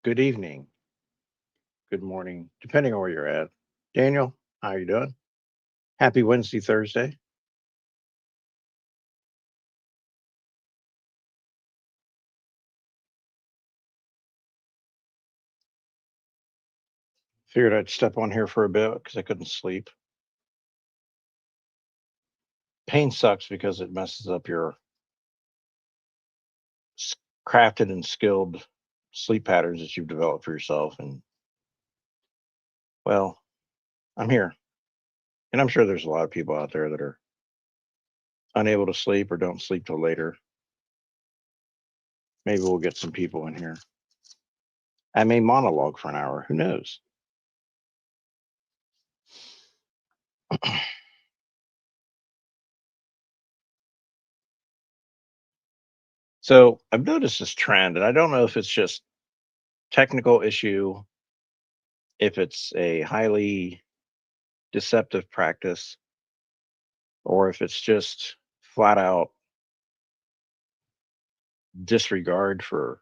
Good evening, good morning, depending on where you're at. Daniel, how you doing? Happy Wednesday, Thursday. Figured I'd step on here for a bit because I couldn't sleep. Pain sucks because it messes up your s- crafted and skilled sleep patterns that you've developed for yourself. And well, I'm here, and I'm sure there's a lot of people out there that are unable to sleep or don't sleep till later. Maybe we'll get some people in here. I may monologue for an hour. Who knows? So I've noticed this trend, and I don't know if it's just technical issue, if it's a highly deceptive practice, or if it's just flat out disregard for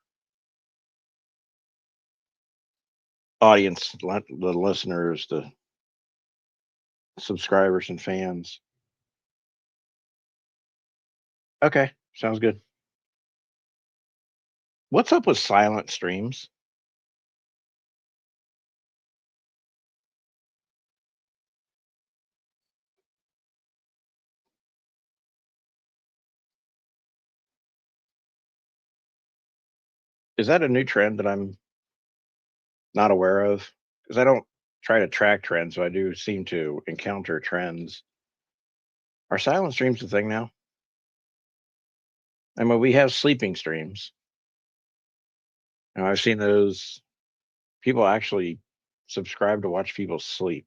the listeners, the subscribers and fans. Okay, sounds good. What's up with silent streams? Is that a new trend that I'm not aware of? Because I don't try to track trends, so I do seem to encounter trends. Are silent streams a thing now? I mean, we have sleeping streams. And I've seen those people actually subscribe to watch people sleep.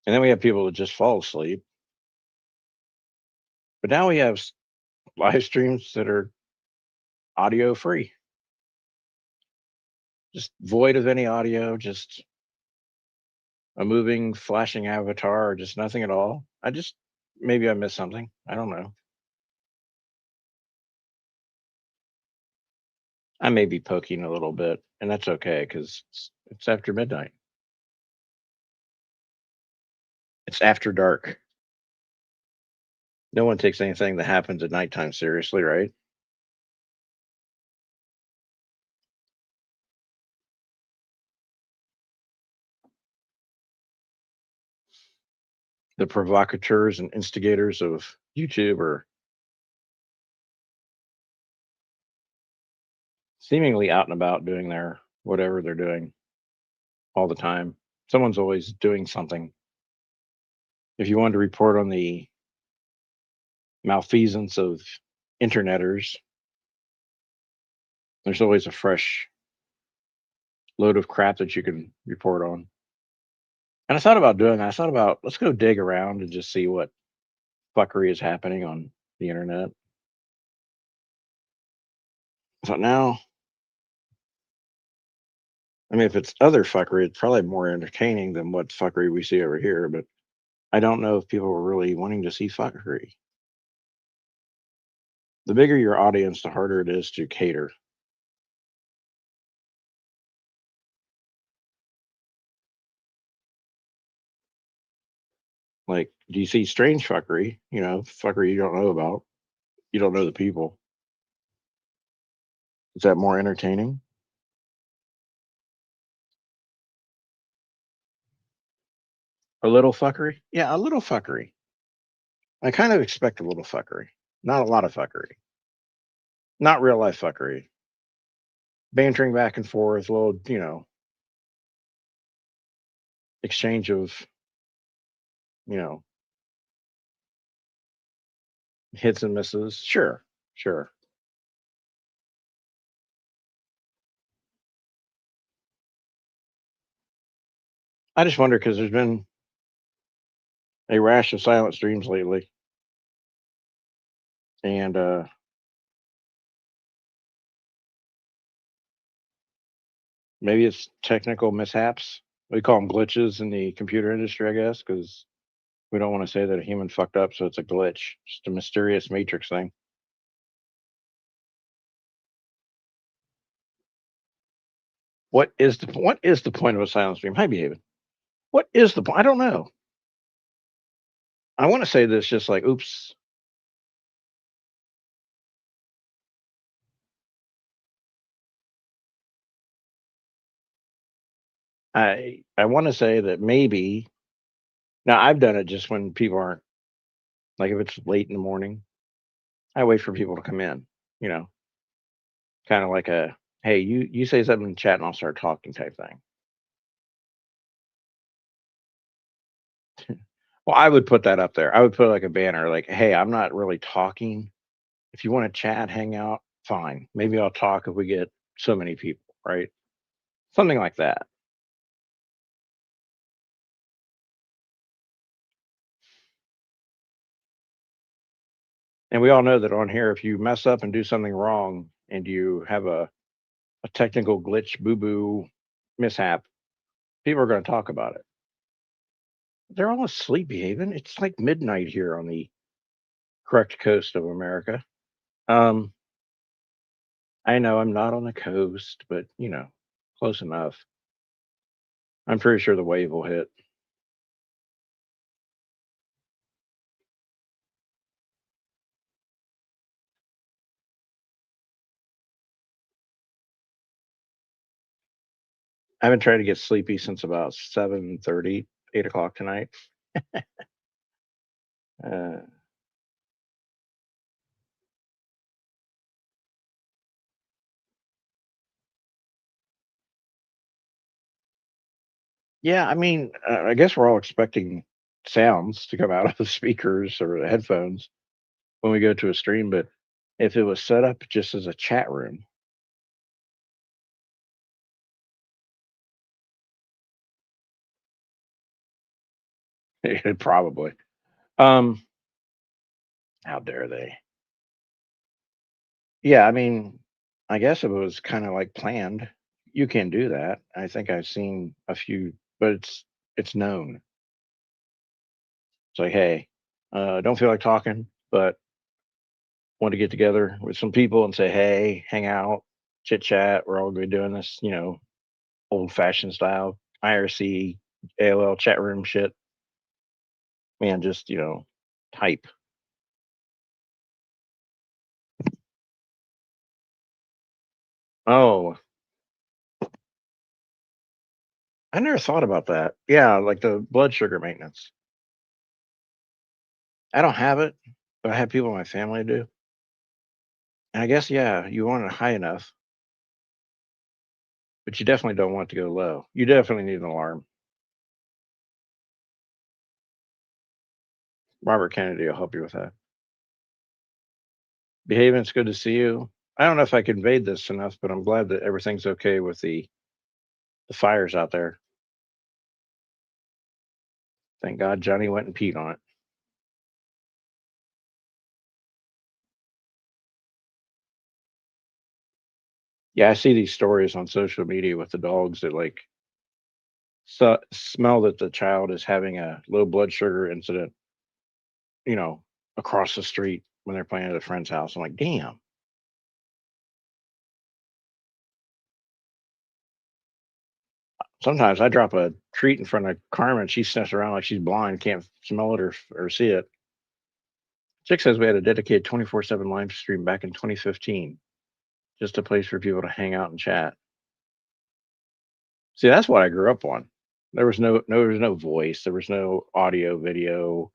And then we have people that just fall asleep. But now we have live streams that are audio free, just void of any audio, just a moving, flashing avatar, or just nothing at all. Maybe I missed something. I don't know. I may be poking a little bit, and that's okay because it's after midnight. It's after dark. No one takes anything that happens at nighttime seriously, right? The provocateurs and instigators of YouTube are seemingly out and about doing their whatever they're doing all the time. Someone's always doing something. If you wanted to report on the malfeasance of interneters, there's always a fresh load of crap that you can report on. And I thought about doing that. I thought about let's go dig around and just see what fuckery is happening on the internet. I thought now, I mean, if it's other fuckery, it's probably more entertaining than what fuckery we see over here. But I don't know if people are really wanting to see fuckery. The bigger your audience, the harder it is to cater. Like, do you see strange fuckery? Fuckery you don't know about. You don't know the people. Is that more entertaining? A little fuckery? Yeah, a little fuckery. I kind of expect a little fuckery. Not a lot of fuckery. Not real life fuckery. Bantering back and forth, a little, exchange of, you know, hits and misses. Sure, sure. I just wonder because there's been a rash of silent streams lately, and maybe it's technical mishaps. We call them glitches in the computer industry, I guess, because we don't want to say that a human fucked up, so it's a glitch, just a mysterious matrix thing. what is the point of a silent stream? Hi, behaving. What is the point? I don't know. I want to say this just like, oops. I want to say that maybe now I've done it just when people aren't like if it's late in the morning, I wait for people to come in, you know, kind of like a hey, you say something in chat and I'll start talking type thing. Well, I would put that up there. I would put like a banner like, hey, I'm not really talking. If you want to chat, hang out, fine. Maybe I'll talk if we get so many people, right? Something like that. And we all know that on here, if you mess up and do something wrong and you have a technical glitch, boo boo mishap, people are going to talk about it. They're all asleep, behaving. It's like midnight here on the correct coast of America. Um, I know I'm not on the coast, but close enough. I'm pretty sure the wave will hit. I've been trying to get sleepy since about 7:30, 8 o'clock tonight. Uh, yeah, I mean, I guess we're all expecting sounds to come out of the speakers or the headphones when we go to a stream, but if it was set up just as a chat room, it probably. Um, how dare they? Yeah, I mean, I guess it was kind of like planned. You can do that. I think I've seen a few, but it's known. It's like, hey, don't feel like talking, but want to get together with some people and say, hey, hang out, chit chat. We're all going to be doing this, old fashioned style IRC, AOL chat room shit. Man, just type. Oh, I never thought about that. Yeah, like the blood sugar maintenance. I don't have it, but I have people in my family do. And I guess yeah, you want it high enough, but you definitely don't want it to go low. You definitely need an alarm. Robert Kennedy will help you with that. Behaving, it's good to see you. I don't know if I conveyed this enough, but I'm glad that everything's okay with the fires out there. Thank God Johnny went and peed on it. Yeah, I see these stories on social media with the dogs that like smell that the child is having a low blood sugar incident, you know, across the street when they're playing at a friend's house. I'm like, damn. Sometimes I drop a treat in front of Carmen. She sniffs around like she's blind, can't smell it or see it. Chick says we had a dedicated 24/7 live stream back in 2015, just a place for people to hang out and chat. See, that's what I grew up on. There was no voice, there was no audio, video.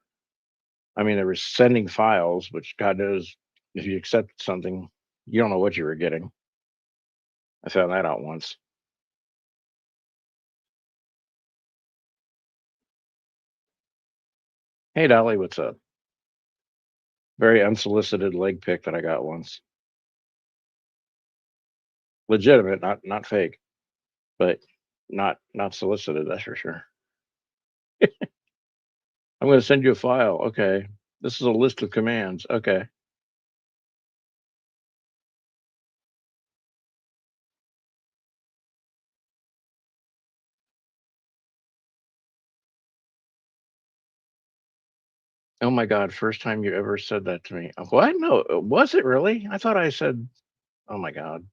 I mean, there was sending files, which God knows if you accepted something, you don't know what you were getting. I found that out once. Hey, Dolly, what's up? Very unsolicited leg pic that I got once. Legitimate, not fake, but not solicited. That's for sure. I'm going to send you a file. Okay, this is a list of commands. Okay. Oh my God, first time you ever said that to me. What? No, was it really? I thought I said, oh my God.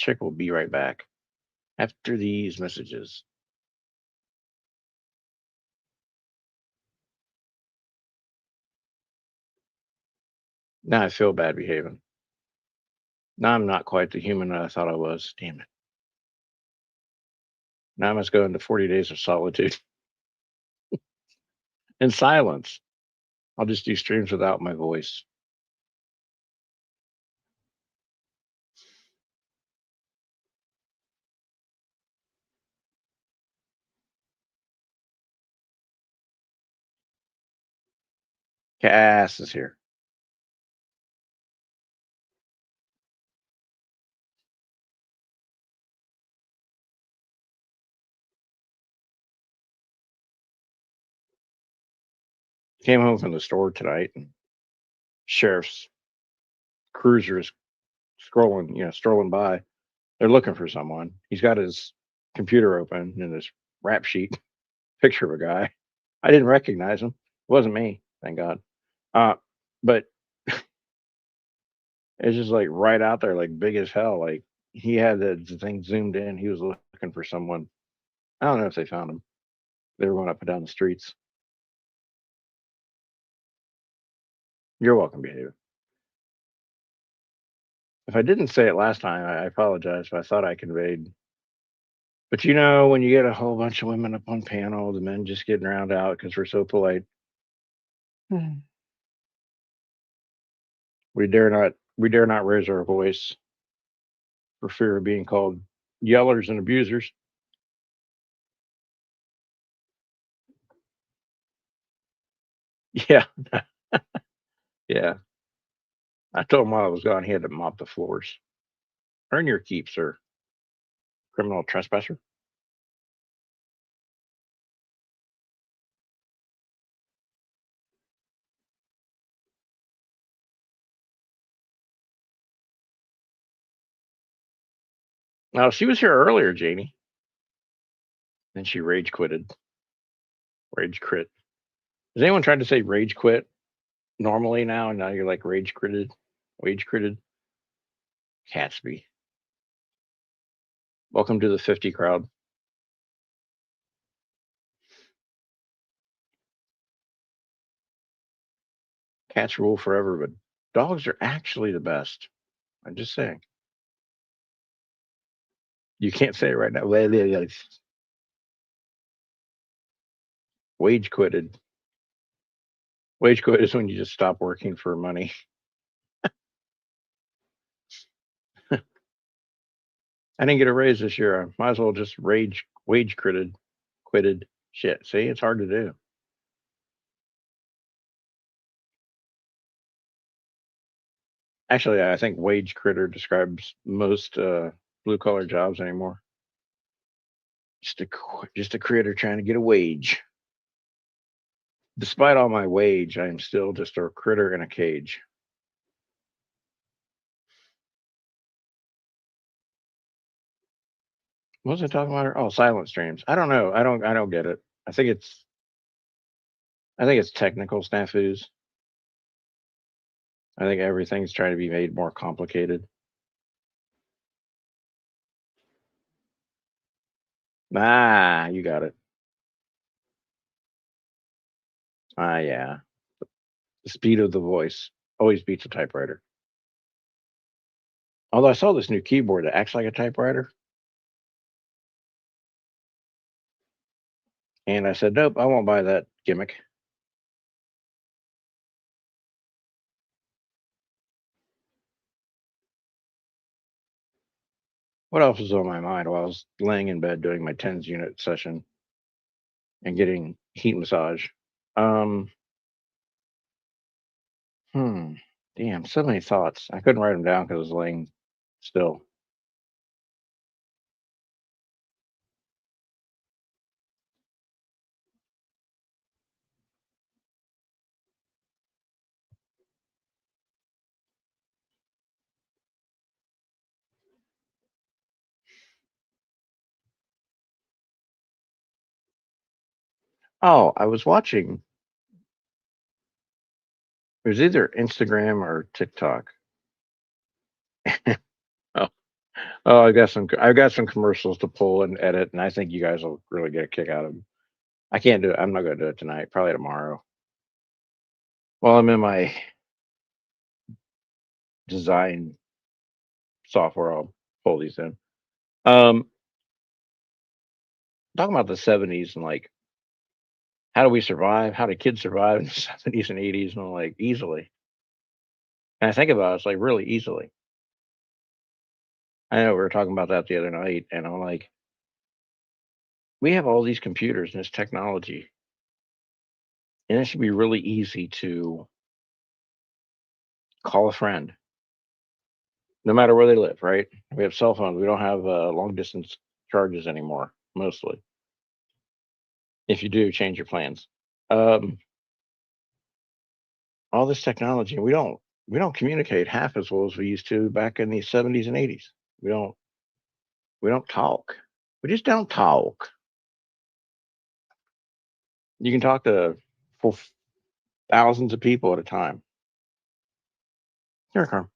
Chick will be right back after these messages. Now I feel bad behaving. Now I'm not quite the human that I thought I was. Damn it. Now I must go into 40 days of solitude and silence. I'll just do streams without my voice. Cass is here. Came home from the store tonight and sheriff's cruiser is strolling by. They're looking for someone. He's got his computer open and this rap sheet picture of a guy. I didn't recognize him. It wasn't me, thank God. Uh, but it's just like right out there, like big as hell. Like he had the thing zoomed in. He was looking for someone. I don't know if they found him. They were going up and down the streets. You're welcome, behavior. If I didn't say it last time, I apologize. But I thought I conveyed. But when you get a whole bunch of women up on panel, the men just getting round out because we're so polite. Hmm. We dare not raise our voice for fear of being called yellers and abusers. Yeah, yeah. I told him while I was gone, he had to mop the floors. Earn your keep, sir. Criminal trespasser. Now she was here earlier, Janie. Then she rage quitted. Rage crit. Has anyone tried to say rage quit normally now? And now you're like rage critted. Rage critted. Catsby. Welcome to the 50 crowd. Cats rule forever, but dogs are actually the best. I'm just saying. You can't say it right now. Well, yeah, yeah. Wage quitted. Wage quit is when you just stop working for money. I didn't get a raise this year. I might as well just wage quitted. Shit. See, it's hard to do. Actually, I think wage critter describes most blue collar jobs anymore. Just a critter trying to get a wage. Despite all my wage, I am still just a critter in a cage. What was I talking about? Oh, silent streams. I don't know. I don't get it. I think it's technical snafus. I think everything's trying to be made more complicated. Ah, you got it. Ah, yeah. The speed of the voice always beats a typewriter. Although I saw this new keyboard that acts like a typewriter, and I said, nope, I won't buy that gimmick. What else was on my mind while I was laying in bed doing my tens unit session and getting heat massage? Um, hmm, damn, so many thoughts. I couldn't write them down because I was laying still. Oh, I was watching. It was either Instagram or TikTok. Oh, Oh, I've got some commercials to pull and edit, and I think you guys will really get a kick out of 'em. I can't do it. I'm not gonna do it tonight, probably tomorrow. While I'm in my design software, I'll pull these in. Um, Talking about the '70s and, like, how do we survive? How did kids survive in the '70s and '80s? And I'm like, easily. And I think about it, it's like, really easily. I know we were talking about that the other night, and I'm like, we have all these computers and this technology, and it should be really easy to call a friend, no matter where they live, right? We have cell phones. We don't have long distance charges anymore, mostly. If you do, change your plans. Um, all this technology, we don't communicate half as well as we used to back in the '70s and '80s. We don't we don't talk. We just don't talk. You can talk to for thousands of people at a time. Here, Carm.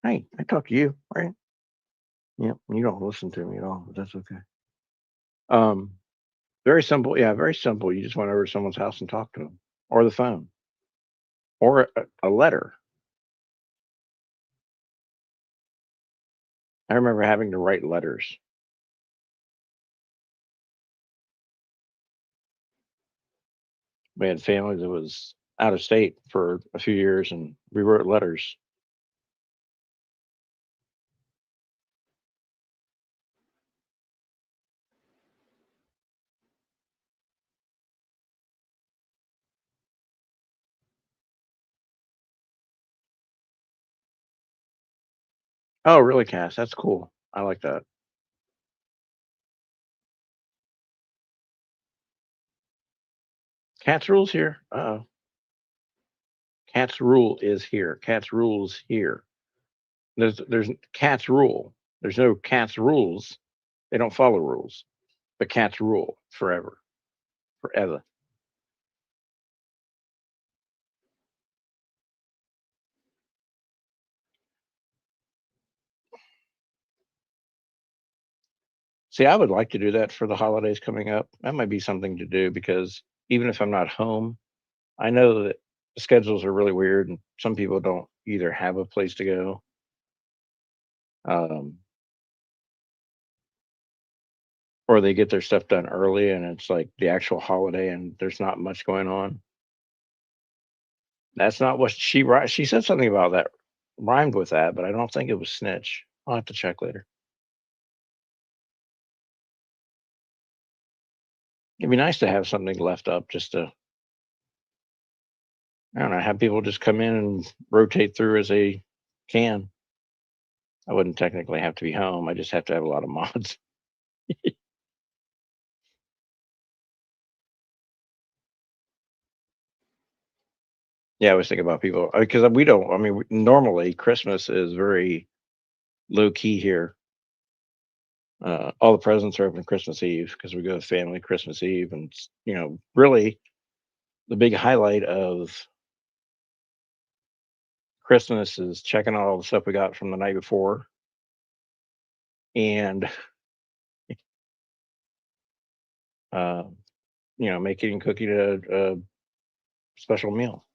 Hey, I talk to you, right? Yeah, you don't listen to me at all, but that's okay. Um, Very simple. Yeah, very simple. You just went over to someone's house and talked to them, or the phone, or a letter. I remember having to write letters. We had family that was out of state for a few years, and we wrote letters. Oh, really, Cass? That's cool. I like that. Cat's rules here. Uh-oh. Cat's rule is here. Cat's rules here. There's cat's rule. There's no cat's rules. They don't follow rules. But cats rule forever, forever. See, I would like to do that for the holidays coming up. That might be something to do because even if I'm not home, I know that the schedules are really weird and some people don't either have a place to go, um, or they get their stuff done early and it's like the actual holiday and there's not much going on. That's not what she said something about that rhymed with that, but I don't think it was snitch. I'll have to check later. It'd be nice to have something left up just to, I don't know, have people just come in and rotate through as they can. I wouldn't technically have to be home. I just have to have a lot of mods. Yeah, I was thinking about people because we don't. I mean, normally Christmas is very low key here. All the presents are open Christmas Eve because we go to family Christmas Eve, and really the big highlight of Christmas is checking out all the stuff we got from the night before, and uh, making and cooking a special meal.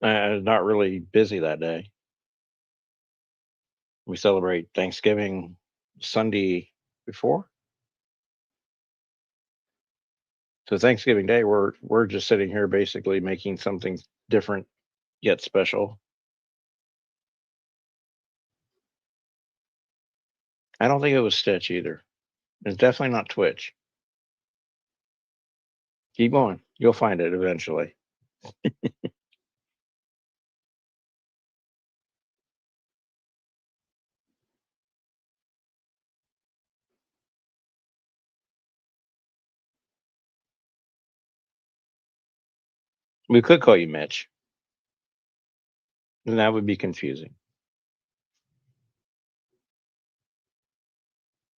Not really busy that day. We celebrate Thanksgiving Sunday before. So Thanksgiving Day, we're just sitting here basically making something different yet special. I don't think it was Stitch either. It's definitely not Twitch. Keep going. You'll find it eventually. We could call you Mitch, and that would be confusing.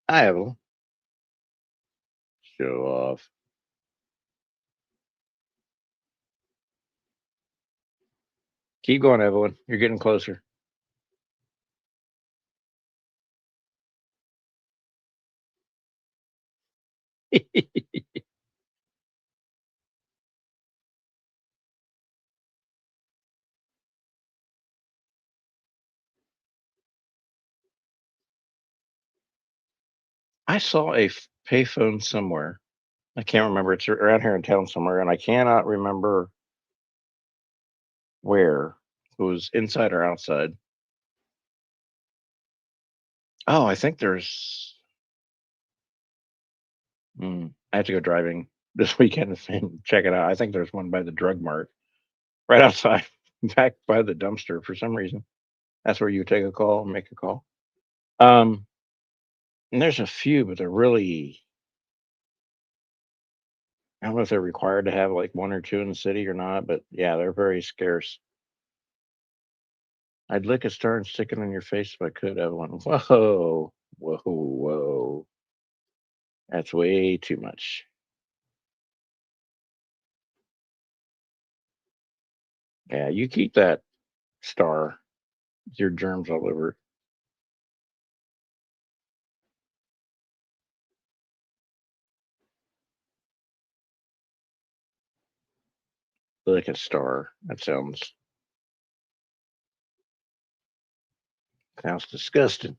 Hi, Evelyn. Show off. Keep going, Evelyn. You're getting closer. I saw a payphone somewhere. I can't remember. It's around here in town somewhere, and I cannot remember where. It was inside or outside. Oh, I think there's. I have to go driving this weekend and check it out. I think there's one by the drug mart right outside, back by the dumpster for some reason. That's where you take a call, make a call. Um, and there's a few, but they're really. I don't know if they're required to have like one or two in the city or not, but yeah, they're very scarce. I'd lick a star and stick it on your face if I could, Evelyn. Whoa, whoa, whoa. That's way too much. Yeah, you keep that star with your germs all over it. Lick a star. That sounds disgusting.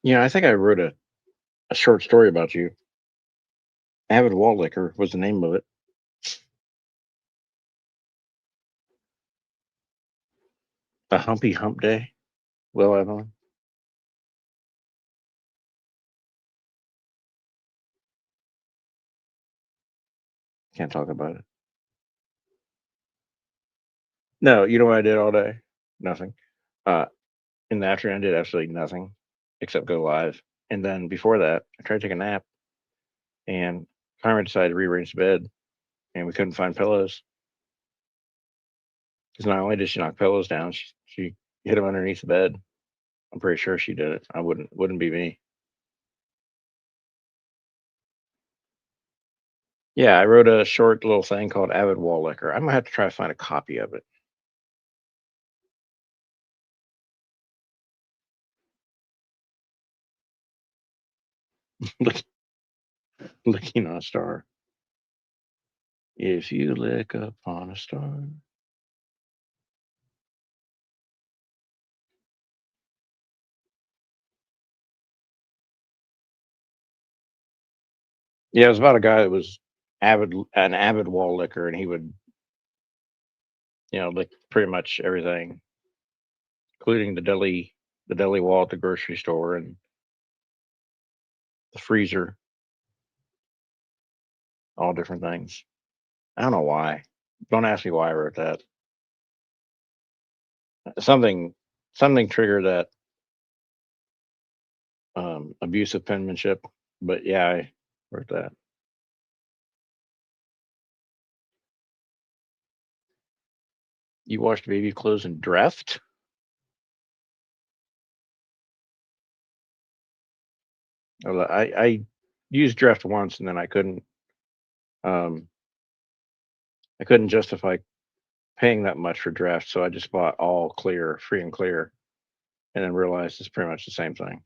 Yeah, I think I wrote a short story about you. Avid Wall Licker was the name of it. A Humpy Hump Day. Well, Evelyn, can't talk about it. No, you know what I did all day? Nothing. Uh, in the afternoon, I did absolutely nothing except go live. And then before that, I tried to take a nap, and Carmen decided to rearrange the bed, and we couldn't find pillows. Because not only did she knock pillows down, she hit them underneath the bed. I'm pretty sure she did it. I wouldn't be me. Yeah, I wrote a short little thing called Avid Wall Licker. I'm gonna have to try to find a copy of it. Look, looking on a star. If you lick upon a star. Yeah, it was about a guy that was an avid wall licker, and he would, lick pretty much everything, including the deli wall at the grocery store and the freezer, all different things. I don't know why. Don't ask me why I wrote that. Something something triggered that abusive penmanship. But yeah, I wrote that. You washed baby clothes in Dreft? I used Dreft once, and then um I couldn't justify paying that much for Draft, so I just bought all clear, free and clear, and then realized it's pretty much the same thing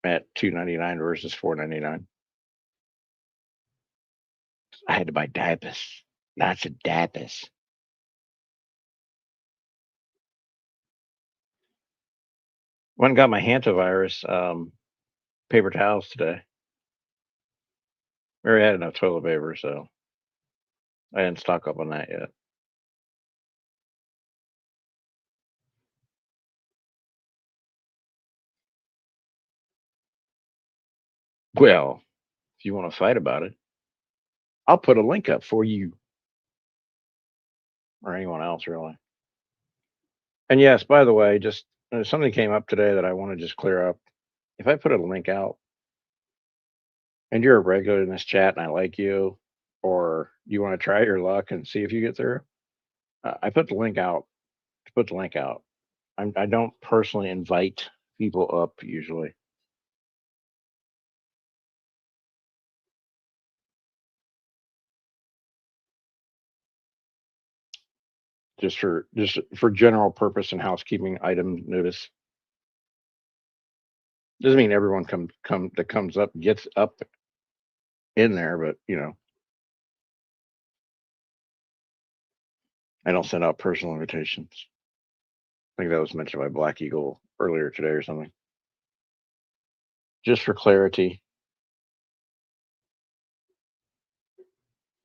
at 2.99 versus 4.99. I had to buy diapers, lots of diapers. Went and got my hantavirus paper towels today. We already had enough toilet paper, so I didn't stock up on that yet. Well, if you want to fight about it, I'll put a link up for you or anyone else, really. And yes, by the way, just something came up today that I want to just clear up. If I put a link out and you're a regular in this chat and I like you, or you want to try your luck and see if you get through, I put the link out to put the link out. I don't personally invite people up usually. just for general purpose and housekeeping item notice. Doesn't mean everyone comes up gets up in there, but I don't send out personal invitations. I think that was mentioned by Black Eagle earlier today or something. Just for clarity.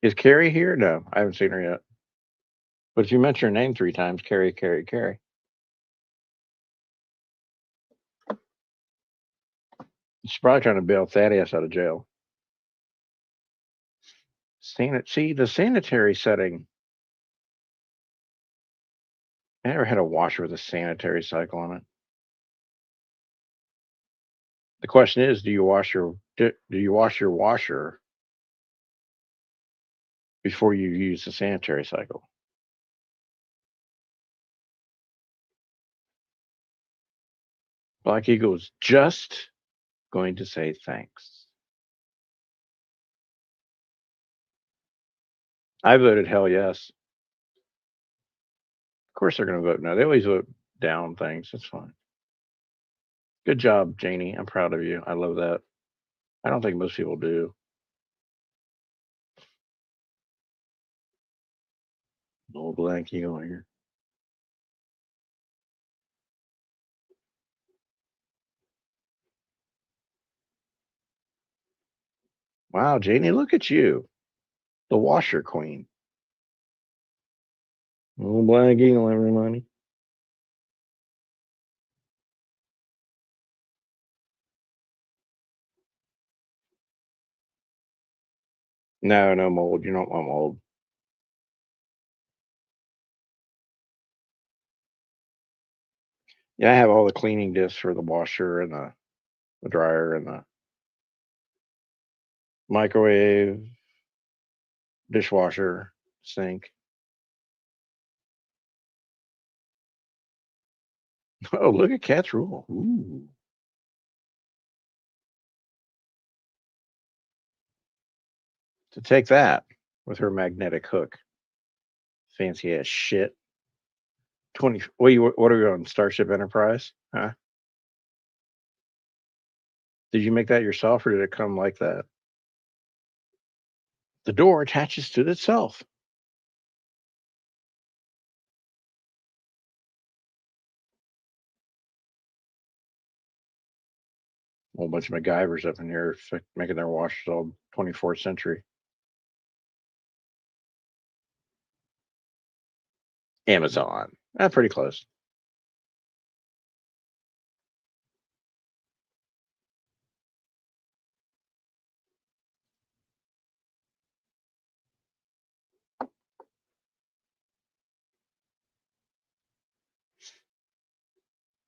Is Carrie here? No, I haven't seen her yet. But if you mention her name 3 times, Carrie, Carrie, Carrie. She's probably trying to bail Thaddeus out of jail. See, the sanitary setting. I never had a washer with a sanitary cycle on it. The question is, do you wash your washer before you use the sanitary cycle? Black Eagle is just going to say thanks. I voted hell yes. Of course they're going to vote no. They always vote down things. It's fine. Good job, Janie. I'm proud of you. I love that. I don't think most people do. No Black Eagle here. Wow, Janie, look at you. The washer queen. No Black Eagle, everybody. No, no mold. You don't want mold. Yeah, I have all the cleaning discs for the washer and the dryer and the microwave, dishwasher, sink. Oh, look at Cat's Rule. Ooh. To take that with her magnetic hook. Fancy ass shit. 20. What are we on? Starship Enterprise? Huh? Did you make that yourself or did it come like that? The door attaches to itself. A whole bunch of MacGyvers up in here making their washes all 24th century. Amazon. Pretty close.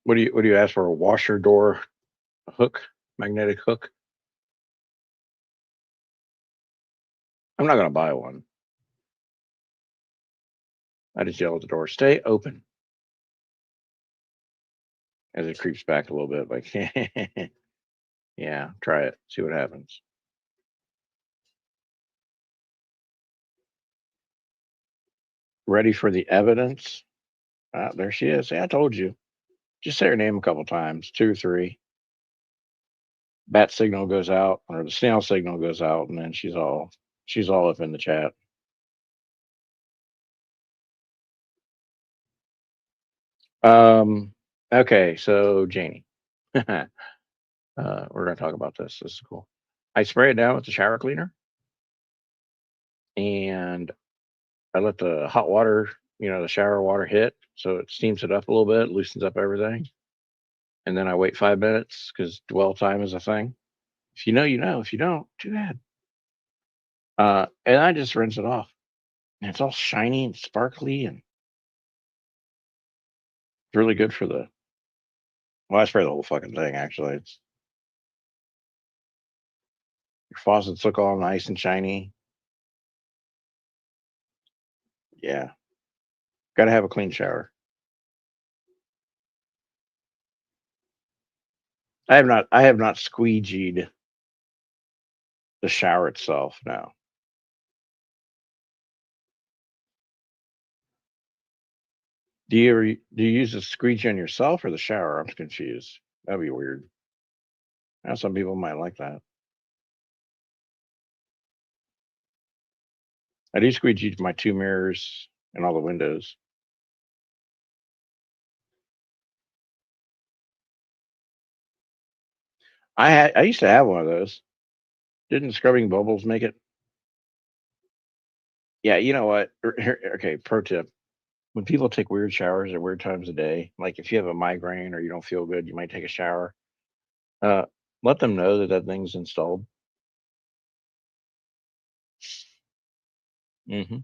What do you ask for? A washer door hook, magnetic hook? I'm not gonna buy one. I just yell at the door, stay open, as it creeps back a little bit, like yeah, try it, see what happens. Ready for the evidence? There she is. Yeah, I told you. Just say her name a couple times, 2 or 3. Bat signal goes out, or the snail signal goes out, and then she's all up in the chat. Okay, so Janie. We're gonna talk about this. This is cool. I spray it down with the shower cleaner and I let the hot water, the shower water hit, so it steams it up a little bit, loosens up everything. And then I wait 5 minutes because dwell time is a thing. If you know, you know. If you don't, too bad. And I just rinse it off. And it's all shiny and sparkly and really good for the. Well, I spray the whole fucking thing. Actually, it's your faucets look all nice and shiny. Yeah, got to have a clean shower. I have not squeegeed the shower itself. No. Do you use the squeegee on yourself or the shower? I'm confused. That'd be weird. Now some people might like that. I do squeegee my two mirrors and all the windows. I used to have one of those. Didn't scrubbing bubbles make it? Yeah, you know what? Okay, pro tip. When people take weird showers at weird times of day, like if you have a migraine or you don't feel good, you might take a shower. Uh, let them know that that thing's installed. Hmm.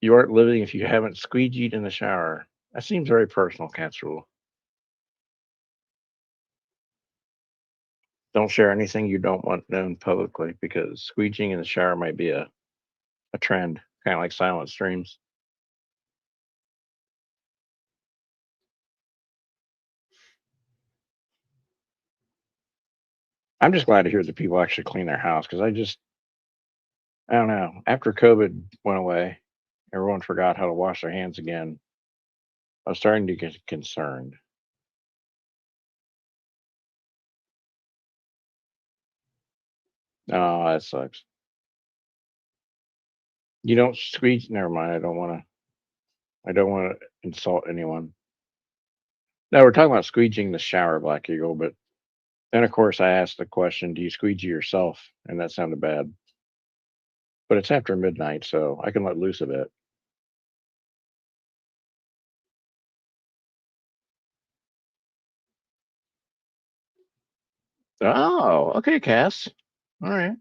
You aren't living if you haven't squeegeed in the shower. That seems very personal, Cat's rule. Don't share anything you don't want known publicly because squeegeeing in the shower might be a trend, kind of like silent streams. I'm just glad to hear that people actually clean their house because I don't know. After COVID went away, everyone forgot how to wash their hands again. I was starting to get concerned. Oh, that sucks. You don't squeeze. Never mind. I don't want to. I don't want to insult anyone. No, we're talking about squeegeeing the shower, Black Eagle. But then, of course, I asked the question, "Do you squeegee yourself?" And that sounded bad. But it's after midnight, so I can let loose a bit. Oh, okay, Cass. All right.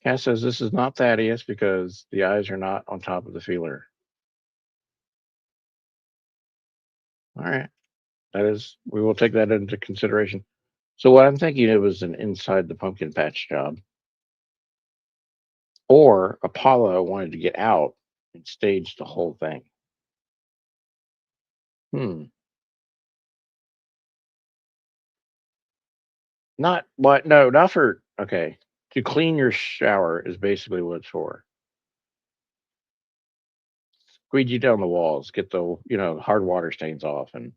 Cass says this is not Thaddeus because the eyes are not on top of the feeler. All right. That is, we will take that into consideration. So what I'm thinking of is an inside the pumpkin patch job, or Apollo wanted to get out and stage the whole thing. Hmm. Not what? No, not for. Okay. To clean your shower is basically what it's for. Squeegee down the walls, get the hard water stains off, and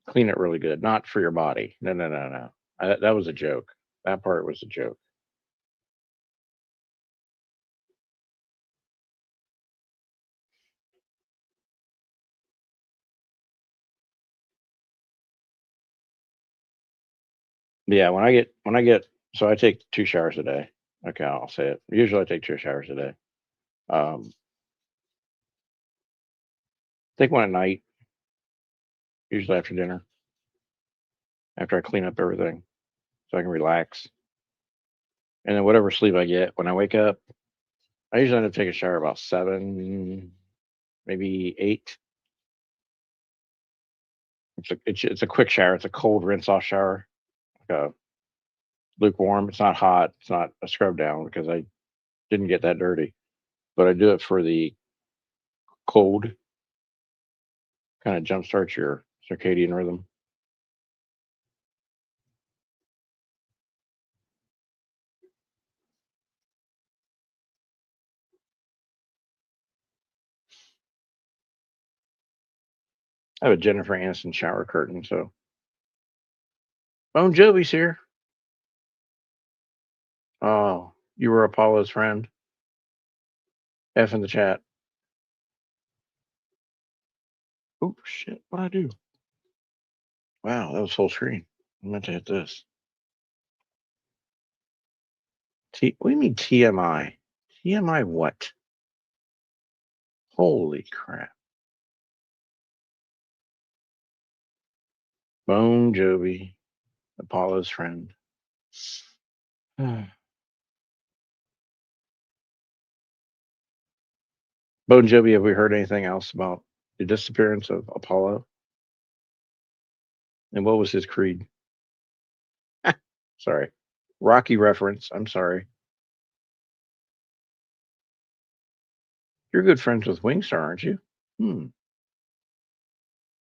clean it really good. Not for your body. No, no, no, no. That was a joke. That part was a joke. Yeah, when I get so I take 2 showers a day. Okay, I'll say it. Usually I take 2 showers a day. Take one at night, usually after dinner, after I clean up everything, so I can relax. And then whatever sleep I get, when I wake up, I usually end up taking a shower about 7, maybe 8. It's a quick shower. It's a cold rinse off shower, like a lukewarm. It's not hot. It's not a scrub down because I didn't get that dirty. But I do it for the cold, kind of jumpstarts your circadian rhythm. I have a Jennifer Aniston shower curtain, so Bon Jovi's here. Oh, you were Apollo's friend. F in the chat. Oh shit! What I do? Wow, that was full screen. I meant to hit this. What do you mean TMI? TMI what? Holy crap! Bon Jovi, Apollo's friend. Bon Jovi, have we heard anything else about the disappearance of Apollo? And what was his creed? Sorry. Rocky reference. I'm sorry. You're good friends with Wingstar, aren't you? Hmm.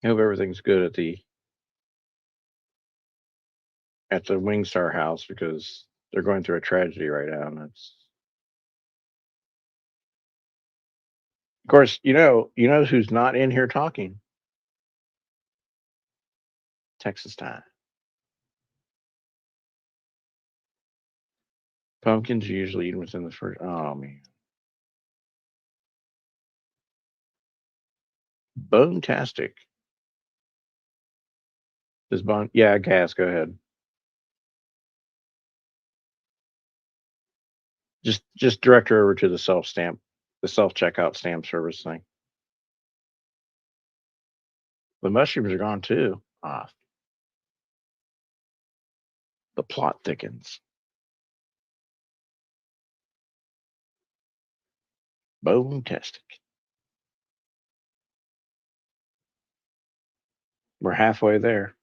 I hope everything's good at the Wingstar house because they're going through a tragedy right now, and it's Of course, you know who's not in here talking? Texas time. Pumpkins are usually eaten within the first. Oh man, bone-tastic. This bone. Yeah, gas. Go ahead. Just direct her over to the the self checkout stamp service thing. The mushrooms are gone too. Ah, the plot thickens. Bone-tastic. We're halfway there.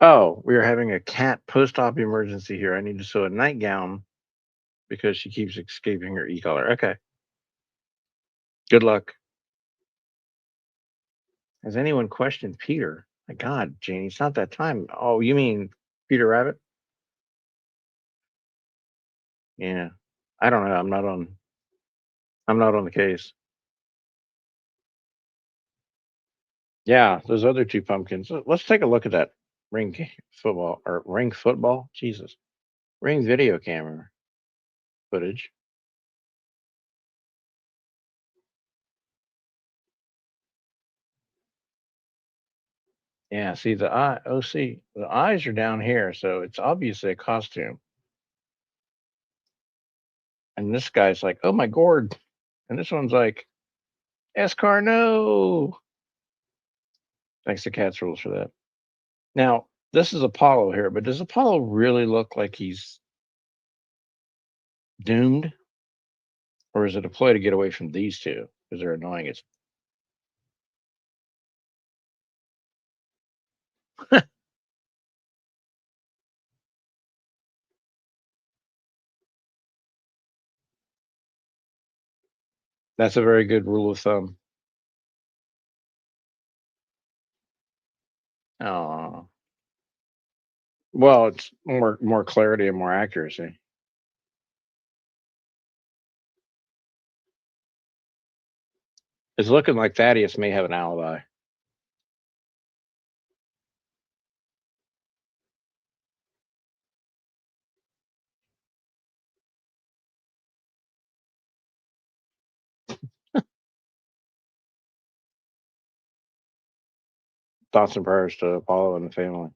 Oh, we are having a cat post-op emergency here. I need to sew a nightgown because she keeps escaping her e-collar. Okay. Good luck. Has anyone questioned Peter? My God, Janie, it's not that time. Oh, you mean Peter Rabbit? Yeah. I don't know. I'm not on the case. Yeah, those other two pumpkins. Let's take a look at that football or ring football. Jesus. Ring video camera footage. Yeah, see the eye. Oh, see, the eyes are down here, so it's obviously a costume. And this guy's like, "Oh my gourd," and this one's like, "Escar, no." Thanks to Cat's Rules for that. Now, this is Apollo here, but does Apollo really look like he's doomed, or is it a ploy to get away from these two because they're annoying? It's that's a very good rule of thumb. Oh, well, it's more clarity and more accuracy. It's looking like Thaddeus may have an alibi. Thoughts and prayers to Apollo and the family.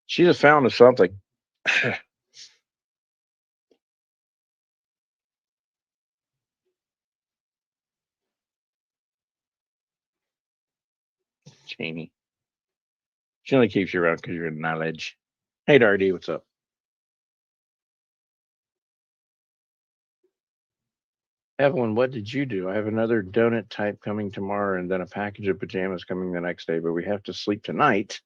She's a fountain of something. Cheney. She only keeps you around because you're in knowledge. Hey, Dardy, what's up? Evelyn, what did you do? I have another donut type coming tomorrow and then a package of pajamas coming the next day, but we have to sleep tonight.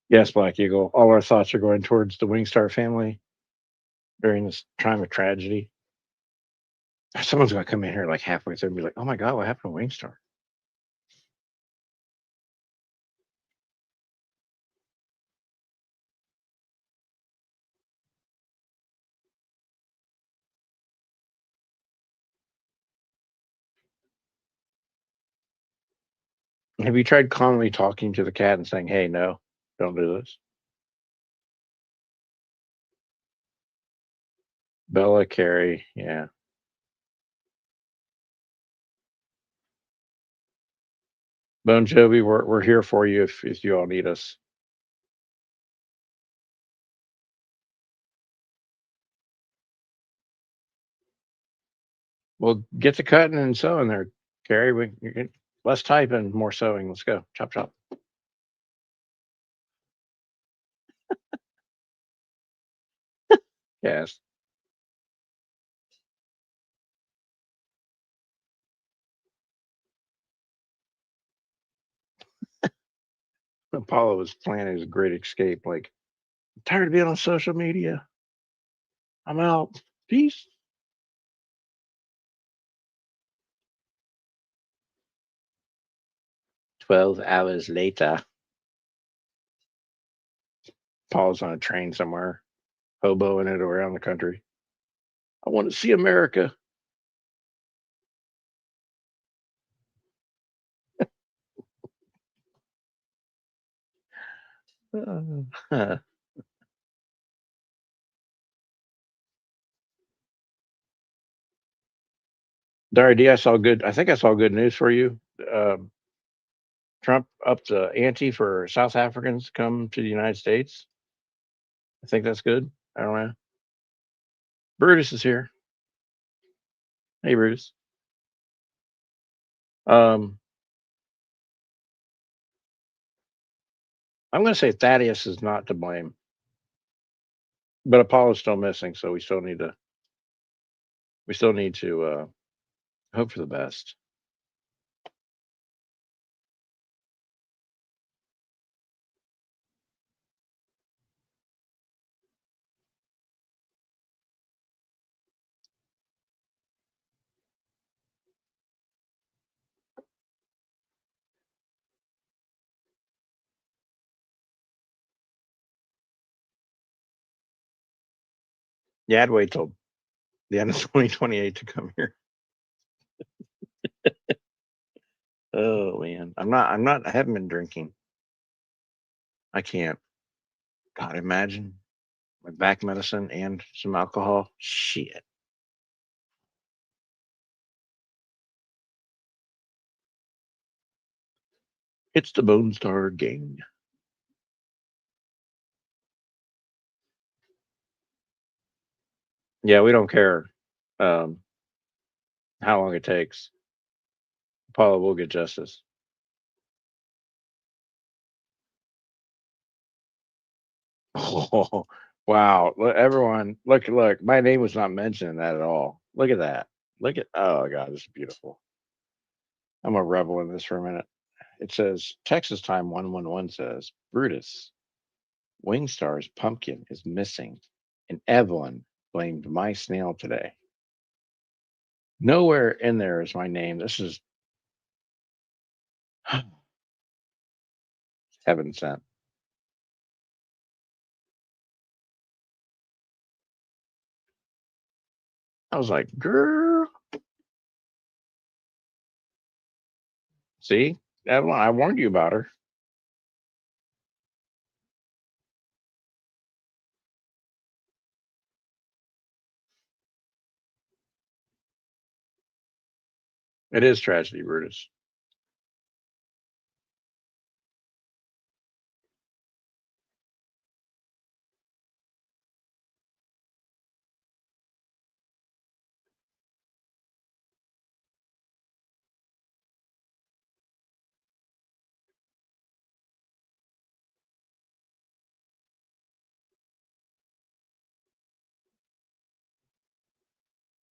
Yes, Black Eagle. All our thoughts are going towards the Wingstar family during this time of tragedy. Someone's going to come in here like halfway through and be like, oh my God, what happened to Wingstar? Have you tried calmly talking to the cat and saying, hey, no, don't do this? Bella, Carrie, yeah. Bon Jovi, we're here for you if you all need us. Well, get the cutting and sewing there, Carrie. Less typing, more sewing. Let's go. Chop, chop. Yes. Apollo was planning his great escape. Like, I'm tired of being on social media. I'm out. Peace. 12 hours later, Apollo's on a train somewhere, hoboing it around the country. I want to see America. Dari D, I saw good. I think I saw good news for you. Um, Trump upped the ante for South Africans to come to the United States. I think that's good. I don't know. Brutus is here. Hey, Brutus. Um, I'm going to say Thaddeus is not to blame, but Apollo's still missing, so we still need to hope for the best. Yeah, I'd wait till the end of 2028 to come here. Oh man, I'm not. I'm not. I haven't been drinking. I can't. God, imagine my back medicine and some alcohol. Shit. It's the Bone Star Gang. Yeah, we don't care um, how long it takes. Paula will get justice. Oh, wow. Look, everyone, look, look. My name was not mentioned in that at all. Look at that. Look at, oh, God, this is beautiful. I'm a rebel in this for a minute. It says Texas Time 111 says Brutus, Wingstar's pumpkin is missing, and Evelyn blamed my snail today. Nowhere in there is my name. This is heaven sent. I was like, girl, see, Evelyn, I warned you about her. It is tragedy, Brutus.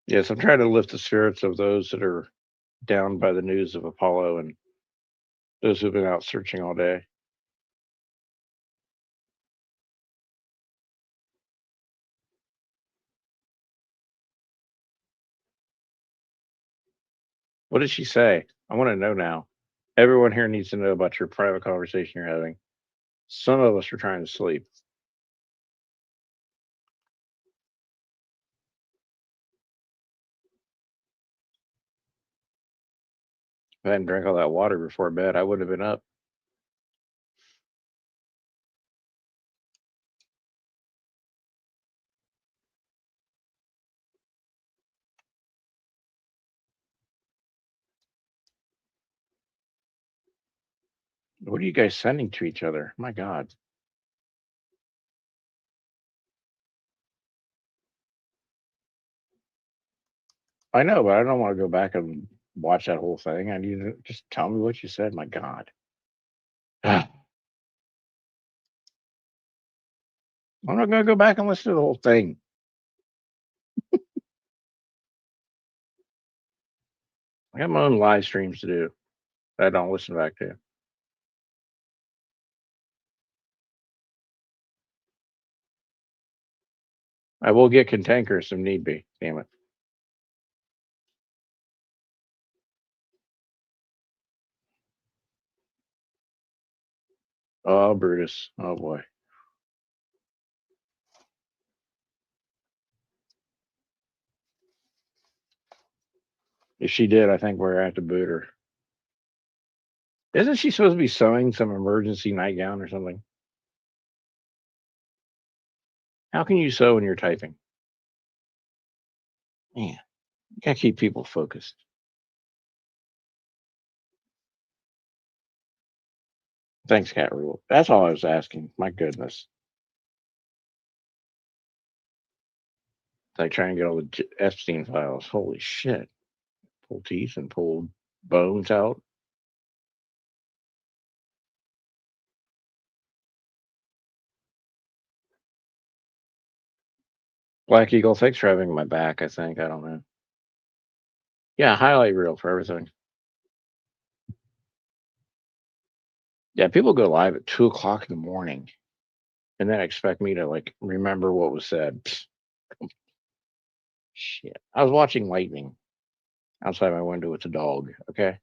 Yes, I'm trying to lift the spirits of those that are down by the news of Apollo and those who've been out searching all day. What did she say? I want to know now. Everyone here needs to know about your private conversation you're having. Some of us are trying to sleep. If I hadn't drank all that water before bed, I would have been up. What are you guys sending to each other? My God. I know, but I don't want to go back and watch that whole thing. I need to just tell me what you said. My God. I'm not going to go back and listen to the whole thing. I got my own live streams to do that I don't listen back to. I will get cantankerous if need be. Damn it. Oh, Brutus. Oh boy. If she did, I think we're at to boot her. Isn't she supposed to be sewing some emergency nightgown or something? How can you sew when you're typing? Man, you gotta keep people focused. Thanks, Cat Rule. That's all I was asking. My goodness. It's like trying to get all the Epstein files. Holy shit. Pull teeth and pull bones out. Black Eagle, thanks for having my back, I think. I don't know. Yeah, highlight reel for everything. Yeah, people go live at 2 o'clock in the morning and then expect me to like remember what was said. Psst, shit. I was watching lightning outside my window with the dog. Okay.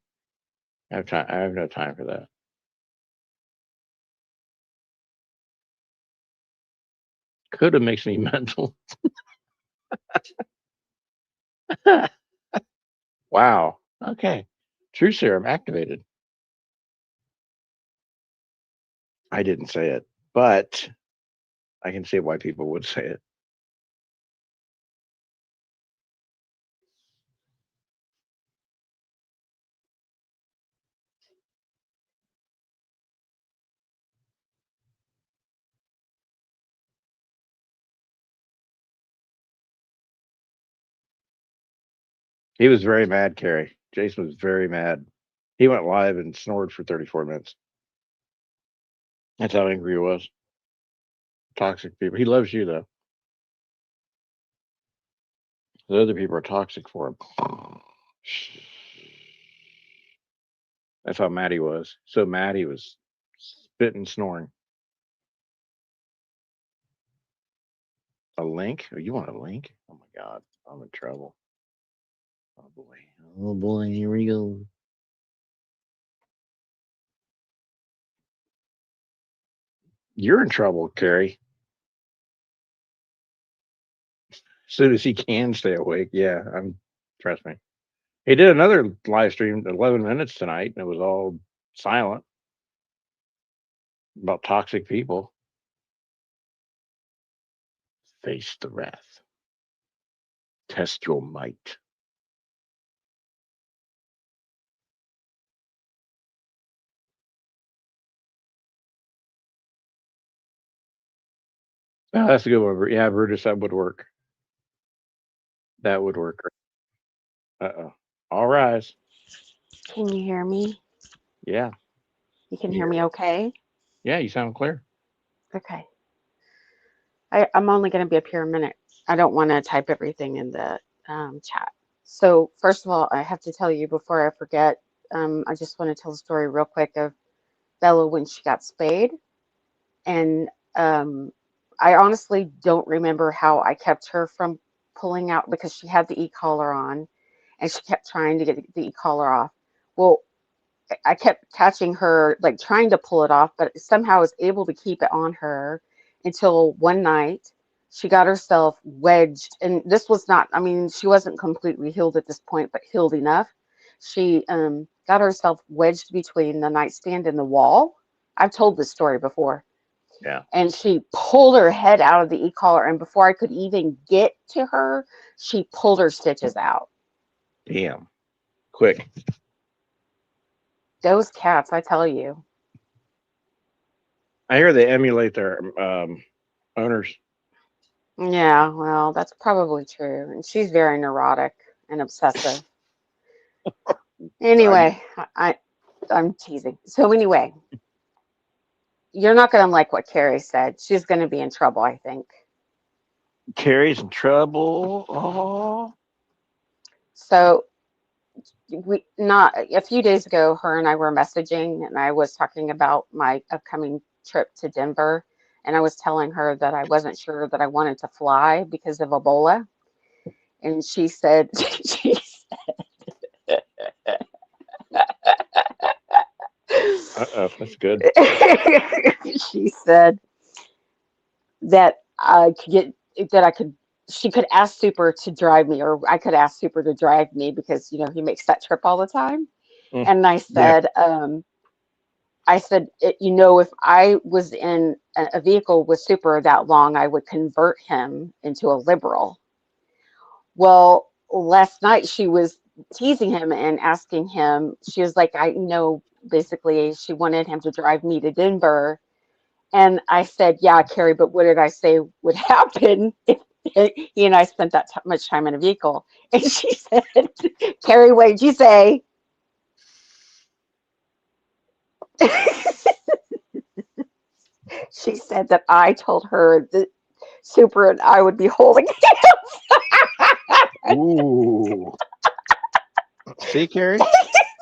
I have time. I have no time for that. Coda makes me mental. Wow. Okay. True serum activated. I didn't say it, but I can see why people would say it. He was very mad, Carrie. Jason was very mad. He went live and snored for 34 minutes. That's how angry he was. Toxic people. He loves you, though. The other people are toxic for him. That's how mad he was. So mad he was spitting, snoring. A link? Oh, you want a link? Oh my God. I'm in trouble. Oh boy. Oh boy. Here we go. You're in trouble, Carrie. As soon as he can stay awake. Yeah, trust me. He did another live stream, 11 minutes tonight, and it was all silent about toxic people. Face the wrath. Test your might. Oh, that's a good one. Yeah, Brutus, that would work. That would work. Uh-oh. All rise. Can you hear me? Yeah. You can You hear hear me me? okay? Yeah, you sound clear. Okay. I'm only going to be up here a minute. I don't want to type everything in the chat. So, first of all, I have to tell you before I forget, I just want to tell the story real quick of Bella when she got spayed. And I honestly don't remember how I kept her from pulling out because she had the e-collar on and she kept trying to get the e-collar off. Well, I kept catching her, like trying to pull it off, but somehow I was able to keep it on her until one night she got herself wedged. And this was not, I mean, she wasn't completely healed at this point, but healed enough. She got herself wedged between the nightstand and the wall. I've told this story before. Yeah. And she pulled her head out of the e-collar. And before I could even get to her, she pulled her stitches out. Damn. Quick. Those cats, I tell you. I hear they emulate their owners. Yeah, well, that's probably true. And she's very neurotic and obsessive. I Anyway, I'm teasing. So anyway, you're not going to like what Carrie said. She's going to be in trouble, I think. Carrie's in trouble. Oh. So we not a few days ago, her and I were messaging, and I was talking about my upcoming trip to Denver, and I was telling her that I wasn't sure that I wanted to fly because of Ebola. And she said, Uh-oh, that's good. she said that I could get that I could she could ask Super to drive me, or I could ask Super to drive me because he makes that trip all the time. Mm, And yeah. I said, if I was in a vehicle with Super that long, I would convert him into a liberal. Well, last night she was teasing him and asking him, she was like, basically she wanted him to drive me to Denver. And I said, yeah, Carrie, but what did I say would happen if he and I spent that much time in a vehicle? And she said, Carrie, what did you say? She said that I told her that Super and I would be holding Ooh. See, Carrie?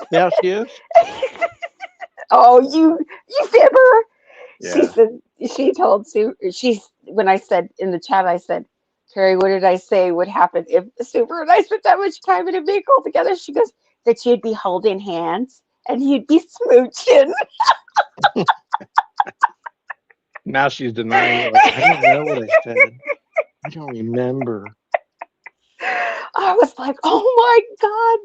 See how she is? Oh, you fibber. She Yeah. said she told Sue when I said in the chat, I said, Carrie, what did I say would happen if Super and I spent that much time in a vehicle together? She goes, that you'd be holding hands and you'd be smooching. Now she's denying it. Like, I don't know what I said. I don't remember. I was like, oh my God,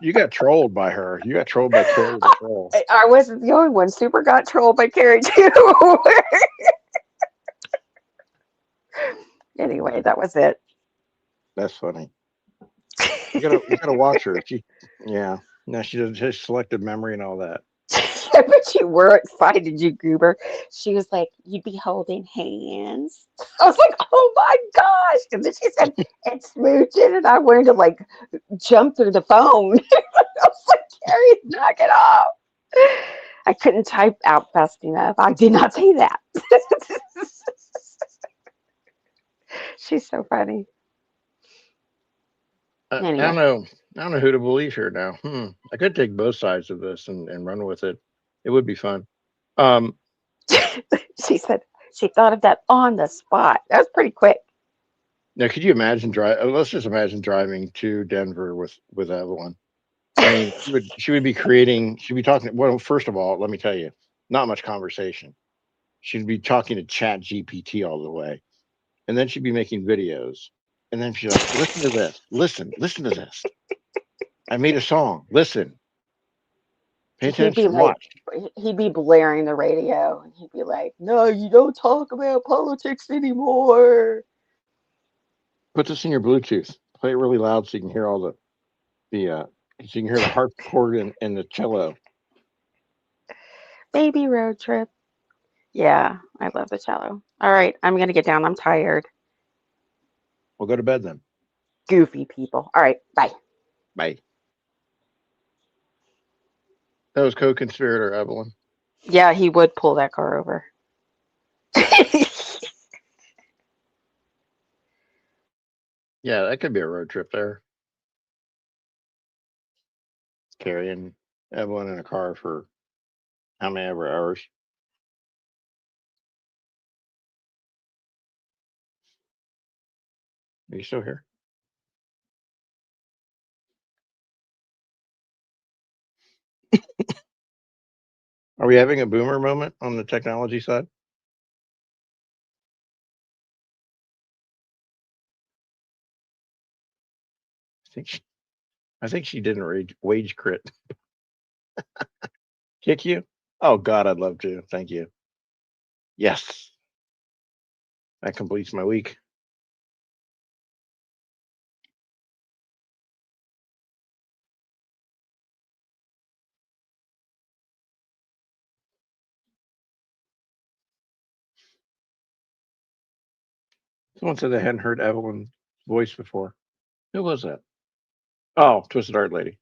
You got trolled by her. You got trolled by Carrie the troll. Carrie. I wasn't the only one. Super got trolled by Carrie too. Anyway, that was it. That's funny. You gotta watch her. Yeah. Now she does his selective memory and all that. I bet you were excited, you goober. She was like, you'd be holding hands. I was like, oh my gosh. And then she said, and smooching. And I wanted to like jump through the phone. I was like, Carrie, knock it off. I couldn't type out fast enough. I did not say that. She's so funny. I don't Anyway, know. I don't know who to believe here now. I could take both sides of this and run with it. It would be fun. Um, she said she thought of that on the spot. That was pretty quick. Now, could you imagine let's just imagine driving to Denver with Evelyn. I mean, she would be creating. She'd be talking. Well, first of all, let me tell you, not much conversation. She'd be talking to Chat GPT all the way, and then she'd be making videos, and then she's like, "Listen to this. Listen to this. I made a song. Listen, pay he'd be attention. like, Watch. he'd be blaring the radio and he'd be like, no, you don't talk about politics anymore. Put this in your Bluetooth. Play it really loud so you can hear all so you can hear the harpsichord and the cello." Baby road trip. Yeah, I love the cello. All right, I'm going to get down. I'm tired. We'll go to bed then. Goofy people. All right, bye. Bye. That was co-conspirator Evelyn. Yeah, he would pull that car over. Yeah, that could be a road trip there. Carrying Evelyn in a car for how many ever hours. Are you still here? Are we having a boomer moment on the technology side? I think she didn't wage crit. Kick you? Oh God, I'd love to. Thank you. Yes, that completes my week. Someone said they hadn't heard Evelyn's voice before. Who was that? Oh, Twisted Art Lady.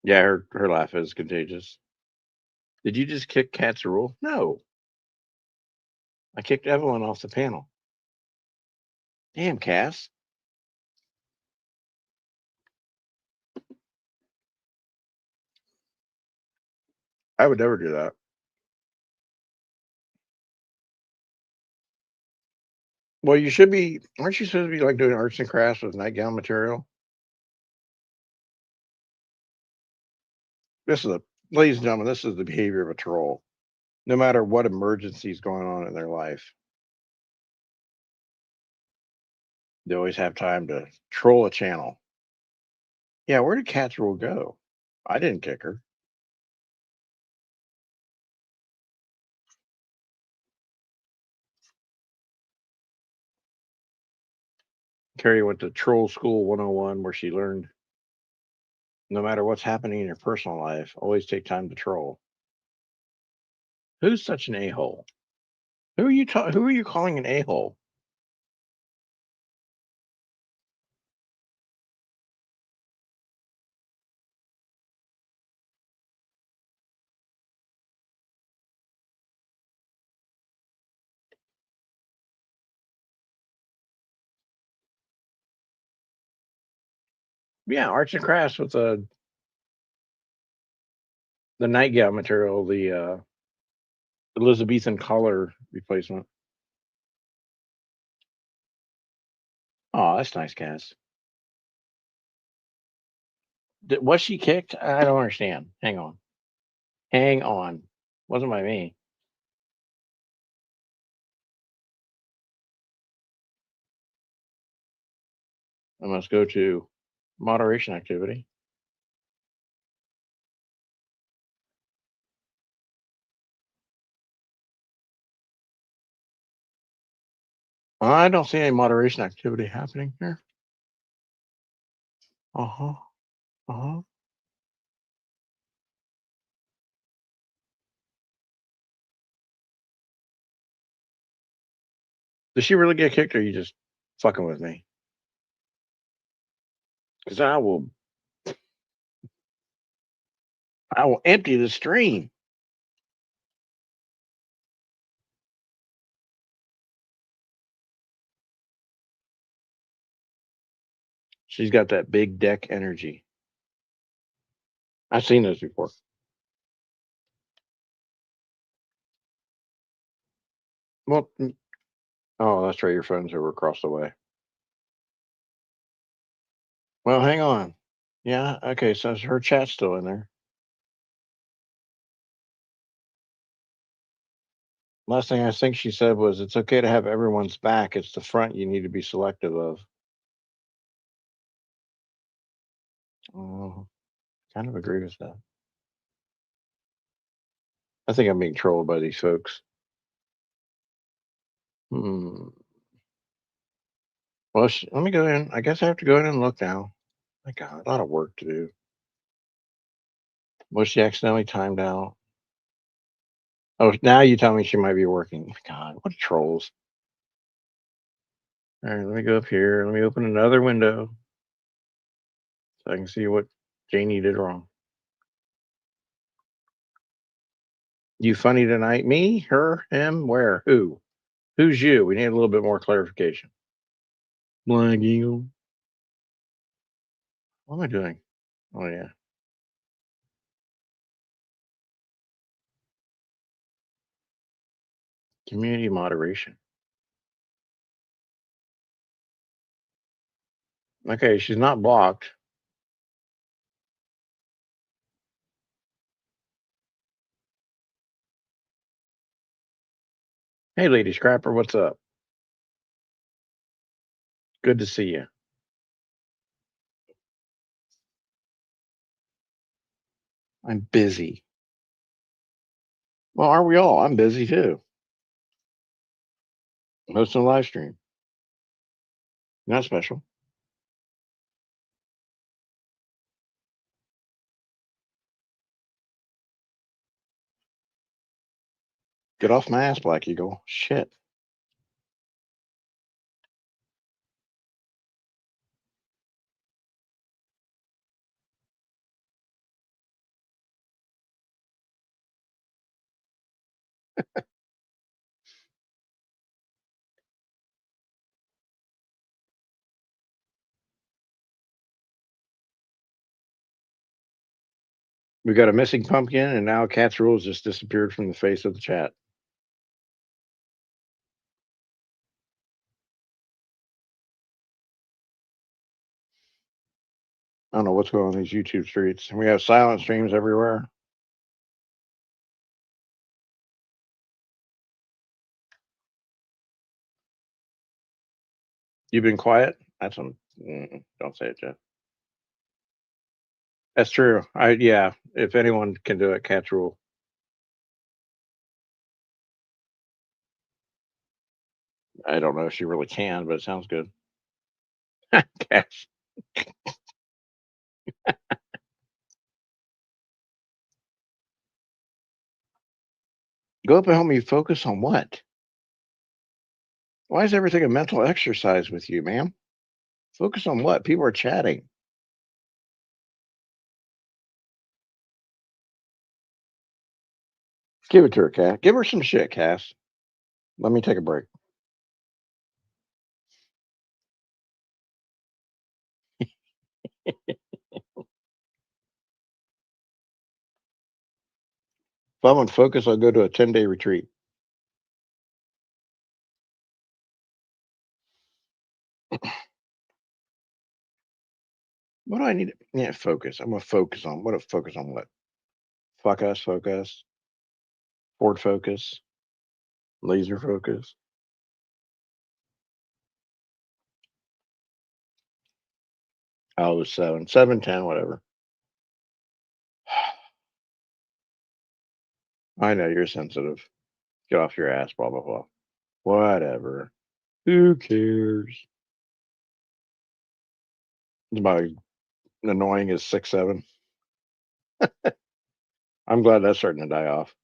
Yeah, her laugh is contagious. Did you just kick Cat's Rule? No, I kicked Evelyn off the panel. Damn, Cass. I would never do that. Well, you should be. Aren't you supposed to be like doing arts and crafts with nightgown material? This is a, ladies and gentlemen, this is the behavior of a troll. No matter what emergency is going on in their life, they always have time to troll a channel. Yeah, where did Cat's go? I didn't kick her. Carrie went to Troll School 101, where she learned no matter what's happening in your personal life, always take time to troll. Who's such an a hole? Who are you calling an a hole? Yeah, arts and crafts with the nightgown material, the Elizabethan collar replacement. Oh, that's nice, Cass. Was she kicked? I don't understand. Hang on. Hang on. Wasn't by me. I must go to moderation activity. I don't see any moderation activity happening here. Uh huh. Uh huh. Did she really get kicked, or are you just fucking with me? Because I will empty the stream. She's got that big deck energy. I've seen those before. Well, oh, that's right. Your phone's over across the way. Well, hang on. Yeah. Okay. So her chat's still in there. Last thing I think she said was, "It's okay to have everyone's back. It's the front you need to be selective of." Oh, kind of agree with that. I think I'm being trolled by these folks. Hmm. Well, let me go in. I guess I have to go in and look now. My God, a lot of work to do. Was she accidentally timed out? Oh, now you tell me she might be working. My God, what trolls. All right, let me go up here. Let me open another window so I can see what Janie did wrong. You funny tonight? Me? Her? Him? Where? Who? Who's you? We need a little bit more clarification. Black Eagle. What am I doing? Oh, yeah. Community moderation. Okay, she's not blocked. Hey, Lady Scrapper, what's up? Good to see you. I'm busy. Well, are we all? I'm busy too. Hosting a live stream. Not special. Get off my ass, Black Eagle. Shit. We got a missing pumpkin, and now Cat's Rules just disappeared from the face of the chat. I don't know what's going on in these YouTube streets. We have silent streams everywhere. You've been quiet? That's don't say it, Jeff. That's true. Yeah. If anyone can do it, Cat's Rule. I don't know if she really can, but it sounds good. Cash. Go up and help me focus on what? Why is everything a mental exercise with you, ma'am? Focus on what? People are chatting. Give it to her, Cass. Give her some shit, Cass. Let me take a break. If I'm on focus, I'll go to a 10-day retreat. What do I need? Yeah, focus. I'm gonna focus on what? Focus on what? Fuck us, focus. Ford focus. Laser focus. Oh, it was 7, 10, whatever. I know you're sensitive. Get off your ass, blah blah blah. Whatever. Who cares? It's about as annoying as 6, 7. I'm glad that's starting to die off.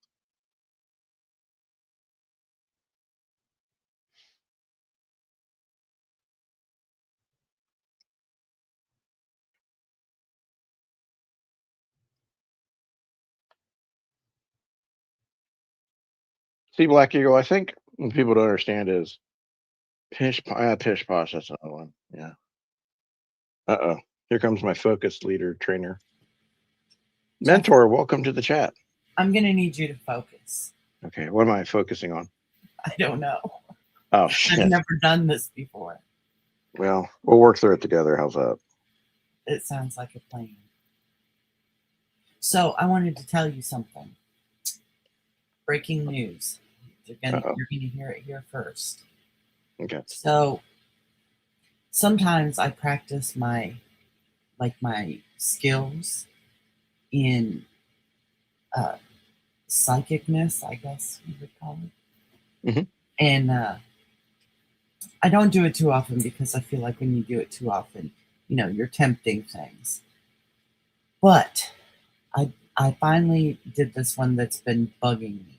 See, Black Eagle, I think what people don't understand is Pish Posh, that's another one. Yeah. Uh-oh. Here comes my focus leader trainer. Mentor, welcome to the chat. I'm going to need you to focus. Okay, what am I focusing on? I don't know. Oh, shit. I've never done this before. Well, we'll work through it together. How's that? It sounds like a plan. So I wanted to tell you something. Breaking news. You're gonna hear it here first. Okay. So sometimes I practice my skills in psychicness, I guess you would call it. Mm-hmm. And I don't do it too often because I feel like when you do it too often, you're tempting things. But I finally did this one that's been bugging me.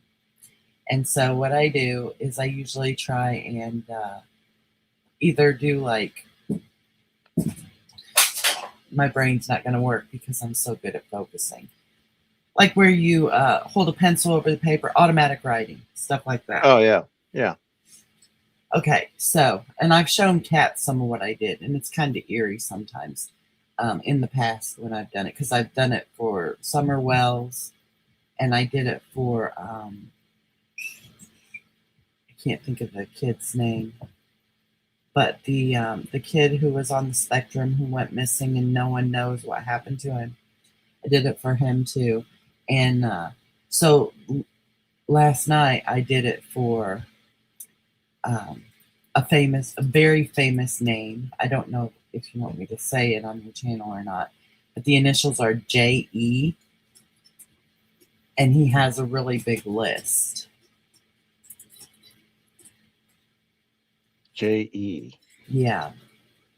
And so what I do is I usually try and either do like, my brain's not going to work because I'm so good at focusing. Like where you hold a pencil over the paper, automatic writing, stuff like that. Oh, yeah. Yeah. Okay, so, and I've shown Kat some of what I did, and it's kind of eerie sometimes in the past when I've done it, because I've done it for Summer Wells, and I did it for, I can't think of the kid's name, but the kid who was on the spectrum who went missing and no one knows what happened to him. I did it for him too. And so last night I did it for a very famous name. I don't know if you want me to say it on your channel or not, but the initials are J.E. and he has a really big list. J.E. Yeah.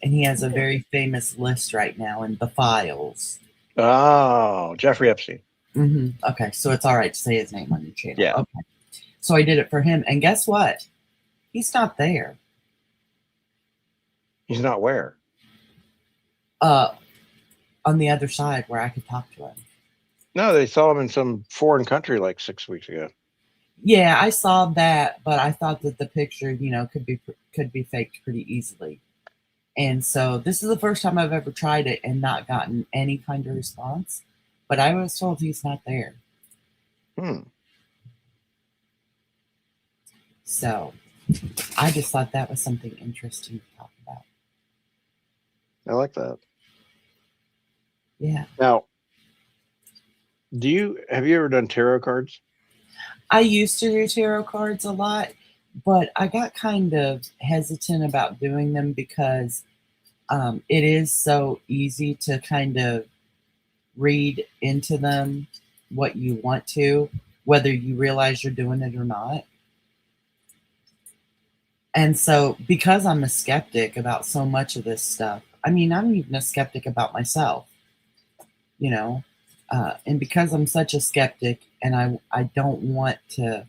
And he has a very famous list right now in the files. Oh, Jeffrey Epstein. Mm-hmm. Okay, so it's all right to say his name on your channel. Yeah. Okay. So I did it for him, and guess what? He's not there. He's not where? On the other side where I could talk to him. No, they saw him in some foreign country like 6 weeks ago. Yeah, I saw that, but I thought that the picture, could be faked pretty easily. And so this is the first time I've ever tried it and not gotten any kind of response. but I was told he's not there. Hmm. So I just thought that was something interesting to talk about. I like that. Yeah. Now, have you ever done tarot cards? I used to do tarot cards a lot, but I got kind of hesitant about doing them because it is so easy to kind of read into them what you want to, whether you realize you're doing it or not. And so, because I'm a skeptic about so much of this stuff, I mean, I'm even a skeptic about myself, you know, and because I'm such a skeptic and I don't want to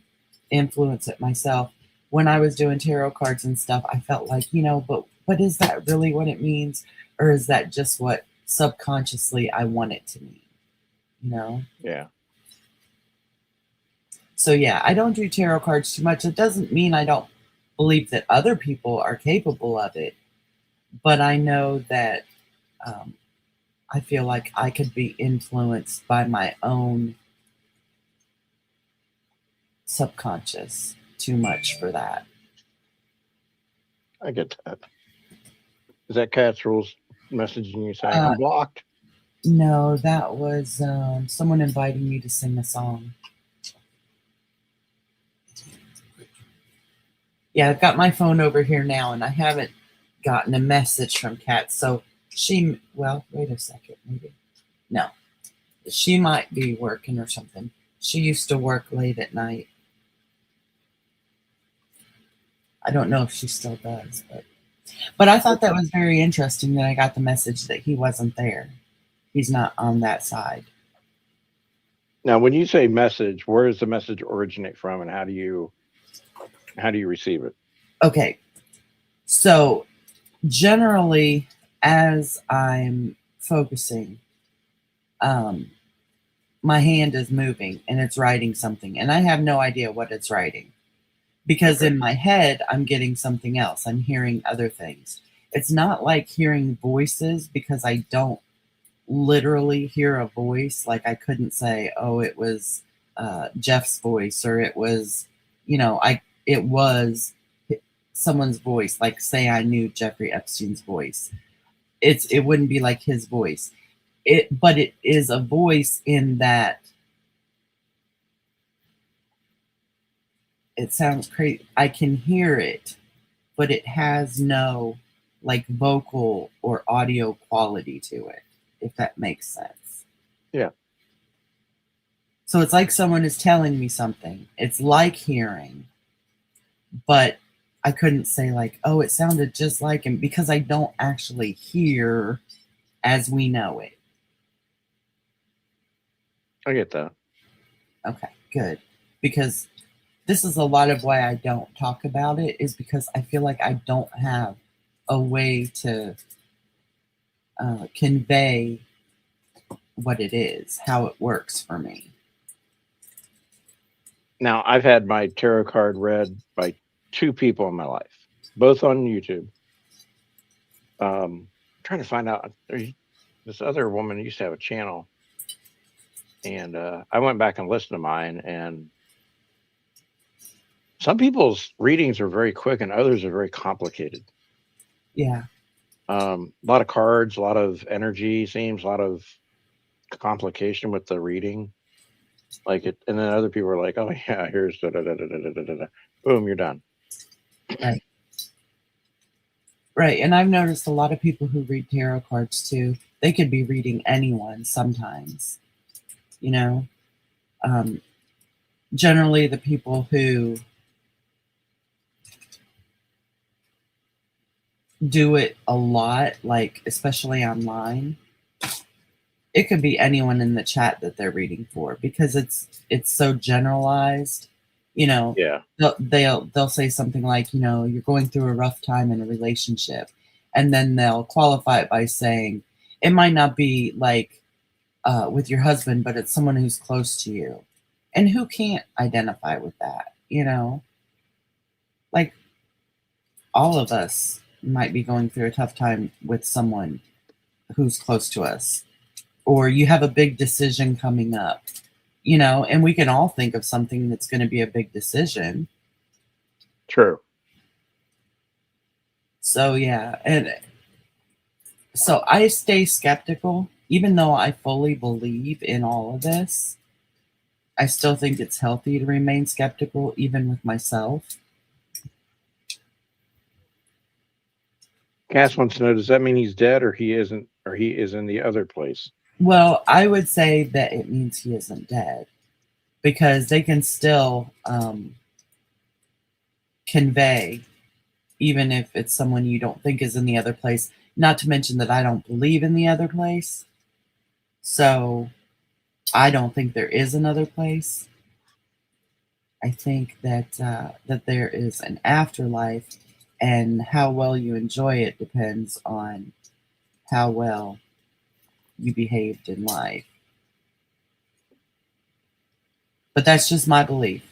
influence it myself, when I was doing tarot cards and stuff, I felt like, but is that really what it means? Or is that just what subconsciously I want it to mean? You know? Yeah. So yeah, I don't do tarot cards too much. It doesn't mean I don't believe that other people are capable of it, but I know that um, I feel like I could be influenced by my own subconscious too much for that. I get that. Is that Cat's Rules messaging you saying, Uh, I'm blocked? No, that was someone inviting me to sing a song. Yeah, I've got my phone over here now, and I haven't gotten a message from Kat. So wait a second, maybe. No, she might be working or something. She used to work late at night. I don't know if she still does, but I thought that was very interesting that I got the message that he wasn't there. He's not on that side. Now, when you say message, where does the message originate from, and how do you receive it? Okay, so generally, as I'm focusing, my hand is moving and it's writing something, and I have no idea what it's writing because Okay. in my head, I'm getting something else. I'm hearing other things. It's not like hearing voices because I don't literally hear a voice. Like I couldn't say, oh, it was Jeff's voice, or it was, it was someone's voice. Like say I knew Jeffrey Epstein's voice. It wouldn't be like his voice. But it is a voice in that it sounds crazy. I can hear it, but it has no like vocal or audio quality to it, if that makes sense. Yeah. So it's like someone is telling me something. It's like hearing, but I couldn't say like, oh, it sounded just like him because I don't actually hear as we know it. I get that. Okay, good. Because this is a lot of why I don't talk about it, is because I feel like I don't have a way to convey what it is, how it works for me. Now, I've had my tarot card read by two people in my life, both on YouTube. Trying to find out, this other woman used to have a channel, and I went back and listened to mine, and some people's readings are very quick and others are very complicated. Yeah. A lot of cards, a lot of energy, seems a lot of complication with the reading. Like it, and then other people are like, "Oh yeah, here's da da da da da da da da." Boom, you're done. Right. Right. And I've noticed a lot of people who read tarot cards too, they could be reading anyone sometimes, you know. Generally, the people who do it a lot, like especially online, it could be anyone in the chat that they're reading for because it's so generalized. You know, Yeah, they'll say something like, you're going through a rough time in a relationship, and then they'll qualify it by saying it might not be like with your husband, but it's someone who's close to you, and who can't identify with that. Like all of us might be going through a tough time with someone who's close to us. or you have a big decision coming up, and we can all think of something that's going to be a big decision. True. So, yeah. And so I stay skeptical, even though I fully believe in all of this. I still think it's healthy to remain skeptical, even with myself. Cass wants to know, does that mean he's dead or he isn't, or he is in the other place? Well, I would say that it means he isn't dead, because they can still convey, even if it's someone you don't think is in the other place. Not to mention that I don't believe in the other place. So I don't think there is another place. I think that that there is an afterlife, and how well you enjoy it depends on how well you behaved in life. But that's just my belief.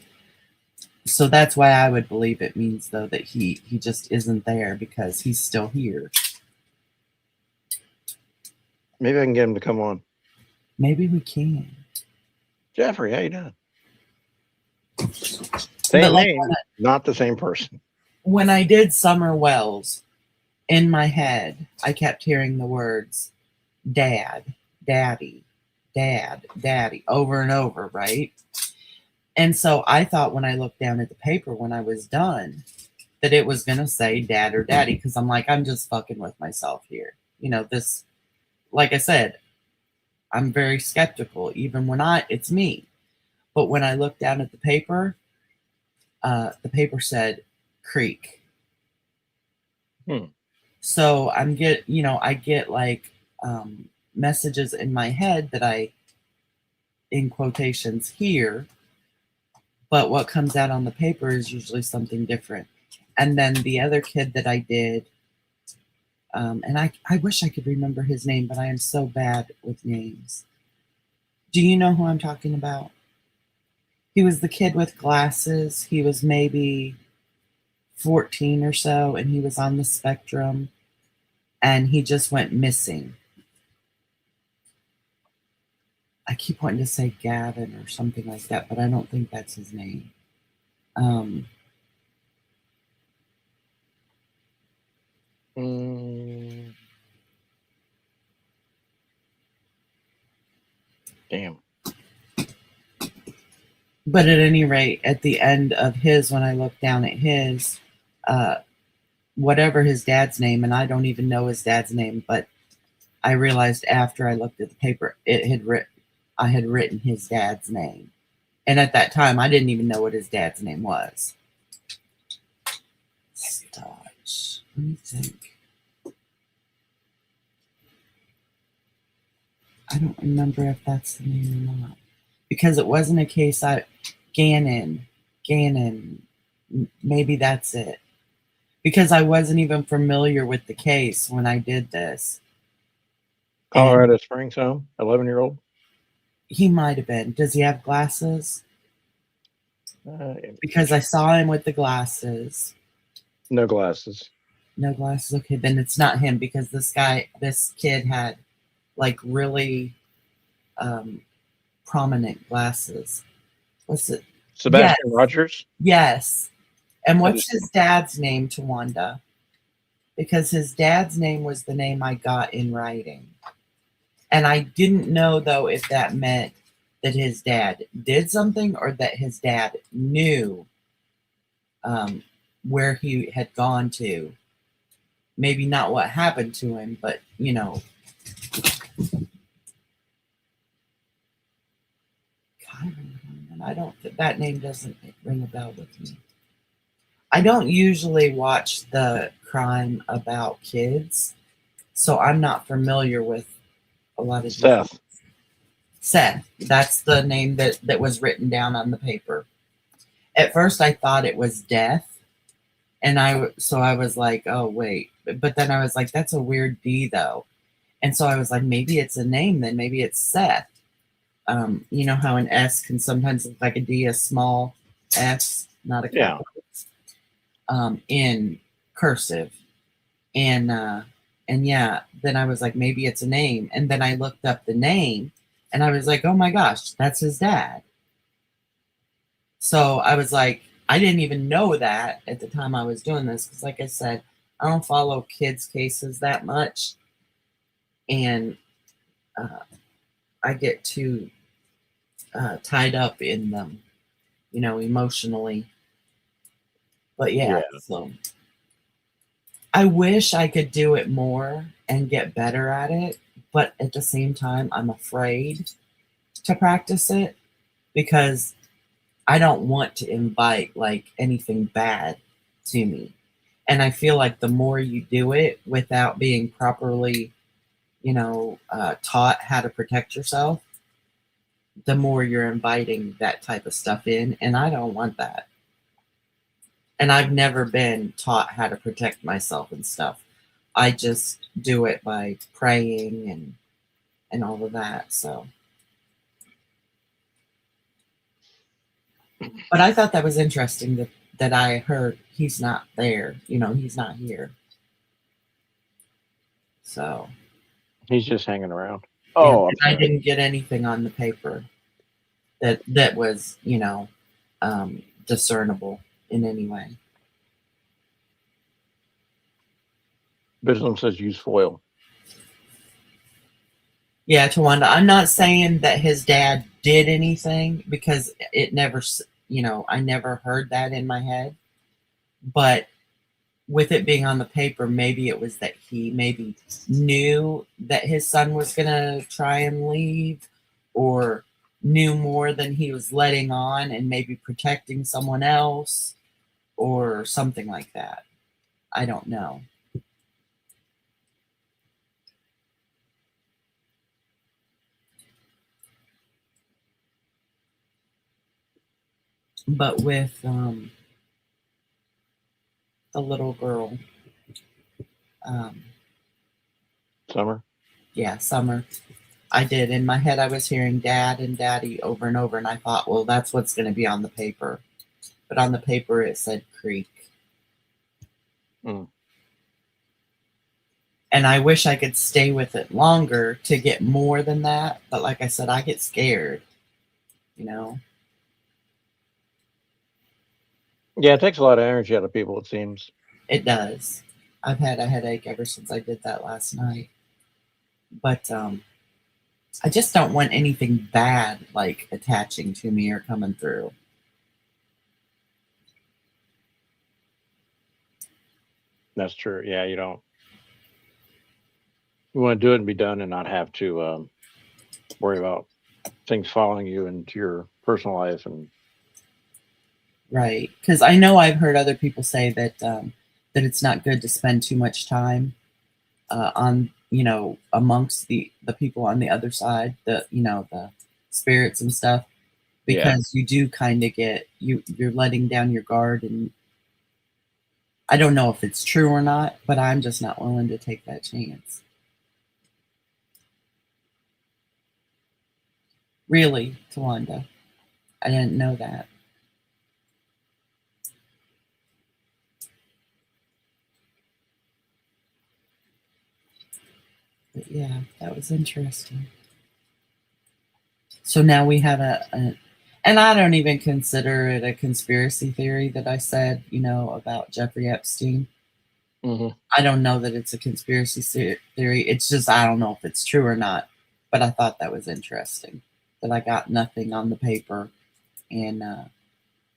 So that's why I would believe it means, though, that he just isn't there because he's still here. Maybe I can get him to come on. Maybe we can. Jeffrey, how you doing? Same like, name, not the same person. When I did Summer Wells, in my head, I kept hearing the words dad, daddy, dad, daddy over and over, right? And so I thought when I looked down at the paper when I was done that it was going to say dad or daddy, because I'm like, I'm just fucking with myself here. This, like I said, I'm very skeptical, even when it's me. But when I looked down at the paper said creek. So I get like messages in my head that I, in quotations, hear, but what comes out on the paper is usually something different. And then the other kid that I did, and I wish I could remember his name, but I am so bad with names. Do you know who I'm talking about? He was the kid with glasses. He was maybe 14 or so, and he was on the spectrum, and he just went missing. I keep wanting to say Gavin or something like that, but I don't think that's his name. Damn. But at any rate, at the end of his, when I looked down at his, whatever his dad's name, and I don't even know his dad's name, but I realized after I looked at the paper, I had written his dad's name. And at that time, I didn't even know what his dad's name was. Stodge. Let me think. I don't remember if that's the name or not. Because it wasn't a case Gannon, maybe that's it. Because I wasn't even familiar with the case when I did this. Colorado Springs home, 11-year-old? He might have been. Does he have glasses? Because I saw him with the glasses. No glasses. No glasses. Okay, then it's not him, because this kid had like really prominent glasses. What's it? Sebastian Rogers? Yes. And what's his dad's name, Tawanda? Because his dad's name was the name I got in writing. And I didn't know, though, if that meant that his dad did something or that his dad knew where he had gone to. Maybe not what happened to him, but, that name doesn't ring a bell with me. I don't usually watch the crime about kids, so I'm not familiar with a lot of Seth. That's the name that was written down on the paper. At first, I thought it was Death, and I was like, oh wait, but then I was like, that's a weird D though, and so I was like, maybe it's a name, then maybe it's Seth. You know how an S can sometimes look like a D, a small S, not a capital. In cursive, and And yeah, then I was like, maybe it's a name. And then I looked up the name and I was like, oh my gosh, that's his dad. So I was like, I didn't even know that at the time I was doing this. Because, like I said, I don't follow kids' cases that much. And uh, I get too tied up in them, emotionally. But yeah, Yeah. so I wish I could do it more and get better at it. But at the same time, I'm afraid to practice it because I don't want to invite like anything bad to me. And I feel like the more you do it without being properly, taught how to protect yourself, the more you're inviting that type of stuff in. And I don't want that. And I've never been taught how to protect myself and stuff. I just do it by praying and all of that. So, but I thought that was interesting that I heard he's not there. He's not here. So, He's just hanging around. yeah, Oh, I'm I sorry. didn't get anything on the paper that was, discernible in any way. Bislam says use foil. Yeah, Tawanda, I'm not saying that his dad did anything because it never, I never heard that in my head. But with it being on the paper, maybe it was that he maybe knew that his son was going to try and leave or knew more than he was letting on and maybe protecting someone else or something like that. I don't know. But with the little girl, um, Summer. yeah, Summer, I did. In my head, I was hearing dad and daddy over and over, and I thought, well, that's what's going to be on the paper. But on the paper, it said creek. Mm. And I wish I could stay with it longer to get more than that. But like I said, I get scared, you know? Yeah, it takes a lot of energy out of people, it seems. It does. I've had a headache ever since I did that last night. But I just don't want anything bad like attaching to me or coming through. That's true. Yeah, you don't. You want to do it and be done and not have to worry about things following you into your personal life. And Right. Because I know I've heard other people say that it's not good to spend too much time on, amongst the people on the other side, the spirits and stuff, yeah, because you do kind of you're letting down your guard. And I don't know if it's true or not, but I'm just not willing to take that chance. Really, Tawanda, I didn't know that. But yeah, that was interesting. So now we have and I don't even consider it a conspiracy theory that I said, about Jeffrey Epstein. hmm I don't know that it's a conspiracy theory. It's just, I don't know if it's true or not, but I thought that was interesting that I got nothing on the paper. And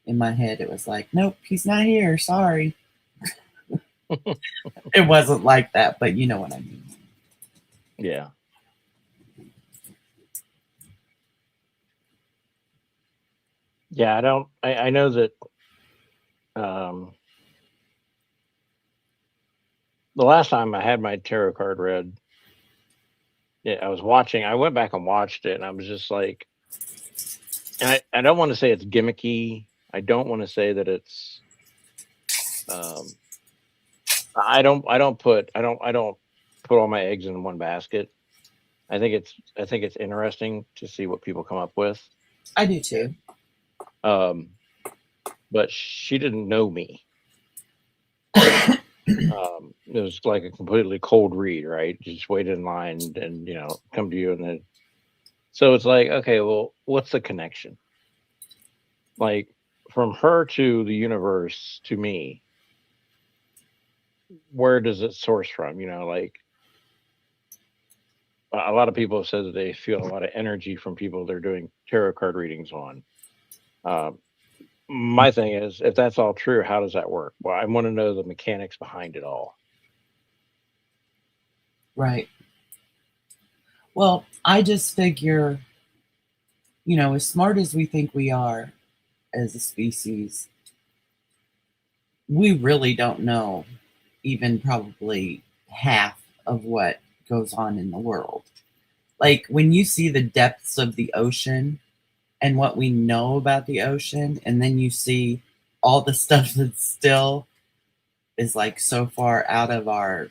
in my head, it was like, nope, he's not here. Sorry. It wasn't like that, but you know what I mean. yeah. Yeah, I don't. I know that um, the last time I had my tarot card read, yeah, I was watching. I went back and watched it, and I was just like, and I don't want to say it's gimmicky. I don't want to say that it's. Um, I don't put all my eggs in one basket. I think it's interesting to see what people come up with. I do too. Um, but she didn't know me. it was like a completely cold read, right? You just wait in line and come to you, and then so it's like, okay, well, what's the connection? Like from her to the universe to me, where does it source from? Like a lot of people have said that they feel a lot of energy from people they're doing tarot card readings on. Um, my thing is, if that's all true, how does that work? Well, I want to know the mechanics behind it all. Right. Well, I just figure, as smart as we think we are as a species, we really don't know even probably half of what goes on in the world. Like when you see the depths of the ocean and what we know about the ocean, and then you see all the stuff that still is like so far out of our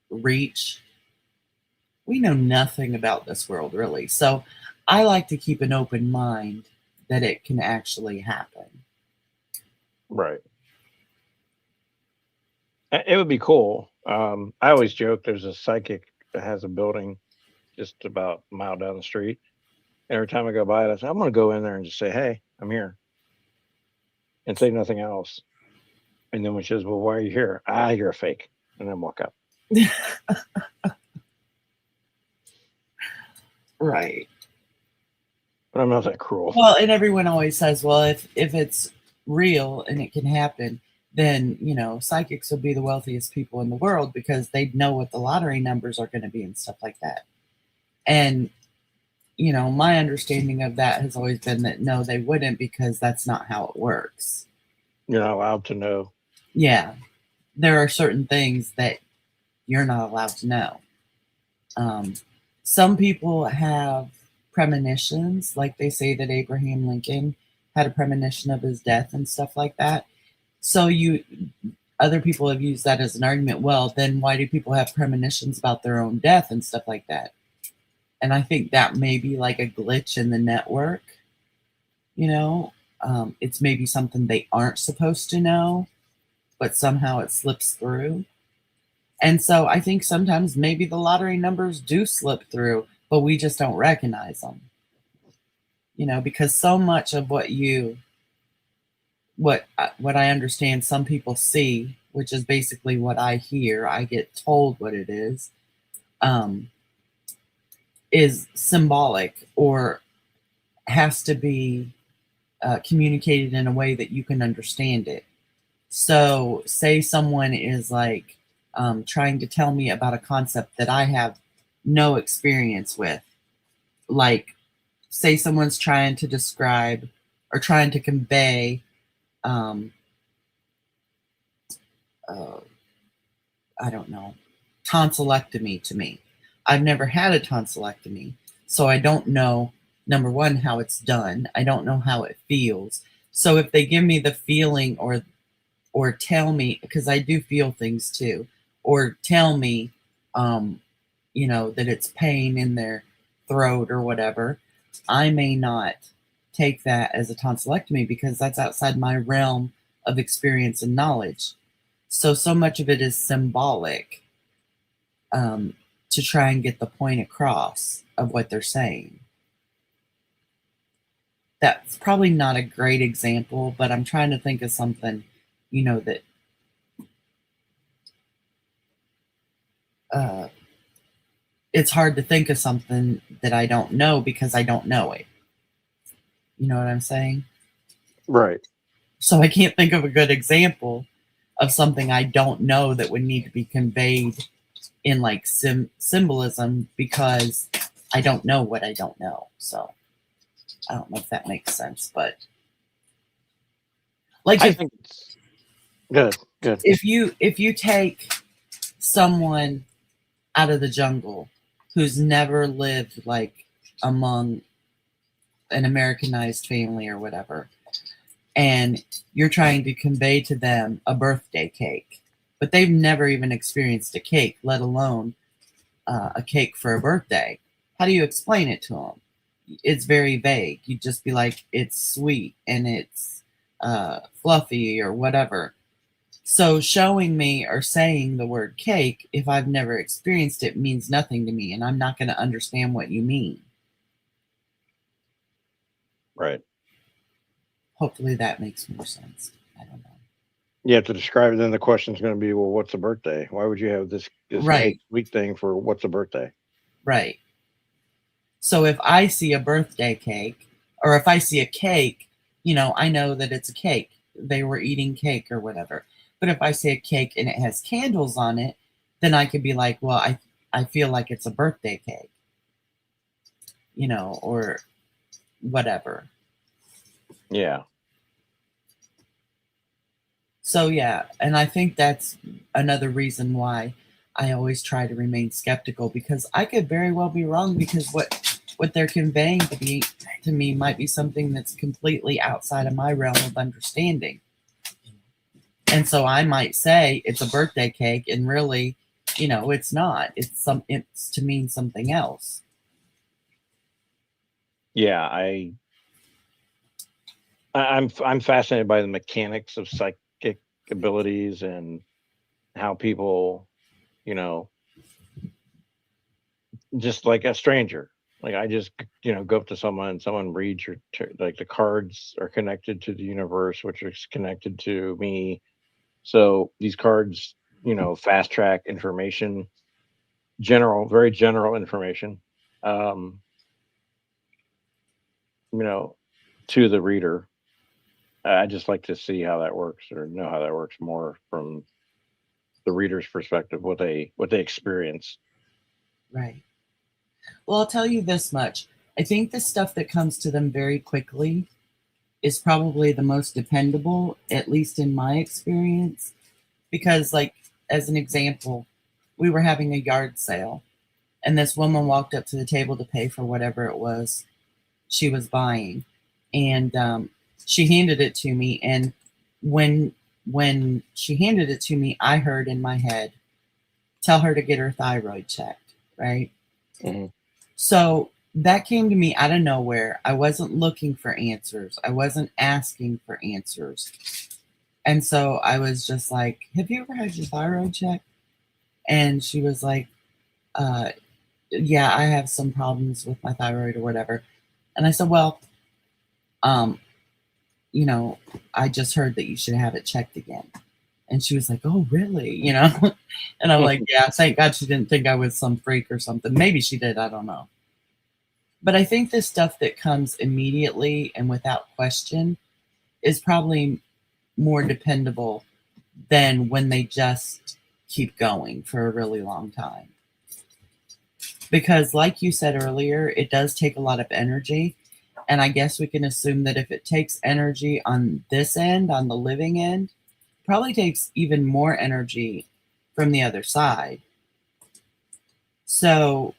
reach, we know nothing about this world really. So I like to keep an open mind that it can actually happen. Right. It would be cool. I always joke there's a psychic that has a building just about a mile down the street. Every time I go by it, I say, I'm going to go in there and just say, hey, I'm here, and say nothing else. And then when she says, well, why are you here? You're a fake. And then walk up. Right. But I'm not that cruel. Well, and everyone always says, well, if it's real and it can happen, then, psychics will be the wealthiest people in the world because they'd know what the lottery numbers are going to be and stuff like that. And, my understanding of that has always been that no, they wouldn't, because that's not how it works. You're not allowed to know. Yeah. There are certain things that you're not allowed to know. Some people have premonitions, like they say that Abraham Lincoln had a premonition of his death and stuff like that. So other people have used that as an argument. Well, then why do people have premonitions about their own death and stuff like that? And I think that may be like a glitch in the network. It's maybe something they aren't supposed to know, but somehow it slips through. And so I think sometimes maybe the lottery numbers do slip through, but we just don't recognize them. Because so much of what I understand some people see, which is basically what I hear, I get told what it is symbolic or has to be communicated in a way that you can understand it. So say someone is like trying to tell me about a concept that I have no experience with. Like, say someone's trying to describe or trying to convey I don't know, tonsillectomy to me. I've never had a tonsillectomy, so I don't know, number one, how it's done. I don't know how it feels. So if they give me the feeling or tell me, because I do feel things too, or tell me, that it's pain in their throat or whatever, I may not take that as a tonsillectomy because that's outside my realm of experience and knowledge. So much of it is symbolic to try and get the point across of what they're saying. That's probably not a great example, but I'm trying to think of something, that it's hard to think of something that I don't know because I don't know it. You know what I'm saying? Right. So I can't think of a good example of something I don't know that would need to be conveyed in like symbolism because I don't know what I don't know. So I don't know if that makes sense, but like I think it's good. if you take someone out of the jungle who's never lived like among an Americanized family or whatever, and you're trying to convey to them a birthday cake, but they've never even experienced a cake, let alone a cake for a birthday. How do you explain it to them? It's very vague. You'd just be like, it's sweet and it's fluffy or whatever. So showing me or saying the word cake, if I've never experienced it, means nothing to me, and I'm not going to understand what you mean. Right. Hopefully that makes more sense. I don't know. You have to describe it. Then the question's going to be, well, what's a birthday? Why would you have this Right. cake sweet thing for what's a birthday? Right. So if I see a birthday cake, or if I see a cake, I know that it's a cake. They were eating cake or whatever. But if I see a cake and it has candles on it, then I could be like, well, I feel like it's a birthday cake, or whatever. Yeah. So yeah, and I think that's another reason why I always try to remain skeptical, because I could very well be wrong, because what they're conveying to me might be something that's completely outside of my realm of understanding. And so I might say it's a birthday cake, and really, it's not. It's to mean something else. Yeah. I'm fascinated by the mechanics of psychic abilities and how people, you know, just like a stranger. Like I just, go up to someone and someone reads like the cards are connected to the universe, which is connected to me. So these cards, fast track information, very general information, um, you know, to the reader. I just like to see how that works or know how that works more from the reader's perspective, what they experience. Right. Well, I'll tell you this much. I think the stuff that comes to them very quickly is probably the most dependable, at least in my experience. Because, like, as an example, we were having a yard sale, and this woman walked up to the table to pay for whatever it was she was buying, and she handed it to me. And when she handed it to me, I heard in my head, "Tell her to get her thyroid checked." Right. Hmm. So that came to me out of nowhere. I wasn't looking for answers. I wasn't asking for answers. And so I was just like, "Have you ever had your thyroid checked?" And she was like, uh, "Yeah, I have some problems with my thyroid or whatever." And I said, "Well, um, you know, I just heard that you should have it checked again." And she was like, "Oh, really?" And I'm like, "Yeah, thank God she didn't think I was some freak or something." Maybe she did. I don't know. But I think the stuff that comes immediately and without question is probably more dependable than when they just keep going for a really long time. Because, like you said earlier, it does take a lot of energy. And I guess we can assume that if it takes energy on this end, on the living end, it probably takes even more energy from the other side. So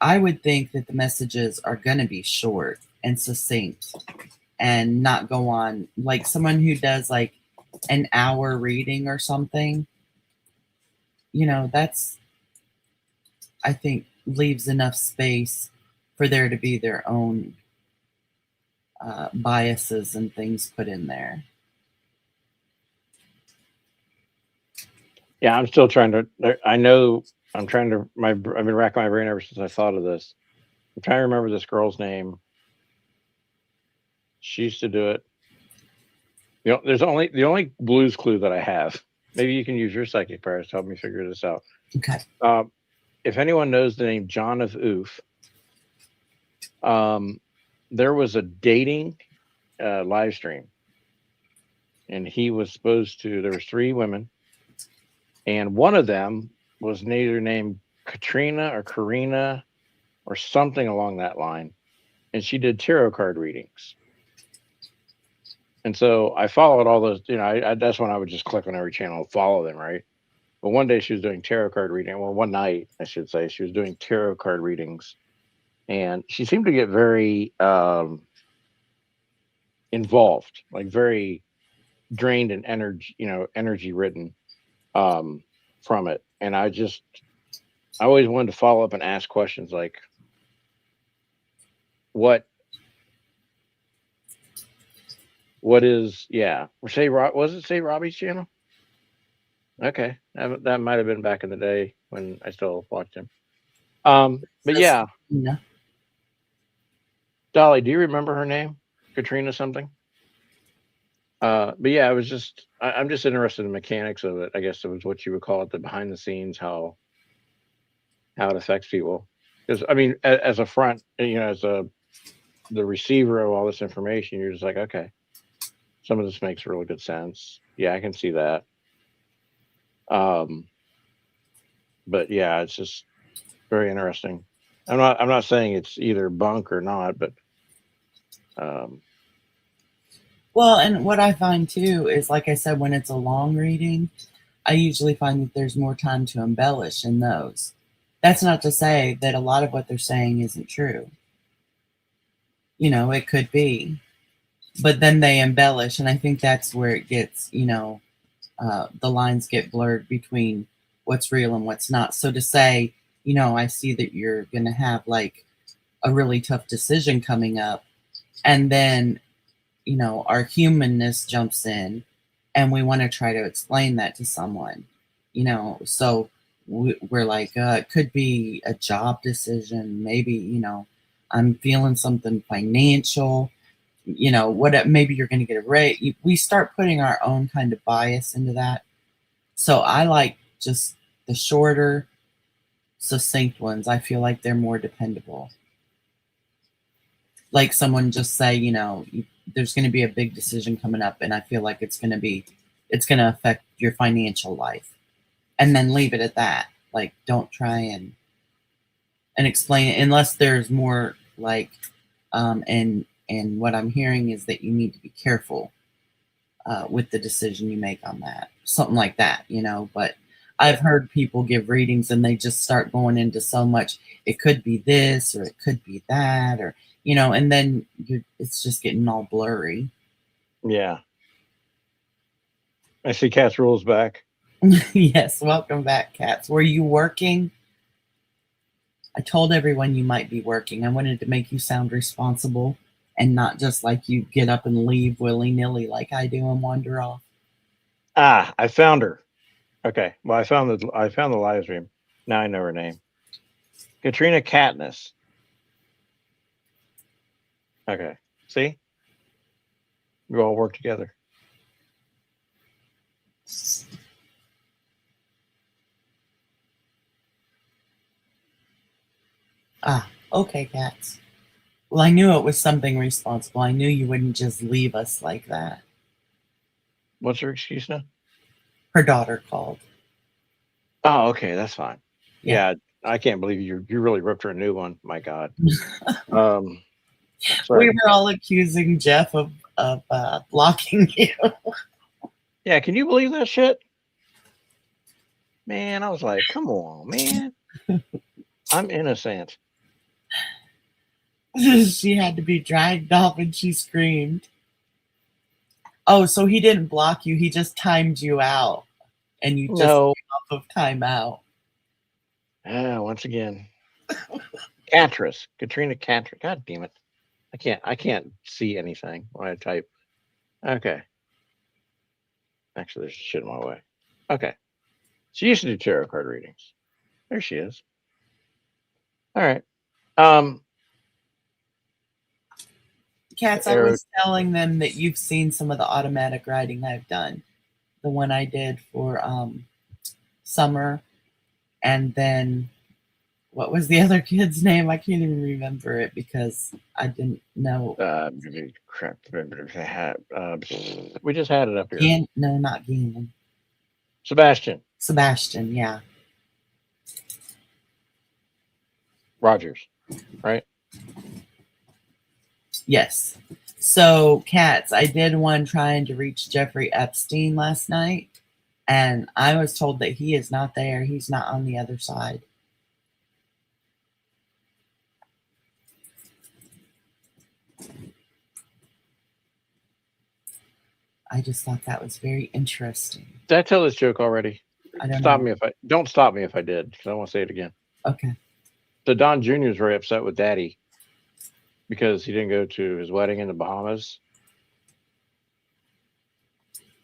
I would think that the messages are going to be short and succinct and not go on like someone who does like an hour reading or something. That's, I think, leaves enough space for there to be their own biases and things put in there. Yeah, I'm still trying to. I know I'm trying to. I've been racking my brain ever since I thought of this. I'm trying to remember this girl's name. She used to do it. There's only the only blues clue that I have. Maybe you can use your psychic powers to help me figure this out. Okay. If anyone knows the name John of Oof, there was a dating live stream, and he was supposed to. There was three women, and one of them was neither named Katrina or Karina or something along that line, and she did tarot card readings. And so I followed all those. That's when I would just click on every channel, follow them, right? But one day she was doing tarot card reading. Well, one night I should say she was doing tarot card readings, and she seemed to get very involved, like very drained in energy, energy ridden from it. And I always wanted to follow up and ask questions like, what is, yeah, or say, was it say Robbie's channel? Okay, that might have been back in the day when I still watched him. But Says, yeah, you know, Dolly, do you remember her name? Katrina something? But yeah, I'm just interested in the mechanics of it. I guess it was what you would call it, the behind the scenes, how it affects people. Because I mean, as a front, as the receiver of all this information, you're just like, okay, some of this makes really good sense. Yeah, I can see that. Um, but yeah, it's just very interesting. I'm not saying it's either bunk or not, but um, well, and what I find too is, like I said, when it's a long reading, I usually find that there's more time to embellish in those. That's not to say that a lot of what they're saying isn't true. It could be, but then they embellish, and I think that's where it gets, the lines get blurred between what's real and what's not. So to say, I see that you're going to have like a really tough decision coming up, and then our humanness jumps in and we want to try to explain that to someone, so we're like, it could be a job decision, maybe, I'm feeling something financial, what, maybe you're going to get a raise. We start putting our own kind of bias into that. So I like just the shorter, succinct ones. I feel like they're more dependable. Like someone just say, there's going to be a big decision coming up, and I feel like it's going to affect your financial life, and then leave it at that. Like, don't try and explain it unless there's more like, and what I'm hearing is that you need to be careful with the decision you make on that, something like that, But I've heard people give readings and they just start going into so much. It could be this or it could be that, or and then it's just getting all blurry. yeah, I see Cat's rules back. Yes, welcome back, Cats. Were you working? I told everyone you might be working. I wanted to make you sound responsible and not just like you get up and leave willy nilly like I do and wander off. Ah, I found her. Okay, well, I found the live stream. Now I know her name, Katrina Katniss. Okay, see, we all work together. Ah, okay, Cats. Well, I knew it was something responsible. I knew you wouldn't just leave us like that. What's her excuse now? Her daughter called. Oh, okay, that's fine. Yeah. Yeah, I can't believe you really ripped her a new one. My God. Um, We sorry. were all accusing Jeff of blocking you. Yeah, can you believe that shit? Man, I was like, come on, man. I'm innocent. She had to be dragged off and she screamed. Oh, so he didn't block you. He just timed you out and you just No. came off of timeout. Once again. Catress. Katrina Catress. God damn it. I can't see anything when I type. Okay. Actually, there's shit in my way. Okay. She used to do tarot card readings. There she is. All right. Um, Cats, I Arrow. was telling them that you've seen some of the automatic writing I've done. The one I did for Summer, and then what was the other kid's name? I can't even remember it because I didn't know. Crap. We just had it up here. No, not Gannon. Sebastian Sebastian, yeah. Rogers, right? Yes. So, Cats, I did one trying to reach Jeffrey Epstein last night, and I was told that he is not there. He's not on the other side. I just thought that was very interesting. Did I tell this joke already? I don't Stop know. me if I don't stop me if I did, because I want to say it again. Okay. So Don Jr. is very upset with Daddy because he didn't go to his wedding in the Bahamas.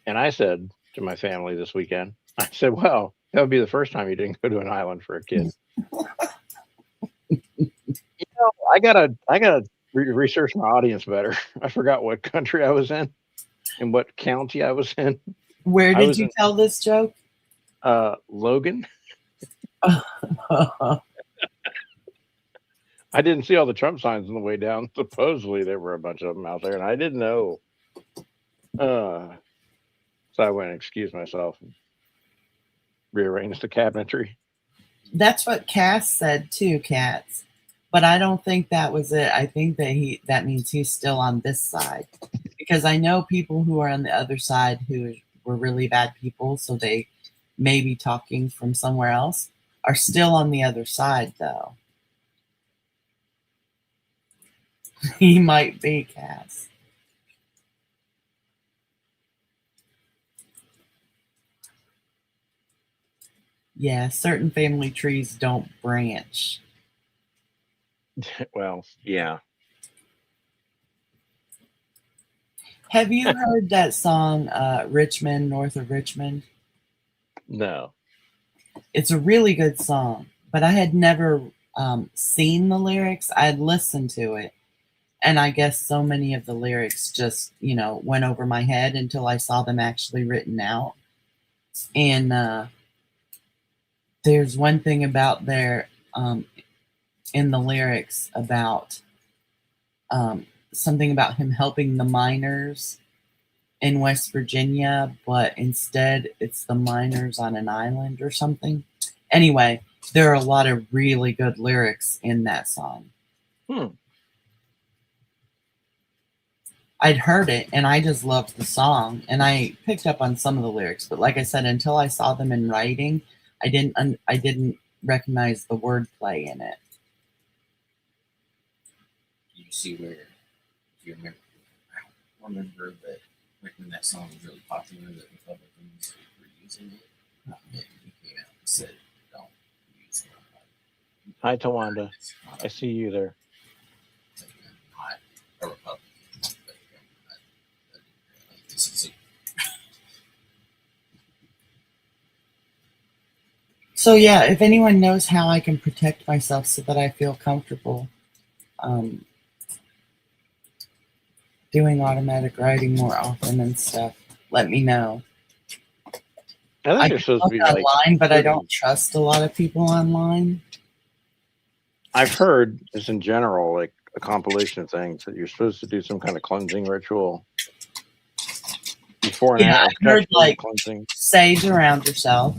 And I said to my family this weekend, I said, well, that would be the first time you didn't go to an island for a kid. I gotta research my audience better. I forgot what country I was in and what county I was in. Where I did was you in tell this joke? Logan. I didn't see all the Trump signs on the way down. Supposedly there were a bunch of them out there, and I didn't know. So I went and excused myself and rearranged the cabinetry. That's what Cass said too, Cats. But I don't think that was it. I think that means he's still on this side. Because I know people who are on the other side who were really bad people, so they may be talking from somewhere else, are still on the other side though. He might be Cass. Yeah, certain family trees don't branch. Well, yeah. Have you heard that song, Richmond, North of Richmond? No. It's a really good song, but I had never seen the lyrics. I had listened to it, and I guess so many of the lyrics just, went over my head until I saw them actually written out. And there's one thing about there in the lyrics about something about him helping the miners in West Virginia, but instead it's the miners on an island or something. Anyway, there are a lot of really good lyrics in that song. I'd heard it and I just loved the song, and I picked up on some of the lyrics, but like I said, until I saw them in writing, I didn't recognize the wordplay in it. You see where, if you remember, I remember that when that song was really popular, that Republicans were using it. And he came out and said, "Don't use it." Hi, Tawanda. I see you there. Not a Republican. But this is So yeah, if anyone knows how I can protect myself so that I feel comfortable doing automatic writing more often and stuff, let me know. I think I you're can supposed to look be like. online, but I don't trust a lot of people online. I've heard just in general, like a compilation of things that you're supposed to do some kind of cleansing ritual before and Yeah, after. I've heard protection, like cleansing. sage around yourself,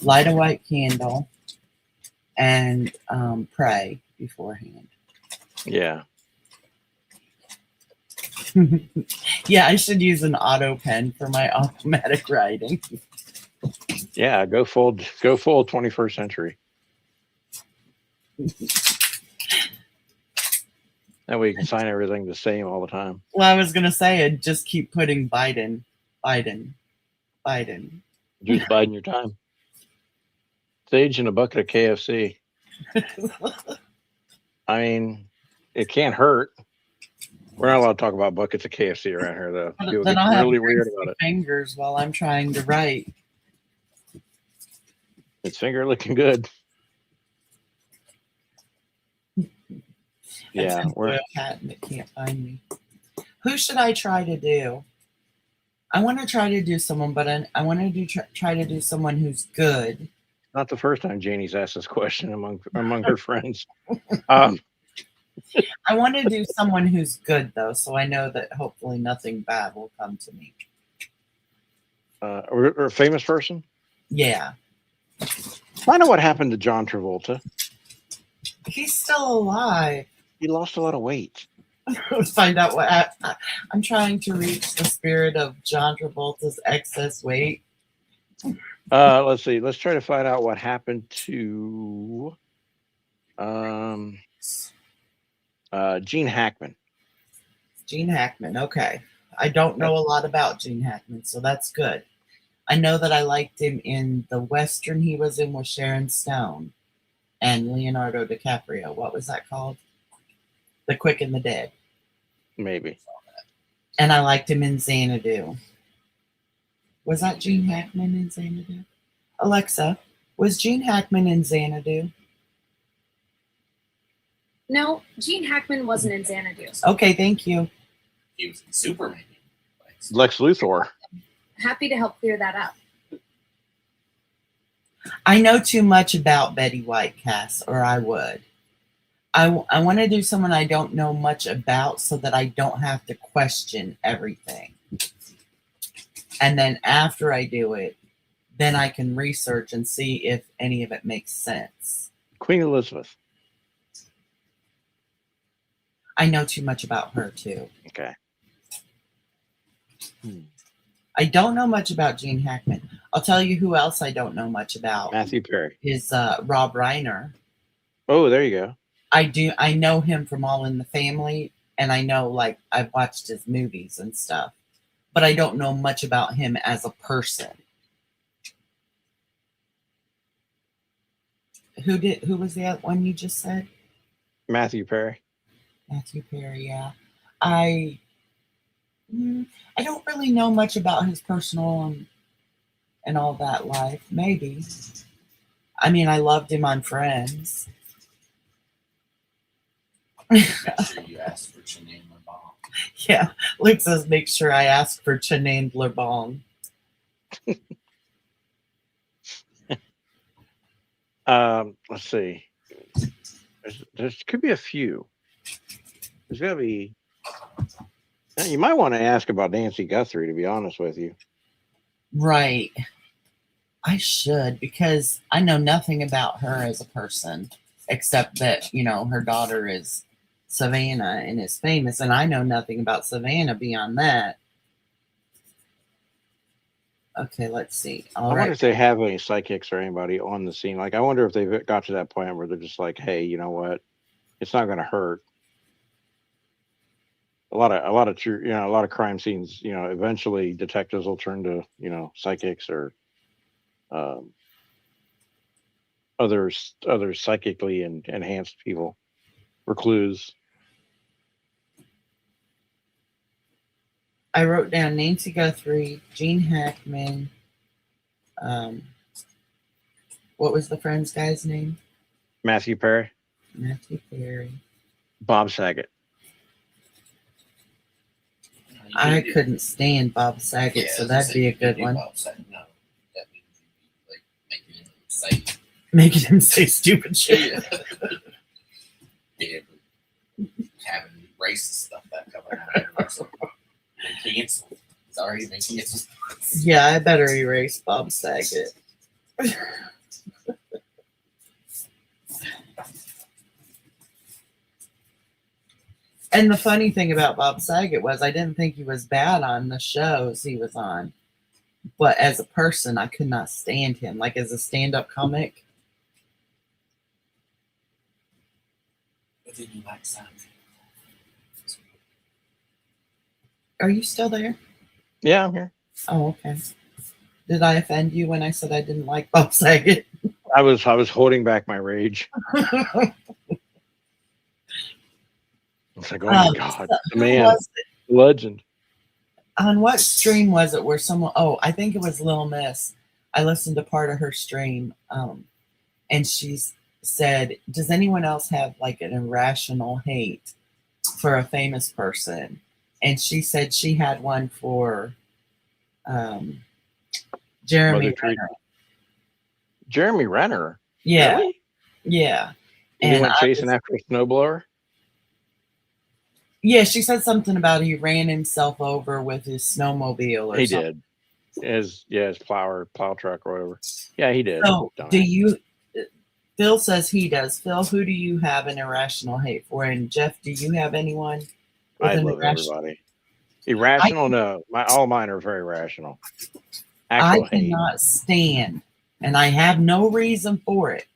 light a white candle, and pray beforehand. Yeah. Yeah, I should use an auto pen for my automatic writing. Yeah. Go full 21st century. That way you can sign everything the same all the time. Well, I was gonna say I'd just keep putting Biden. Just biding your time. Sage and a bucket of KFC. I mean, it can't hurt. We're not allowed to talk about buckets of KFC around here, though. People Then get I'll have really weird greasy about it. fingers while I'm trying to write. It's finger looking good. Yeah, Except for we're a cat and it can't find me. Who should I try to do? I want to try to do someone, but I want to try to do someone who's good. not the first time Janie's asked this question among her friends. I want to do someone who's good though, so I know that hopefully nothing bad will come to me. Or a famous person? Yeah, Find out what happened to John Travolta. he's still alive. He lost a lot of weight. Find out what I'm trying to reach the spirit of John Travolta's excess weight. Let's see. Let's try to find out what happened to Gene Hackman. Gene Hackman. Okay. I don't know a lot about Gene Hackman, so that's good. I know that I liked him in the Western he was in with Sharon Stone and Leonardo DiCaprio. What was that called? The Quick and the Dead. Maybe. And I liked him in Xanadu. Was that Gene Hackman in Xanadu? Alexa, was Gene Hackman in Xanadu? No, Gene Hackman wasn't in Xanadu. Okay, thank you. He was in Superman. Lex Luthor. Happy to help clear that up. I know too much about Betty White, Cass, or I would. I want to do someone I don't know much about so that I don't have to question everything. And then after I do it, then I can research and see if any of it makes sense. Queen Elizabeth. I know too much about her too. Okay. I don't know much about Gene Hackman. I'll tell you who else I don't know much about Matthew Perry. is Rob Reiner. Oh, there you go. I know him from All in the Family, and I know, like, I've watched his movies and stuff, but I don't know much about him as a person. Who was the other one you just said? Matthew Perry. Matthew Perry, yeah. I don't really know much about his personal and all that life. Maybe. I mean, I loved him on Friends. Make sure you ask for Channing LeBon. Yeah, Luke says make sure I ask for Channing LeBon. Let's see. There could be a few. There's got to be. You might want to ask about Nancy Guthrie, to be honest with you. Right. I should, because I know nothing about her as a person, except that, you know, her daughter is Savannah and is famous, and I know nothing about Savannah beyond that. Okay, let's see. I wonder if they have any psychics or anybody on the scene. Like, I wonder if they've got to that point where they're just like, hey, you know what? It's not going to hurt. A lot of true, a lot of crime scenes, eventually detectives will turn to, psychics or other psychically enhanced people, recluse. I wrote down Nancy Guthrie, Gene Hackman. What was the Friends guy's name? Matthew Perry. Matthew Perry. Bob Saget. I couldn't stand Bob Saget, so that'd be a good one. Bob Saget. No, that means you'd be like making him say, Making him say stupid shit. yeah, having racist stuff that coming out of been canceled. It's already been canceled. Yeah, I better erase Bob Saget. And the funny thing about Bob Saget was I didn't think he was bad on the shows he was on. But as a person, I could not stand him. Like as a stand-up comic. But then you like Seinfeld. Are you still there? Yeah, I'm here. Oh, okay. Did I offend you when I said I didn't like Bob Saget? I was holding back my rage. It's like, oh my God, the man, legend. On what stream was it where someone, I think it was Lil Miss. I listened to part of her stream and she said, does anyone else have like an irrational hate for a famous person? And she said she had one for Jeremy Renner. Jeremy Renner? Yeah. Really? Yeah. And he went chasing after a snowblower? Yeah, she said something about he ran himself over with his snowmobile or something. He did. His plow truck or whatever. Yeah, he did. So Phil says he does. Phil, who do you have an irrational hate for? And Jeff, do you have anyone? I love everybody. Irrational? No. All mine are very rational. I cannot stand, and I have no reason for it.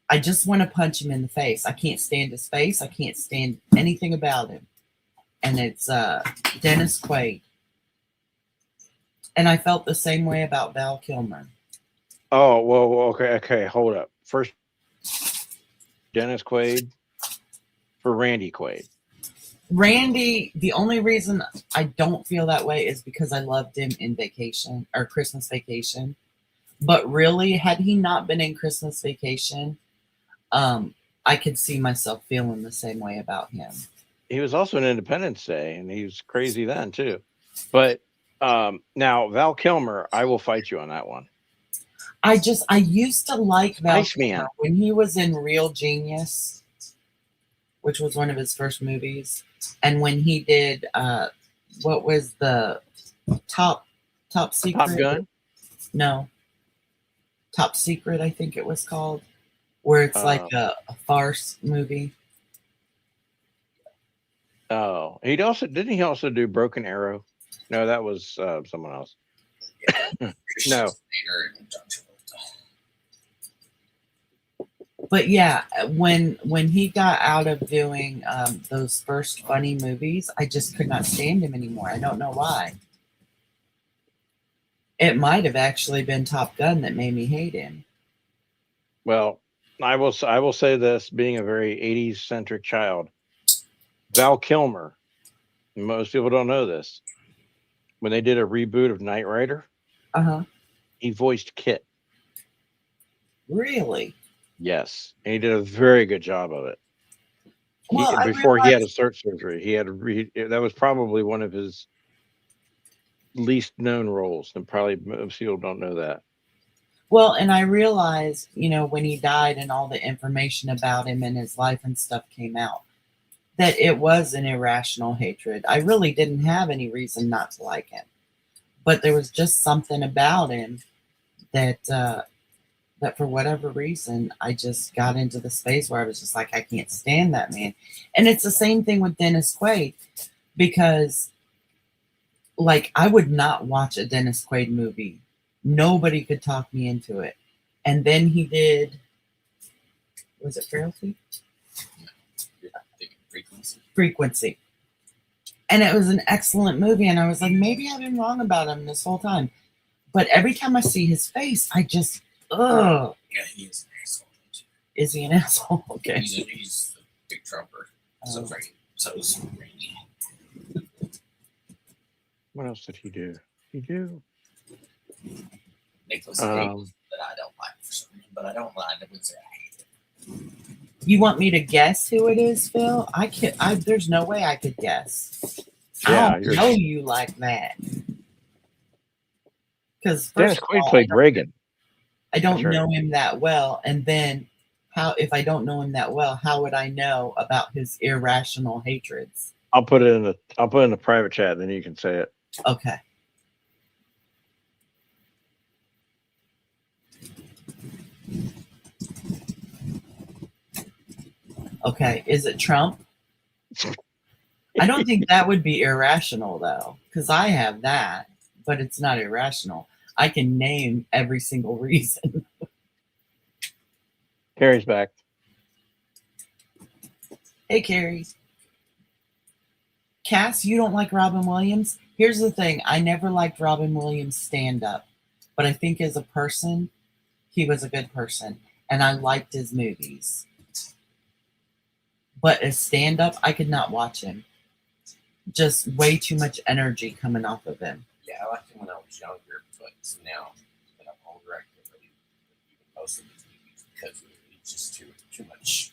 I just want to punch him in the face. I can't stand his face. I can't stand anything about him. And it's Dennis Quaid. And I felt the same way about Val Kilmer. Oh, well, okay, hold up. First, Dennis Quaid for Randy Quaid. Randy, the only reason I don't feel that way is because I loved him in Vacation or Christmas Vacation. But really, had he not been in Christmas Vacation, I could see myself feeling the same way about him. He was also in Independence Day, and he was crazy then too. But now Val Kilmer, I will fight you on that one. I used to like Val Iceman. Kilmer when he was in Real Genius, which was one of his first movies, and when he did what was the Top Secret? Top Gun. No, Top Secret, I think it was called, where it's like a farce movie. Oh, he also do Broken Arrow? No, that was someone else. No. But yeah, when he got out of doing those first funny movies, I just could not stand him anymore. I don't know why. It might have actually been Top Gun that made me hate him. Well, I will say this, being a very 80s centric child, Val Kilmer, most people don't know this, when they did a reboot of Knight Rider, he voiced Kit. Really? Yes, and he did a very good job of it. Well, Before he had a heart surgery, that was probably one of his least known roles, and probably most people don't know that. Well, and I realized, when he died and all the information about him and his life and stuff came out, that it was an irrational hatred. I really didn't have any reason not to like him, but there was just something about him that for whatever reason, I just got into the space where I was just like, I can't stand that man. And it's the same thing with Dennis Quaid, because like I would not watch a Dennis Quaid movie. Nobody could talk me into it. And then he did, was it Frailty? Frequency. And it was an excellent movie. And I was like, maybe I've been wrong about him this whole time. But every time I see his face, I just, ugh. Yeah, he is an asshole. Is he an asshole? Okay. He's the big trumper. So is Randy. What else did he do? Nicholas Cage that I don't like for some reason, but I don't like it. I hate it. You want me to guess who it is, Phil? There's no way I could guess. Yeah, I don't know you like that. Because Dennis Quaid played Reagan. I don't know him that well, and then if I don't know him that well, how would I know about his irrational hatreds? I'll put it in the private chat, then you can say it. Okay. Okay, is it Trump? I don't think that would be irrational, though, because I have that, but it's not irrational. I can name every single reason. Carrie's back. Hey, Carrie. Cass, you don't like Robin Williams? Here's the thing. I never liked Robin Williams' stand-up, but I think as a person, he was a good person, and I liked his movies. But as stand-up, I could not watch him. Just way too much energy coming off of him. Yeah, I liked him when I was younger, but now that I'm older, I can't really even most of his movies because it's just too much.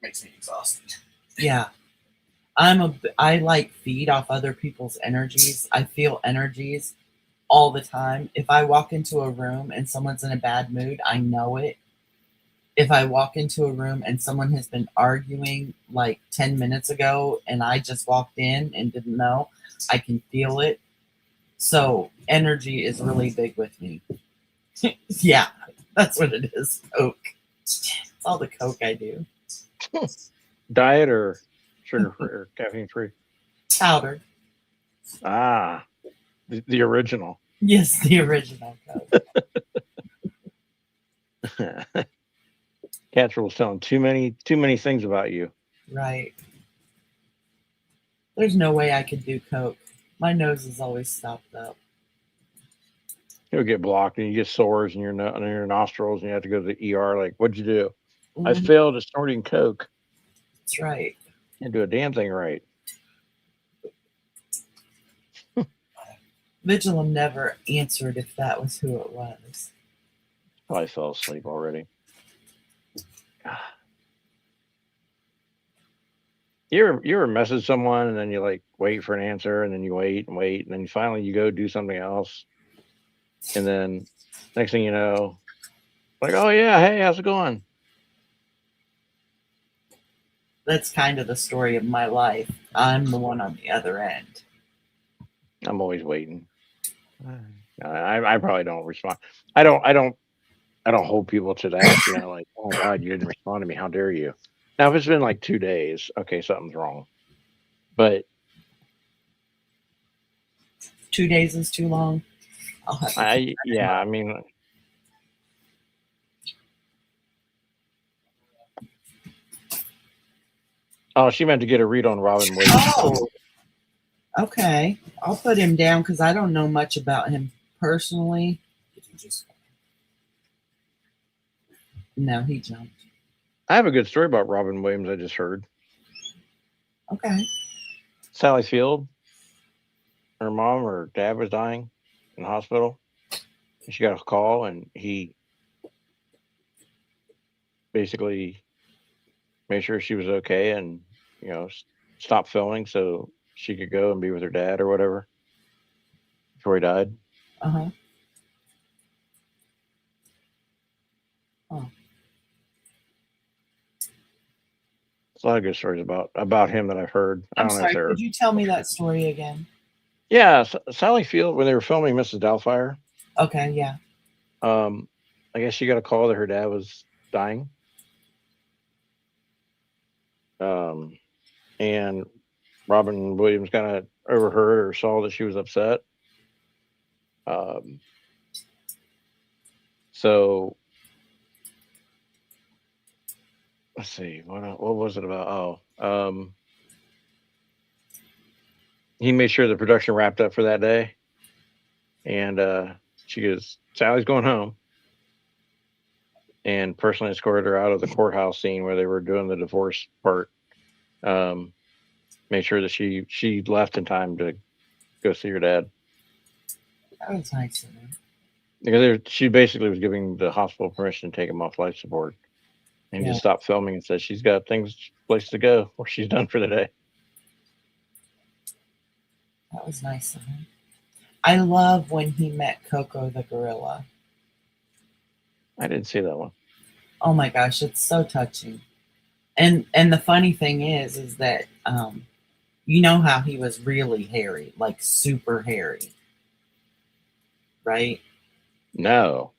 Makes me exhausted. Yeah. I like feed off other people's energies. I feel energies all the time. If I walk into a room and someone's in a bad mood, I know it. If I walk into a room and someone has been arguing like 10 minutes ago and I just walked in and didn't know, I can feel it. So energy is really big with me. Yeah, that's what it is. Coke. It's all the Coke I do. Diet or sugar free or caffeine free? Powder. Ah, the original. Yes, the original Coke. Catchful was telling too many things about you. Right. There's no way I could do Coke. My nose is always stopped up. You'll get blocked and you get sores in your nostrils and you have to go to the ER. Like, what'd you do? I failed at snorting Coke. That's right. Can't do a damn thing right. Vigilum never answered if that was who it was. Probably fell asleep already. You ever message someone and then you like wait for an answer and then you wait and wait and then finally you go do something else and then next thing you know, like, oh yeah, hey, how's it going? That's kind of the story of my life. I'm the one on the other end. I'm always waiting. I probably don't respond. I don't hold people to that. You know, like, oh my God, you didn't respond to me. How dare you? Now, if it's been like 2 days, okay, something's wrong. But 2 days is too long. I'll have to keep yeah, I mean, oh, she meant to get a read on Robin Williams. Oh, okay. I'll put him down because I don't know much about him personally. Did you just No, he jumped. I have a good story about Robin Williams. I just heard Okay. Sally Field. Her mom or dad was dying in the hospital. And she got a call, and he basically made sure she was okay, and stopped filming so she could go and be with her dad or whatever before he died. Uh-huh. There's a lot of good stories about him that I've heard. I I'm don't know sorry, if they're could you tell me that story again? yeah. Sally Field, when they were filming Mrs. Doubtfire, Okay, yeah. I guess she got a call that her dad was dying. And Robin Williams kind of overheard or saw that she was upset. So let's see, what was it about? He made sure the production wrapped up for that day, and she goes, Sally's going home, and personally escorted her out of the courthouse scene where they were doing the divorce part. Made sure that she left in time to go see her dad, That was nice of him. because she basically was giving the hospital permission to take him off life support, and Yeah. just stopped filming and said she's got places to go, or she's done for the day. That was nice of him. I love when he met Coco the gorilla. I didn't see that one. Oh my gosh, it's so touching. And the funny thing is that you know how he was really hairy, like super hairy, right? No.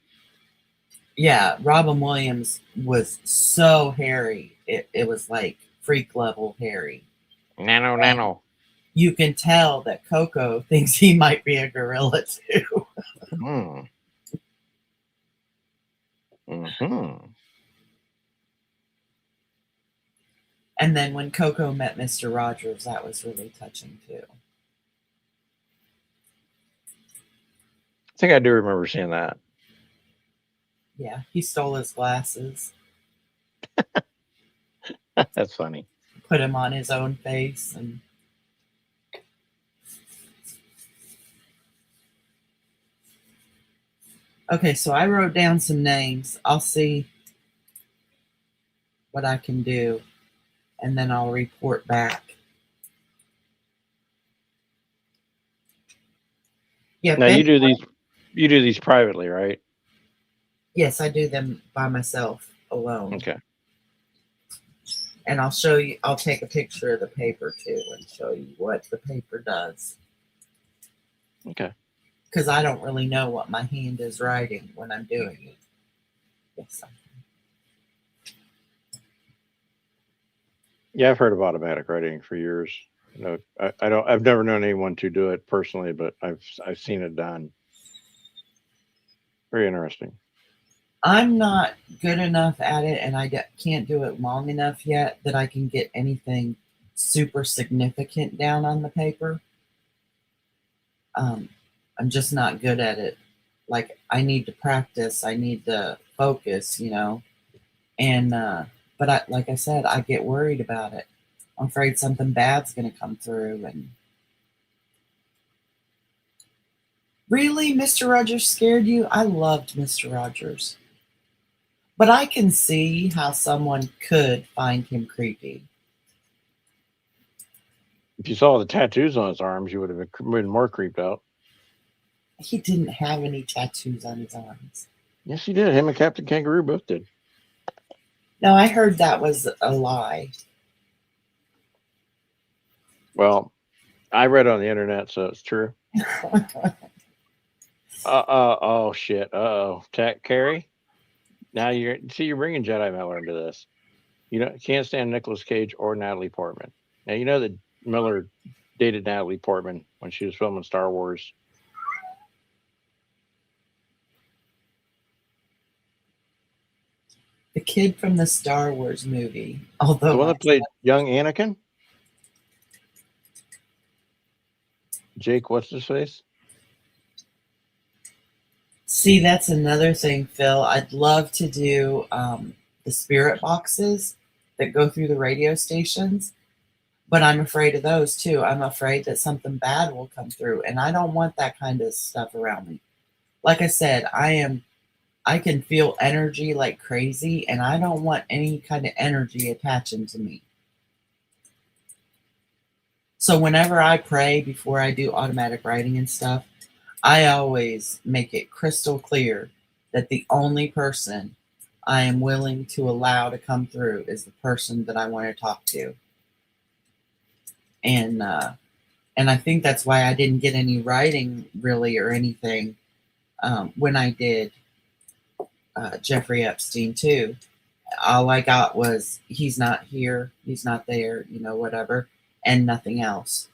Yeah, Robin Williams was so hairy. It was like freak level hairy. Nano. You can tell that Coco thinks he might be a gorilla too. Hmm. Mm-hmm. And then when Coco met Mr. Rogers, that was really touching too. I think I do remember seeing that. Yeah, he stole his glasses, That's funny. put him on his own face, and okay, so I wrote down some names. I'll see what I can do, and then I'll report back. Yeah, Now Ben- you do these privately, right? yes, I do them by myself alone. Okay. And I'll show you, I'll take a picture of the paper too and show you what the paper does. Okay. Because I don't really know what my hand is writing when I'm doing it. Yes. Yeah, I've heard of automatic writing for years. No, I've never known anyone to do it personally, but I've seen it done. Very interesting. I'm not good enough at it, and can't do it long enough yet that I can get anything super significant down on the paper. I'm just not good at it. Like, I need to practice. I need to focus, and but like I said, I get worried about it. I'm afraid something bad's going to come through. And really, Mr. Rogers scared you? I loved Mr. Rogers. But I can see how someone could find him creepy. If you saw the tattoos on his arms, you would have been more creeped out. He didn't have any tattoos on his arms. Yes, he did. Him and Captain Kangaroo both did. No, I heard that was a lie. Well, I read on the internet, so it's true. Oh shit. Oh, Carrie. Now you're bringing Jedi Miller into this. You can't stand Nicolas Cage or Natalie Portman. Now you know that Miller dated Natalie Portman when she was filming Star Wars. The kid from the Star Wars movie. The Although one that played young Anakin? Jake, what's his face? see, that's another thing, Phil. I'd love to do the spirit boxes that go through the radio stations, but I'm afraid of those too. I'm afraid that something bad will come through, and I don't want that kind of stuff around me. Like I said, I can feel energy like crazy, and I don't want any kind of energy attaching to me. So whenever I pray before I do automatic writing and stuff, I always make it crystal clear that the only person I am willing to allow to come through is the person that I want to talk to. And I think that's why I didn't get any writing really or anything when I did Jeffrey Epstein too. All I got was he's not here, he's not there, whatever, and nothing else.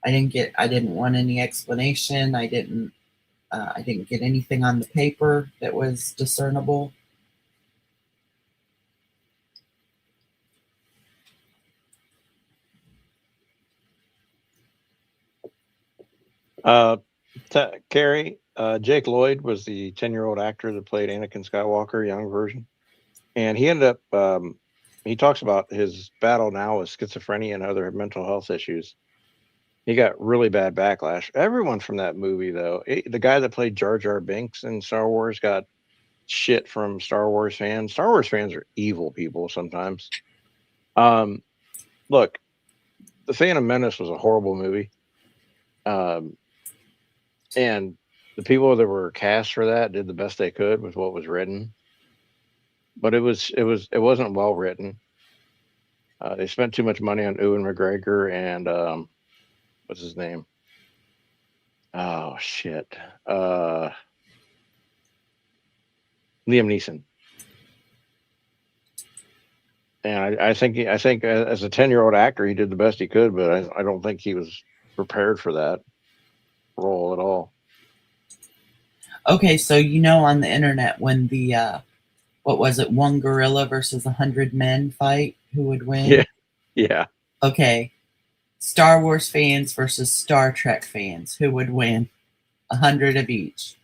I didn't want any explanation. I didn't get anything on the paper that was discernible. Carrie, Jake Lloyd was the 10-year-old actor that played Anakin Skywalker, young version. And he ended up, he talks about his battle now with schizophrenia and other mental health issues. He got really bad backlash. Everyone from that movie, though, the guy that played Jar Jar Binks in Star Wars got shit from Star Wars fans. Star Wars fans are evil people sometimes. Look, The Phantom Menace was a horrible movie. And the people that were cast for that did the best they could with what was written. But it wasn't well written. They spent too much money on Ewan McGregor and what's his name? Oh shit. Liam Neeson. And I think as a 10-year-old actor, he did the best he could, but I don't think he was prepared for that role at all. Okay, so on the internet when the what was it, one gorilla versus 100 men fight, who would win? Yeah. Okay. Star Wars fans versus Star Trek fans, who would win? 100 of each.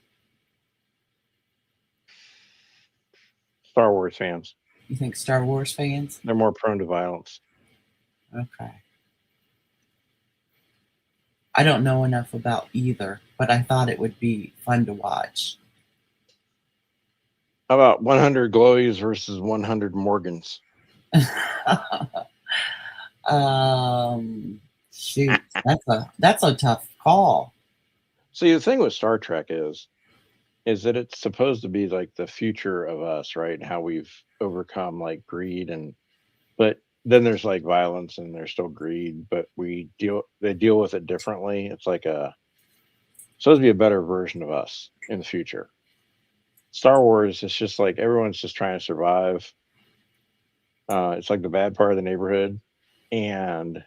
Star Wars fans. You think Star Wars fans? They're more prone to violence. Okay. I don't know enough about either, but I thought it would be fun to watch. How about 100 Glowies versus 100 Morgans? Shoot, that's a tough call. See, the thing with Star Trek is that it's supposed to be like the future of us, right? And how we've overcome like greed but then there's like violence and there's still greed, but they deal with it differently. It's like supposed to be a better version of us in the future. Star Wars, it's just like everyone's just trying to survive. It's like the bad part of the neighborhood. And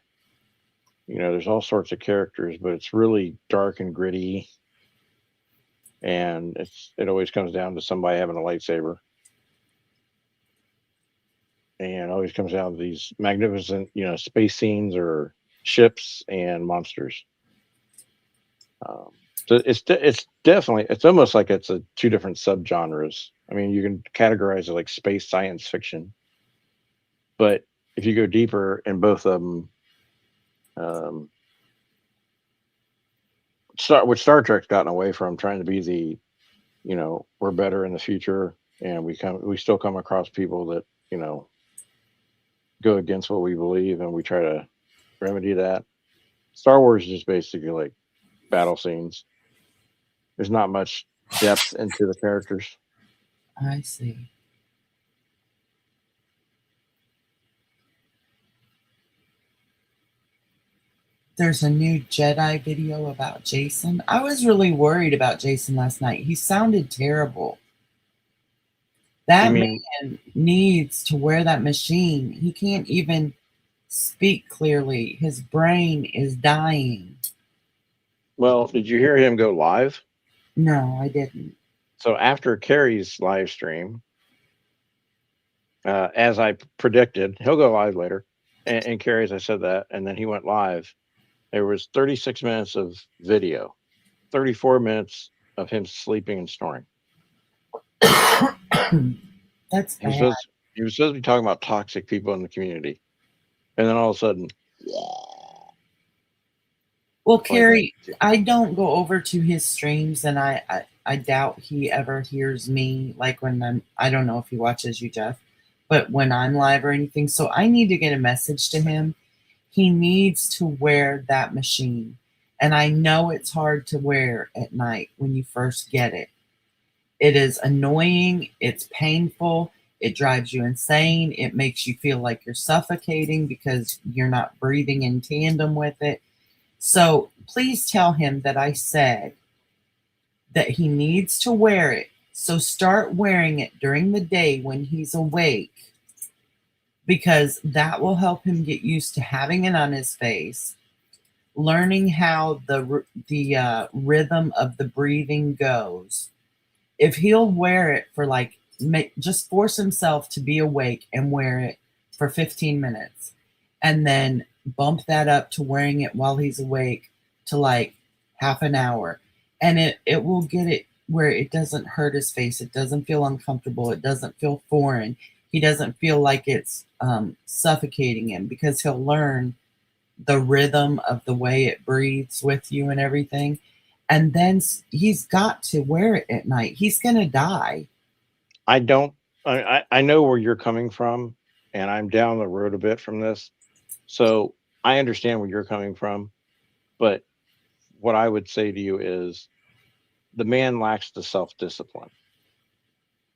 there's all sorts of characters, but it's really dark and gritty. And it always comes down to somebody having a lightsaber. And it always comes down to these magnificent, space scenes or ships and monsters. So it's definitely, it's almost like it's two different subgenres. I mean, you can categorize it like space science fiction, but if you go deeper in both of them, Star Trek's gotten away from trying to be the, we're better in the future, and we still come across people that, go against what we believe, and we try to remedy that. Star Wars is just basically like battle scenes. There's not much depth into the characters. I see. There's a new Jedi video about Jason. I was really worried about Jason last night. He sounded terrible. That You mean, man needs to wear that machine. He can't even speak clearly. His brain is dying. well, did you hear him go live? No, I didn't. So after Carrie's live stream, as I predicted, he'll go live later. And Carrie's, I said that, and then he went live. There was 36 minutes of video, 34 minutes of him sleeping and snoring. That's He was, bad. supposed, he was supposed to be talking about toxic people in the community. And then all of a sudden, Well, like, Carrie, I don't go over to his streams, and I doubt he ever hears me. Like when I don't know if he watches you, Jeff, but when I'm live or anything. So I need to get a message to him. He needs to wear that machine. And I know it's hard to wear at night when you first get it. It is annoying. It's painful. It drives you insane. It makes you feel like you're suffocating because you're not breathing in tandem with it. So please tell him that I said that he needs to wear it. So start wearing it during the day when he's awake, because that will help him get used to having it on his face, learning how the rhythm of the breathing goes. If he'll wear it for just force himself to be awake and wear it for 15 minutes, and then bump that up to wearing it while he's awake to like half an hour, and it will get it where it doesn't hurt his face. It doesn't feel uncomfortable. It doesn't feel foreign. He doesn't feel like it's suffocating him, because he'll learn the rhythm of the way it breathes with you and everything. And then he's got to wear it at night. He's going to die. I know where you're coming from, and I'm down the road a bit from this. So I understand where you're coming from, but what I would say to you is the man lacks the self-discipline.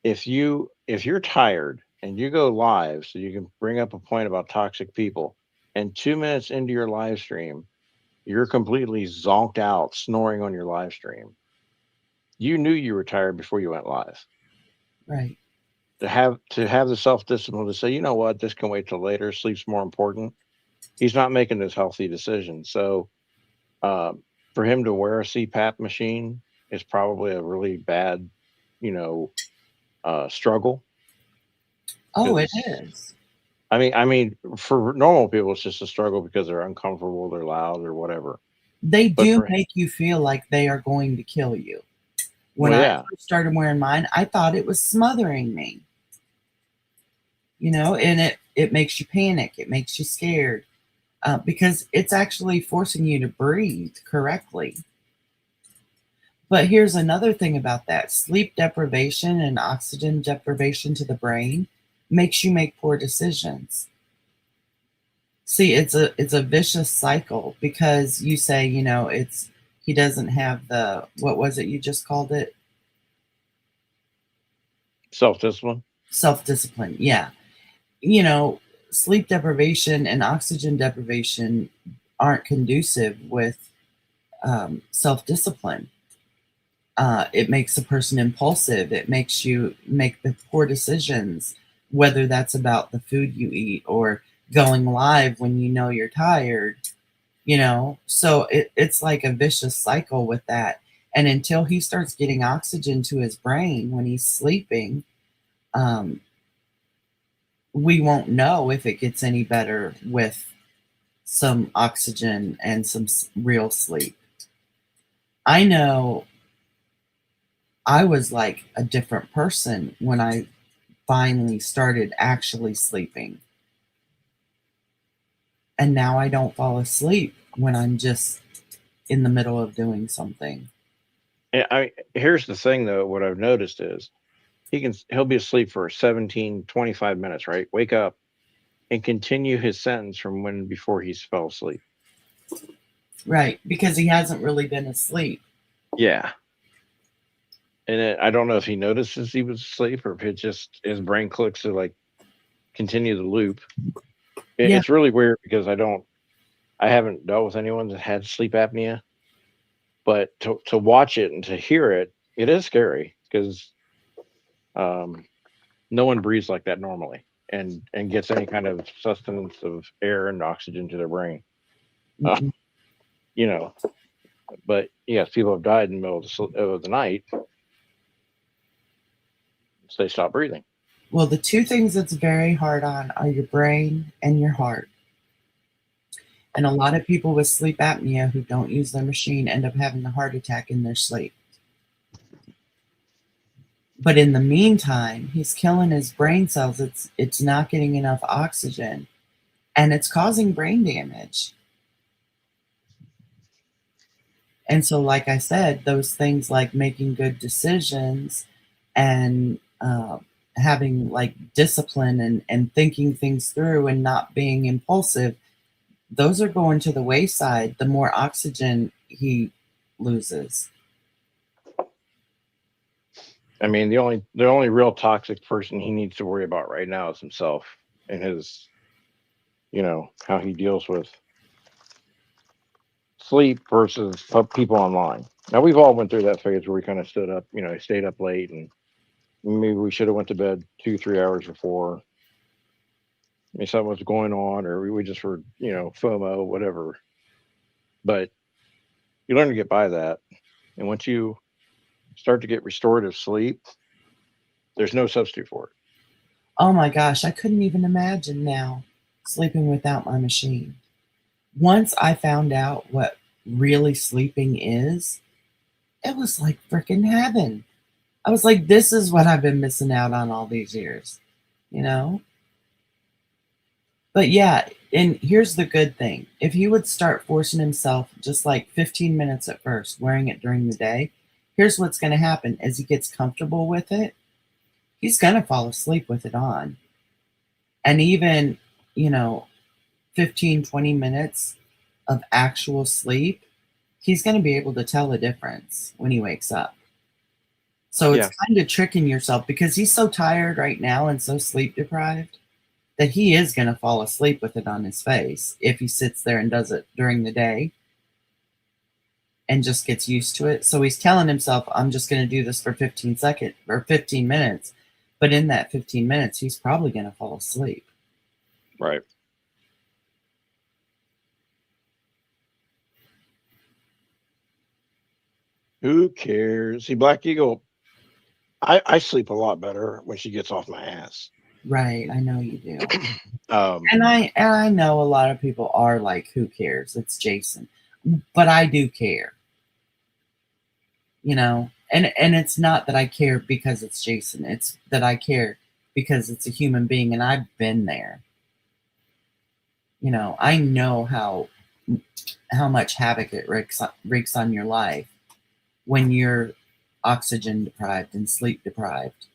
If you're tired and you go live so you can bring up a point about toxic people, and 2 minutes into your live stream, you're completely zonked out, snoring on your live stream. You knew you were tired before you went live. Right. To have the self-discipline to say, you know what, this can wait till later, sleep's more important. He's not making this healthy decision. So for him to wear a CPAP machine is probably a really bad, struggle. Oh, it 'Cause, is. I mean, for normal people, it's just a struggle because they're uncomfortable, they're loud, or whatever. They But do for make you feel like they are going to kill you. When Well, I yeah, first started wearing mine, I thought it was smothering me. And it makes you panic. It makes you scared, because it's actually forcing you to breathe correctly. But here's another thing about that: sleep deprivation and oxygen deprivation to the brain makes you make poor decisions. See, it's a vicious cycle, because you say, he doesn't have the, what was it you just called it? self-discipline. Self-discipline. Yeah. Sleep deprivation and oxygen deprivation aren't conducive with self-discipline. It makes a person impulsive. It makes you make the poor decisions, whether that's about the food you eat or going live when you know you're tired, So it's like a vicious cycle with that. And until he starts getting oxygen to his brain when he's sleeping, we won't know if it gets any better with some oxygen and some real sleep. I know I was like a different person when I finally started actually sleeping. And now I don't fall asleep when I'm just in the middle of doing something. And here's the thing though, what I've noticed is he'll be asleep for 17, 25 minutes, right? Wake up and continue his sentence from when before he fell asleep. Right. Because he hasn't really been asleep. Yeah. And I don't know if he notices he was asleep or if it just his brain clicks to like continue the loop. Yeah. It's really weird because I haven't dealt with anyone that had sleep apnea, but to watch it and to hear it, it is scary because no one breathes like that normally and gets any kind of sustenance of air and oxygen to their brain. Mm-mm. You know, but yes, people have died in the middle of the night. So they stop breathing. Well, the two things that's very hard on are your brain and your heart. And a lot of people with sleep apnea who don't use their machine end up having a heart attack in their sleep. But in the meantime, he's killing his brain cells. It's not getting enough oxygen, and it's causing brain damage. And so, like I said, those things like making good decisions and having like discipline and thinking things through and not being impulsive, those are going to the wayside the more oxygen he loses. I mean, the only real toxic person he needs to worry about right now is himself and his, how he deals with sleep versus people online. Now we've all went through that phase where we kind of stood up, stayed up late and maybe we should have went to bed 2-3 hours before. I mean, something was going on, or we just were, FOMO, whatever. But you learn to get by that, and once you start to get restorative sleep, there's no substitute for it. Oh my gosh, I couldn't even imagine now sleeping without my machine. Once I found out what really sleeping is, it was like freaking heaven. I was like, this is what I've been missing out on all these years, you know? But yeah, and here's the good thing. If he would start forcing himself just like 15 minutes at first, wearing it during the day, here's what's going to happen. As he gets comfortable with it, he's going to fall asleep with it on. And even, 15, 20 minutes of actual sleep, he's going to be able to tell the difference when he wakes up. So it's kind of tricking yourself because he's so tired right now and so sleep deprived that he is going to fall asleep with it on his face if he sits there and does it during the day and just gets used to it. So he's telling himself, I'm just going to do this for 15 seconds or 15 minutes. But in that 15 minutes, he's probably going to fall asleep. Right. Who cares? See, Black Eagle, I sleep a lot better when she gets off my ass. Right, I know you do. Um, And I know a lot of people are like, who cares? It's Jason. But I do care. And it's not that I care because it's Jason. It's that I care because it's a human being and I've been there. I know how much havoc it wreaks on your life when you're oxygen deprived and sleep deprived.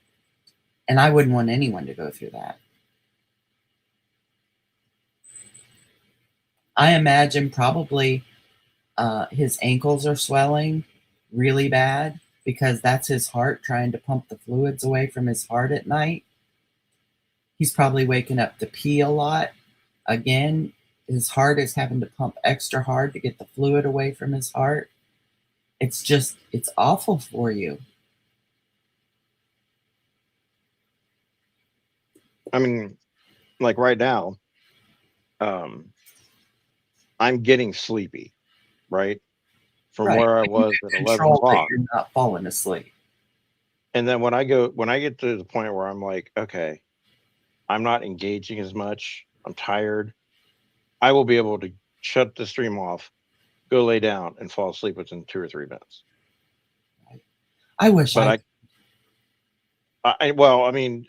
And I wouldn't want anyone to go through that. I imagine probably his ankles are swelling really bad because that's his heart trying to pump the fluids away from his heart at night. He's probably waking up to pee a lot. Again, his heart is having to pump extra hard to get the fluid away from his heart. It's awful for you. I mean, like right now, I'm getting sleepy, right? From Right. where I You was can at 11 control that o'clock. you're not falling asleep. And then when I get to the point where I'm like, okay, I'm not engaging as much, I'm tired, I will be able to shut the stream off, go lay down, and fall asleep within 2 or 3 minutes. I wish But well, I mean,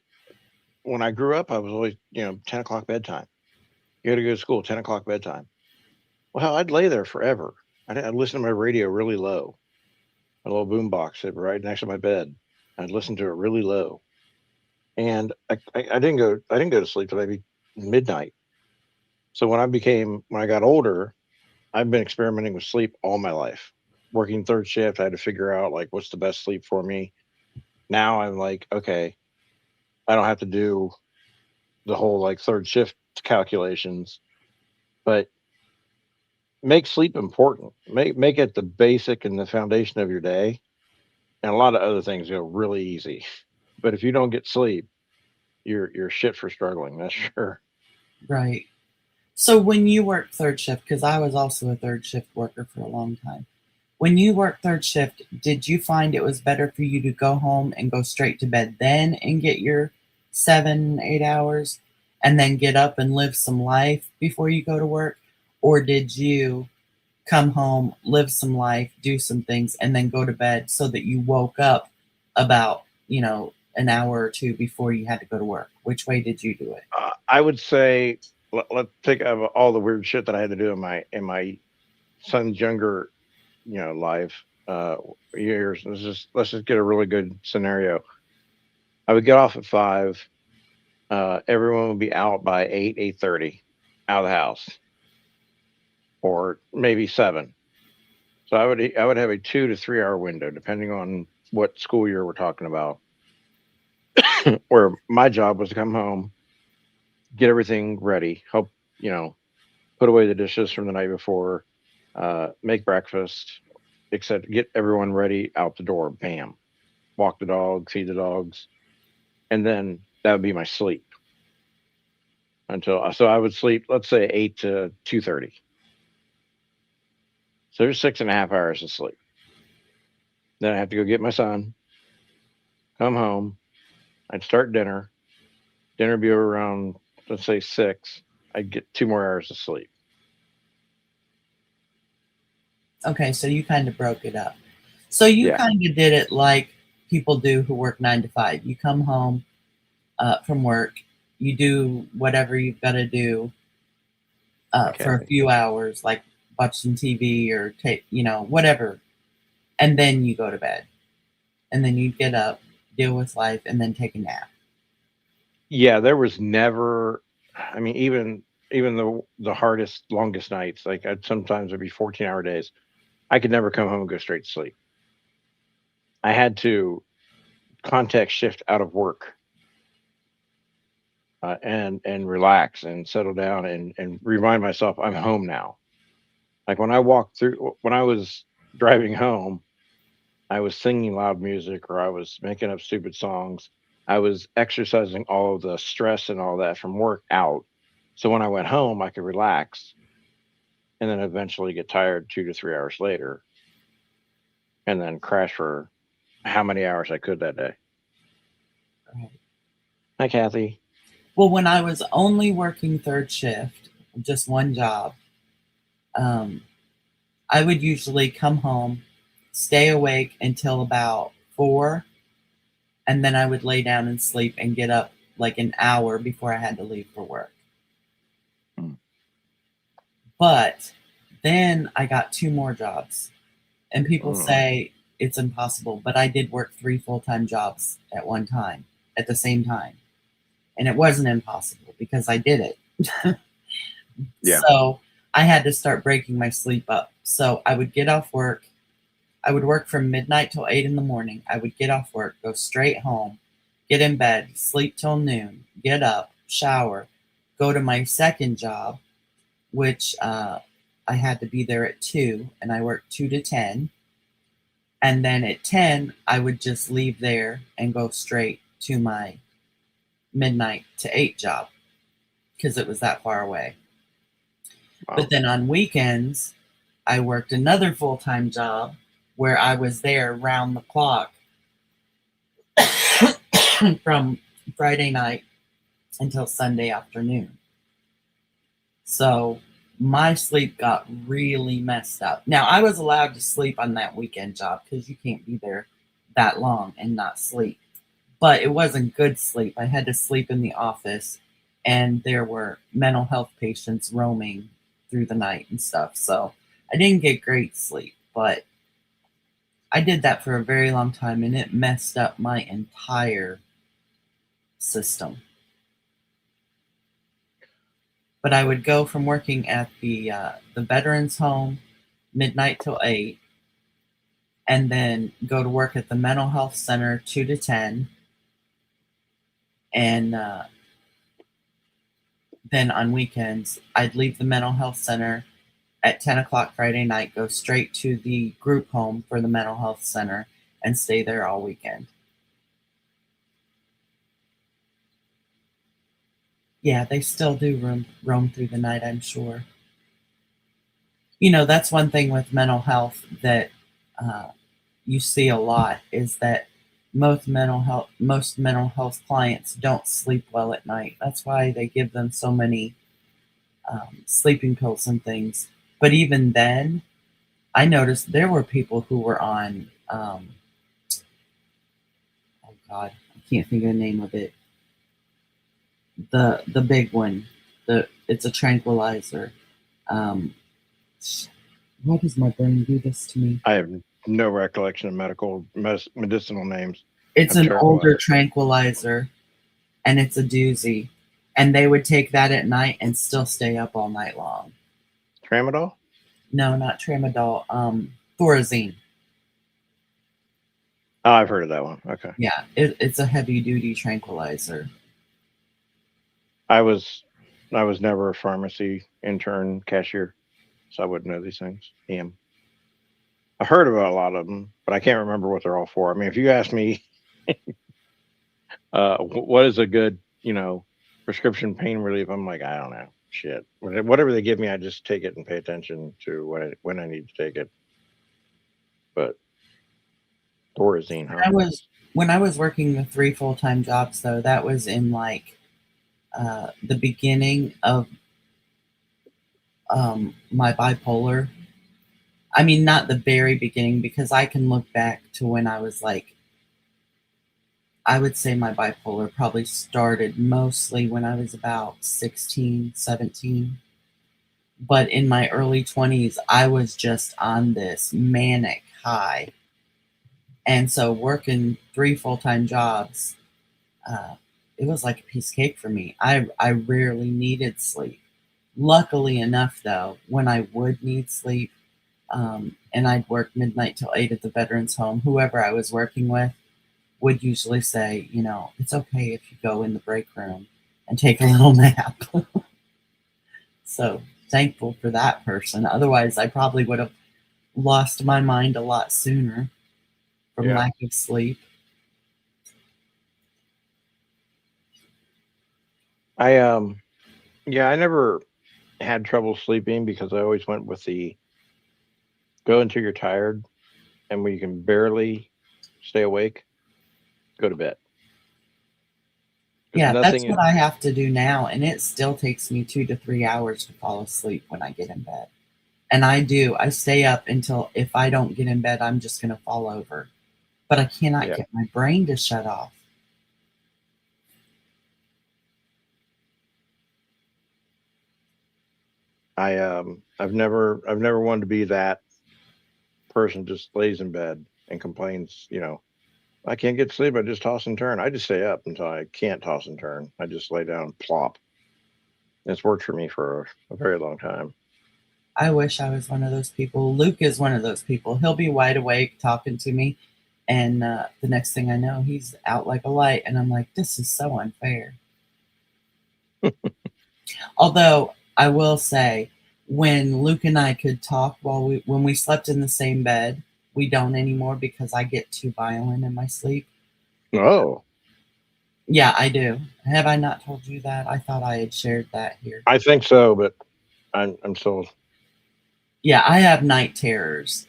when I grew up, I was always, 10 o'clock bedtime. You got to go to school, 10 o'clock bedtime. Well, hell, I'd lay there forever. I'd listen to my radio really low, a little boom box right next to my bed. I'd listen to it really low, and I didn't go to sleep till maybe midnight. So when I got older, I've been experimenting with sleep all my life. Working third shift, I had to figure out like what's the best sleep for me. Now I'm like, okay, I don't have to do the whole like third shift calculations, but make sleep important. Make it the basic and the foundation of your day, and a lot of other things go really easy. But if you don't get sleep, you're shit for struggling. That's sure. Right. So when you work third shift, because I was also a third shift worker for a long time, when you work third shift, did you find it was better for you to go home and go straight to bed then and get your 7, 8 hours and then get up and live some life before you go to work? Or did you come home, live some life, do some things, and then go to bed so that you woke up about, an hour or two before you had to go to work? Which way did you do it? I would say let's think of all the weird shit that I had to do in my son's younger, life years. Let's just get a really good scenario. I would get off at 5. Everyone would be out by 8:30, out of the house, or maybe 7. So I would have a 2 to 3 hour window, depending on what school year we're talking about, where my job was to come home, get everything ready, help, put away the dishes from the night before, make breakfast, except get everyone ready out the door. Bam, walk the dog, feed the dogs, and then that would be my sleep so I would sleep, let's say 8 to 2:30. So there's 6.5 hours of sleep. Then I have to go get my son, come home. I'd start dinner. Dinner would be over around, let's say 6. I'd get 2 more hours of sleep. Okay, so you kind of broke it up. So you Yeah. kind of did it like people do who work 9 to 5. You come home from work, you do whatever you've got to do for a few hours, like watch some TV or take, whatever, and then you go to bed, and then you get up, deal with life, and then take a nap. Yeah, there was never. I mean, even the hardest, longest nights, like sometimes it'd be 14-hour days. I could never come home and go straight to sleep. I had to context shift out of work, and relax and settle down and remind myself I'm home now. Like when I was driving home, I was singing loud music or I was making up stupid songs. I was exercising all of the stress and all that from work out. So when I went home, I could relax and then eventually get tired 2 to 3 hours later and then crash for how many hours I could that day. Right. Hi, Kathy. Well, when I was only working third shift, just one job, I would usually come home, stay awake until about 4, and then I would lay down and sleep and get up like an hour before I had to leave for work. But then I got 2 more jobs, and people say it's impossible, but I did work 3 full-time jobs at one time, at the same time. And it wasn't impossible because I did it. Yeah. So I had to start breaking my sleep up. So I would get off work. I would work from midnight till 8 in the morning. I would get off work, go straight home, get in bed, sleep till noon, get up, shower, go to my second job, which I had to be there at 2, and I worked 2 to 10. And then at 10, I would just leave there and go straight to my midnight to 8 job because it was that far away. Wow. But then on weekends, I worked another full-time job where I was there round the clock from Friday night until Sunday afternoon. So my sleep got really messed up. Now, I was allowed to sleep on that weekend job because you can't be there that long and not sleep. But it wasn't good sleep. I had to sleep in the office and there were mental health patients roaming through the night and stuff. So I didn't get great sleep, but I did that for a very long time, and it messed up my entire system. But I would go from working at the veterans home midnight till 8, and then go to work at the mental health center 2 to 10, and then on weekends I'd leave the mental health center at 10 o'clock Friday night, go straight to the group home for the mental health center, and stay there all weekend. Yeah, they still do roam through the night, I'm sure. You know, that's one thing with mental health that you see a lot, is that most mental health clients don't sleep well at night. That's why they give them so many sleeping pills and things. But even then, I noticed there were people who were on oh God, I can't think of the name of it. The big one. It's a tranquilizer. Why does my brain do this to me? I have no recollection of medicinal names. It's I'm an terrible older at it. tranquilizer, and it's a doozy. And they would take that at night and still stay up all night long. Tramadol? No, not tramadol. Thorazine. Oh, I've heard of that one. Okay. Yeah, it's a heavy duty tranquilizer. I was never a pharmacy intern cashier, so I wouldn't know these things. I heard about a lot of them, but I can't remember what they're all for. I mean, if you ask me, what is a good, prescription pain relief, I'm like, I don't know, shit. Whatever they give me, I just take it and pay attention to when I need to take it. But Thorazine, huh? When I was working the 3 full-time jobs, though, that was in like the beginning of my bipolar. I mean, not the very beginning, because I can look back to when I was like, I would say my bipolar probably started mostly when I was about 16, 17. But in my early 20s, I was just on this manic high. And so working 3 full-time jobs, it was like a piece of cake for me. I rarely needed sleep. Luckily enough, though, when I would need sleep, and I'd work midnight till 8 at the veterans home, whoever I was working with would usually say, it's okay if you go in the break room and take a little nap. So thankful for that person. Otherwise, I probably would have lost my mind a lot sooner from lack of sleep. I never had trouble sleeping because I always went with the go until you're tired, and when you can barely stay awake, go to bed. Yeah, that's what I have to do now, and it still takes me 2 to 3 hours to fall asleep when I get in bed. And I stay up until, if I don't get in bed, I'm just going to fall over. But I cannot get my brain to shut off. I've never wanted to be that person just lays in bed and complains, I can't get sleep, I just toss and turn. I just stay up until I can't toss and turn. I just lay down and plop. It's worked for me for a very long time. I wish I was one of those people. Luke is one of those people. He'll be wide awake talking to me, and the next thing I know, he's out like a light, and I'm like, this is so unfair. Although I will say, when Luke and I could talk when we slept in the same bed, we don't anymore because I get too violent in my sleep. Oh. Yeah, I do. Have I not told you that? I thought I had shared that here. I think so, but I'm still. Yeah, I have night terrors.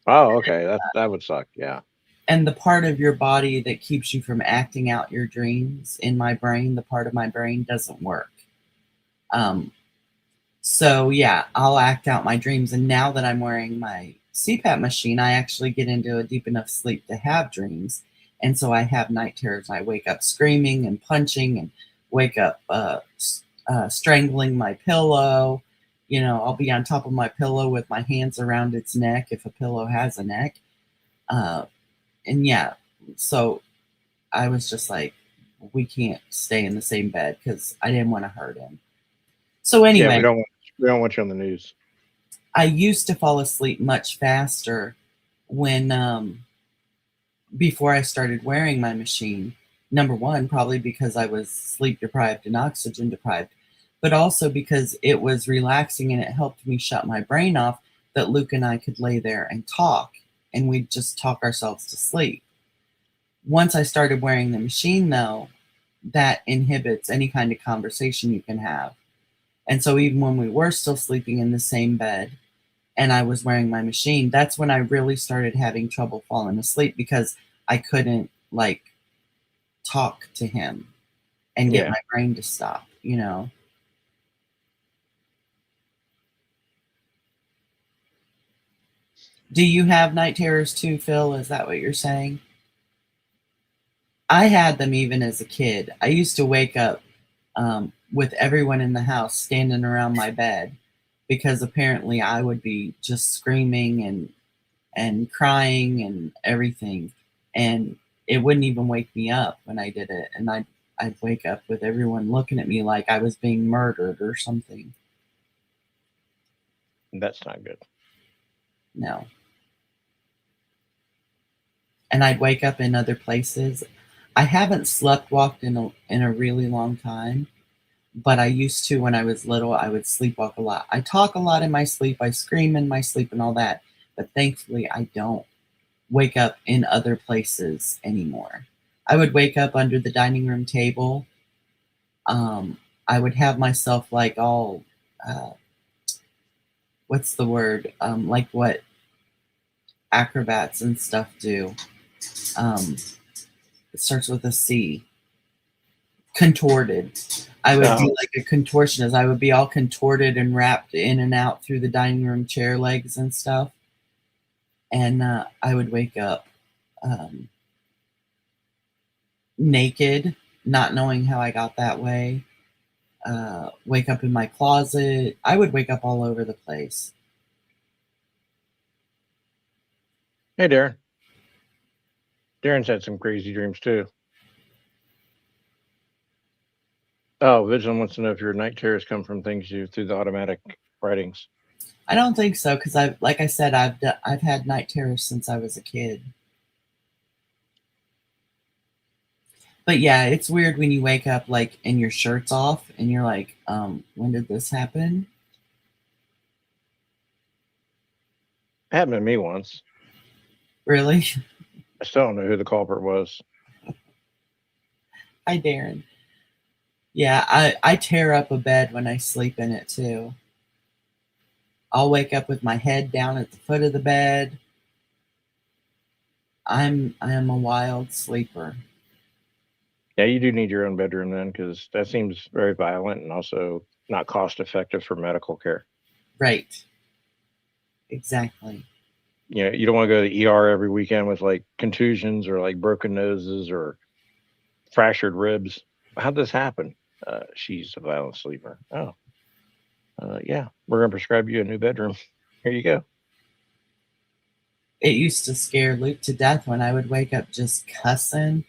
Oh, okay. That would suck. Yeah. And the part of your body that keeps you from acting out your dreams in my brain, the part of my brain doesn't work. So yeah, I'll act out my dreams. And now that I'm wearing my CPAP machine, I actually get into a deep enough sleep to have dreams. And so I have night terrors. I wake up screaming and punching and wake up strangling my pillow. You know, I'll be on top of my pillow with my hands around its neck if a pillow has a neck. And yeah, so I was just like, we can't stay in the same bed because I didn't want to hurt him. So Yeah, anyway, we don't want you on the news. I used to fall asleep much faster when before I started wearing my machine. Number one, probably because I was sleep deprived and oxygen deprived, but also because it was relaxing and it helped me shut my brain off that Luke and I could lay there and talk and we'd just talk ourselves to sleep. Once I started wearing the machine, though, that inhibits any kind of conversation you can have. And so even when we were still sleeping in the same bed and I was wearing my machine, that's when I really started having trouble falling asleep because I couldn't like talk to him and get Yeah. my brain to stop, you know. Do you have night terrors too, Phil? Is that what you're saying? I had them even as a kid. I used to wake up with everyone in the house standing around my bed because apparently I would be just screaming and crying and everything, and it wouldn't even wake me up when I did it, and I'd wake up with everyone looking at me like I was being murdered or something. That's not good. No. And I'd wake up in other places. I haven't sleptwalked in a really long time, but I used to when I was little. I would sleepwalk a lot. I talk a lot in my sleep. I scream in my sleep and all that, but thankfully I don't wake up in other places anymore. I would wake up under the dining room table. I would have myself like all, what's the word? Like what acrobats and stuff do. It starts with a C. Contorted. I would be like a contortionist. I would be all contorted and wrapped in and out through the dining room chair legs and stuff. And I would wake up naked, not knowing how I got that way. Wake up in my closet. I would wake up all over the place. Hey, Darren. Darren's had some crazy dreams too. Oh, Vigilant wants to know if your night terrors come from things you through the automatic writings. I don't think so because like I said, I've had night terrors since I was a kid. But yeah, it's weird when you wake up like and your shirt's off and you're like, when did this happen? It happened to me once. Really? I still don't know who the culprit was. Hi, Darren. Yeah, I tear up a bed when I sleep in it too. I'll wake up with my head down at the foot of the bed. I am a wild sleeper. Yeah, you do need your own bedroom then, because that seems very violent and also not cost effective for medical care. Right. Exactly. You know, you don't want to go to the ER every weekend with like contusions or like broken noses or fractured ribs. How'd this happen? She's a violent sleeper. Oh, yeah, we're gonna prescribe you a new bedroom. Here you go. It used to scare Luke to death when I would wake up just cussing.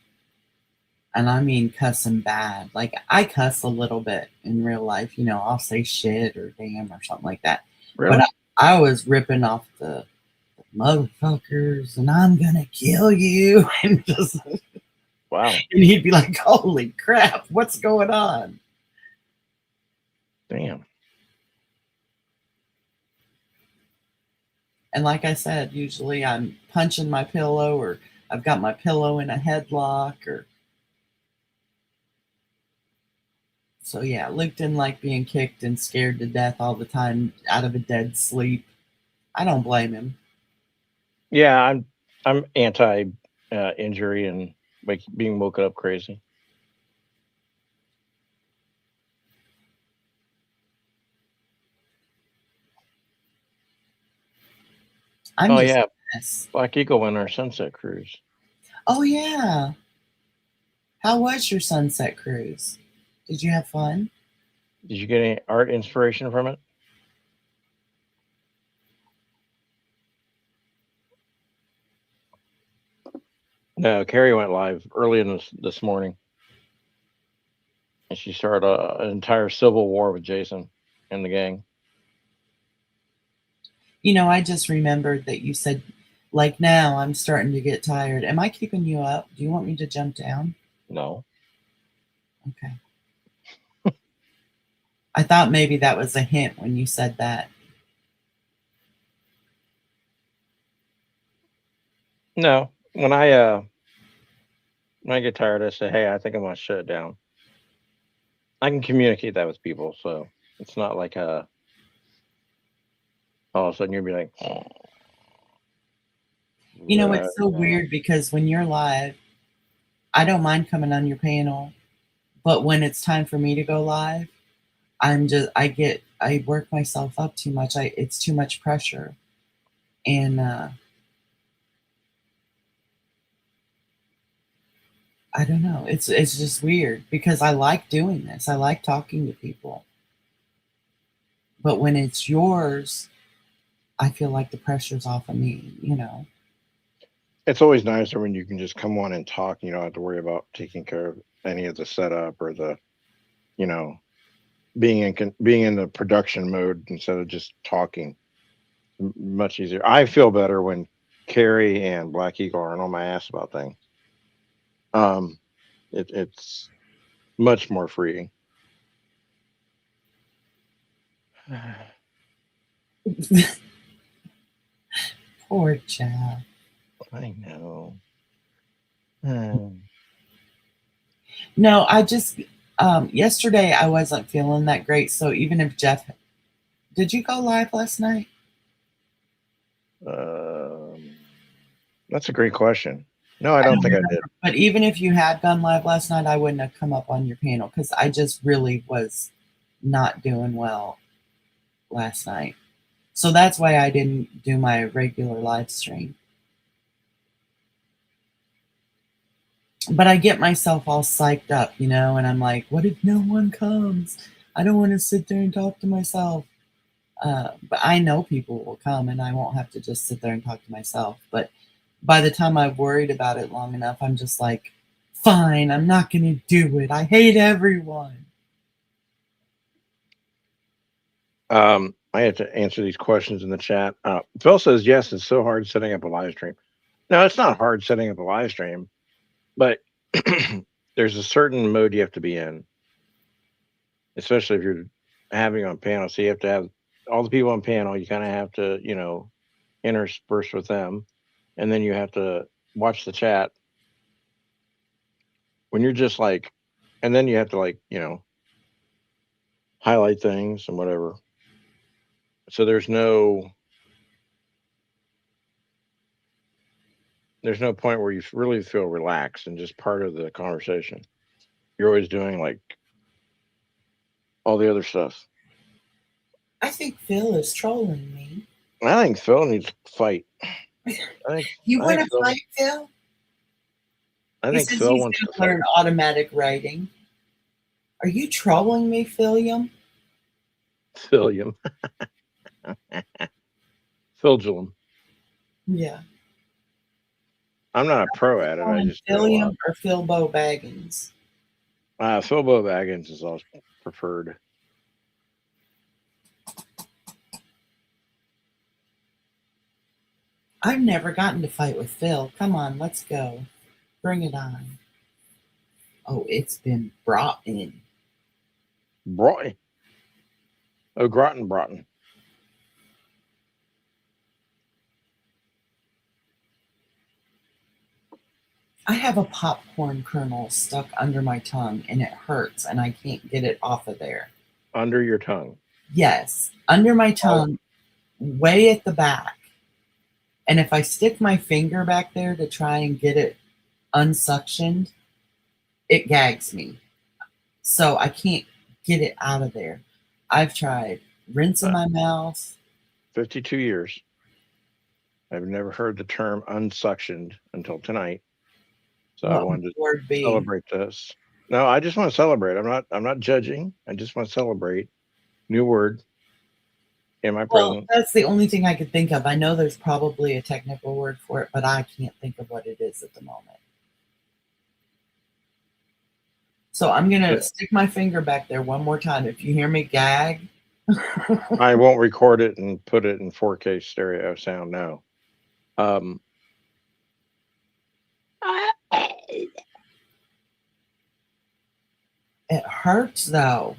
And I mean cussing bad. Like I cuss a little bit in real life. You know, I'll say shit or damn or something like that. Really? But I was ripping off the motherfuckers and I'm gonna kill you. And just Wow. and he'd be like, holy crap, what's going on? Damn. And like I said, usually I'm punching my pillow or I've got my pillow in a headlock or so yeah, Luke didn't like being kicked and scared to death all the time out of a dead sleep. I don't blame him. Yeah, I'm anti injury and being woken up crazy. I'm Oh just yeah, a mess. Black Eagle went our sunset cruise. Oh yeah. How was your sunset cruise? Did you have fun? Did you get any art inspiration from it? No, Carrie went live early in this morning, and she started an entire civil war with Jason and the gang. You know, I just remembered that you said, like, now I'm starting to get tired. Am I keeping you up? Do you want me to jump down? No, Okay. I thought maybe that was a hint when you said that. no. When I get tired, I say, "Hey, I think I'm gonna shut it down." I can communicate that with people, so it's not like all of a sudden you'll be like, You know, "Right it's so now." weird because when you're live, I don't mind coming on your panel, but when it's time for me to go live, I work myself up too much. It's too much pressure. And I don't know. It's just weird because I like doing this. I like talking to people. But when it's yours, I feel like the pressure's off of me, you know. It's always nicer when you can just come on and talk. You don't have to worry about taking care of any of the setup or the, you know, being in the production mode instead of just talking. Much easier. I feel better when Carrie and Black Eagle aren't on my ass about things. Um, it's much more freeing. Poor child. I know. Hmm. No, I just yesterday I wasn't feeling that great. So even if Jeff, did you go live last night? Um, that's a great question. No, I I don't don't think I remember. did. But even if you had gone live last night, I wouldn't have come up on your panel because I just really was not doing well last night. So that's why I didn't do my regular live stream. But I get myself all psyched up, you know, and I'm like, what if no one comes? I don't want to sit there and talk to myself. But I know people will come and I won't have to just sit there and talk to myself. But by the time I've worried about it long enough, I'm just like, fine, I'm not going to do it. I hate everyone. I had to answer these questions in the chat. Phil says, yes, it's so hard setting up a live stream. No, it's not hard setting up a live stream, but there's a certain mode you have to be in, especially if you're having on panel. So you have to have all the people on panel. You kind of have to, you know, intersperse with them, and then you have to watch the chat when you're just like, and then you have to like, you know, highlight things and whatever. So there's no point where you really feel relaxed and just part of the conversation. You're always doing like all the other stuff. I think Phil is trolling me. I think Phil needs to fight. I think You I want think to Phil, fight, Phil? I He think says Phil he's wants going to to fight. learn automatic writing. Are you trolling me, Philium? Philium. Philgulum. Yeah. I'm not a pro at it. I just do it a lot. Philium or Philbo Baggins? Philbo Baggins is always preferred. I've never gotten to fight with Phil. Come on, let's go. Bring it on. Oh, it's been brought in. Broughton. Oh, Groton Broughton. I have a popcorn kernel stuck under my tongue and it hurts and I can't get it off of there. Under your tongue. Yes, under my tongue, way at the back. And if I stick my finger back there to try and get it unsuctioned, it gags me. So I can't get it out of there. I've tried rinsing my mouth. 52 years. I've never heard the term unsuctioned until tonight. So I What would wanted the word to be? celebrate this. No, I just want to celebrate. I'm not judging. I just want to celebrate. New word in my Well, present. that's the only thing I could think of. I know there's probably a technical word for it, but I can't think of what it is at the moment. So I'm going Yeah. to stick my finger back there one more time. If you hear me gag, I won't record it and put it in 4K stereo sound. No. it hurts though.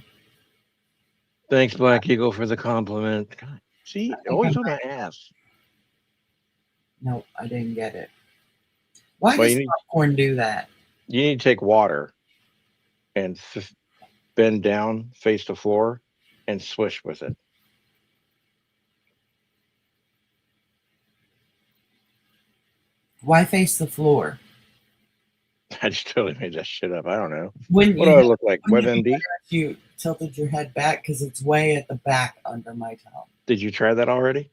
Thanks, Black Eagle, for the compliment. God, see, think always I on my ass. No, I didn't get it. Why Well, does popcorn do that? you need to take water and bend down, face the floor, and swish with it. Why face the floor? I just totally made that shit up. I don't know. Wouldn't What do you, I look like? wouldn't it be WebMD? better if you tilted your head back because it's way at the back under my tongue? Did you try that already?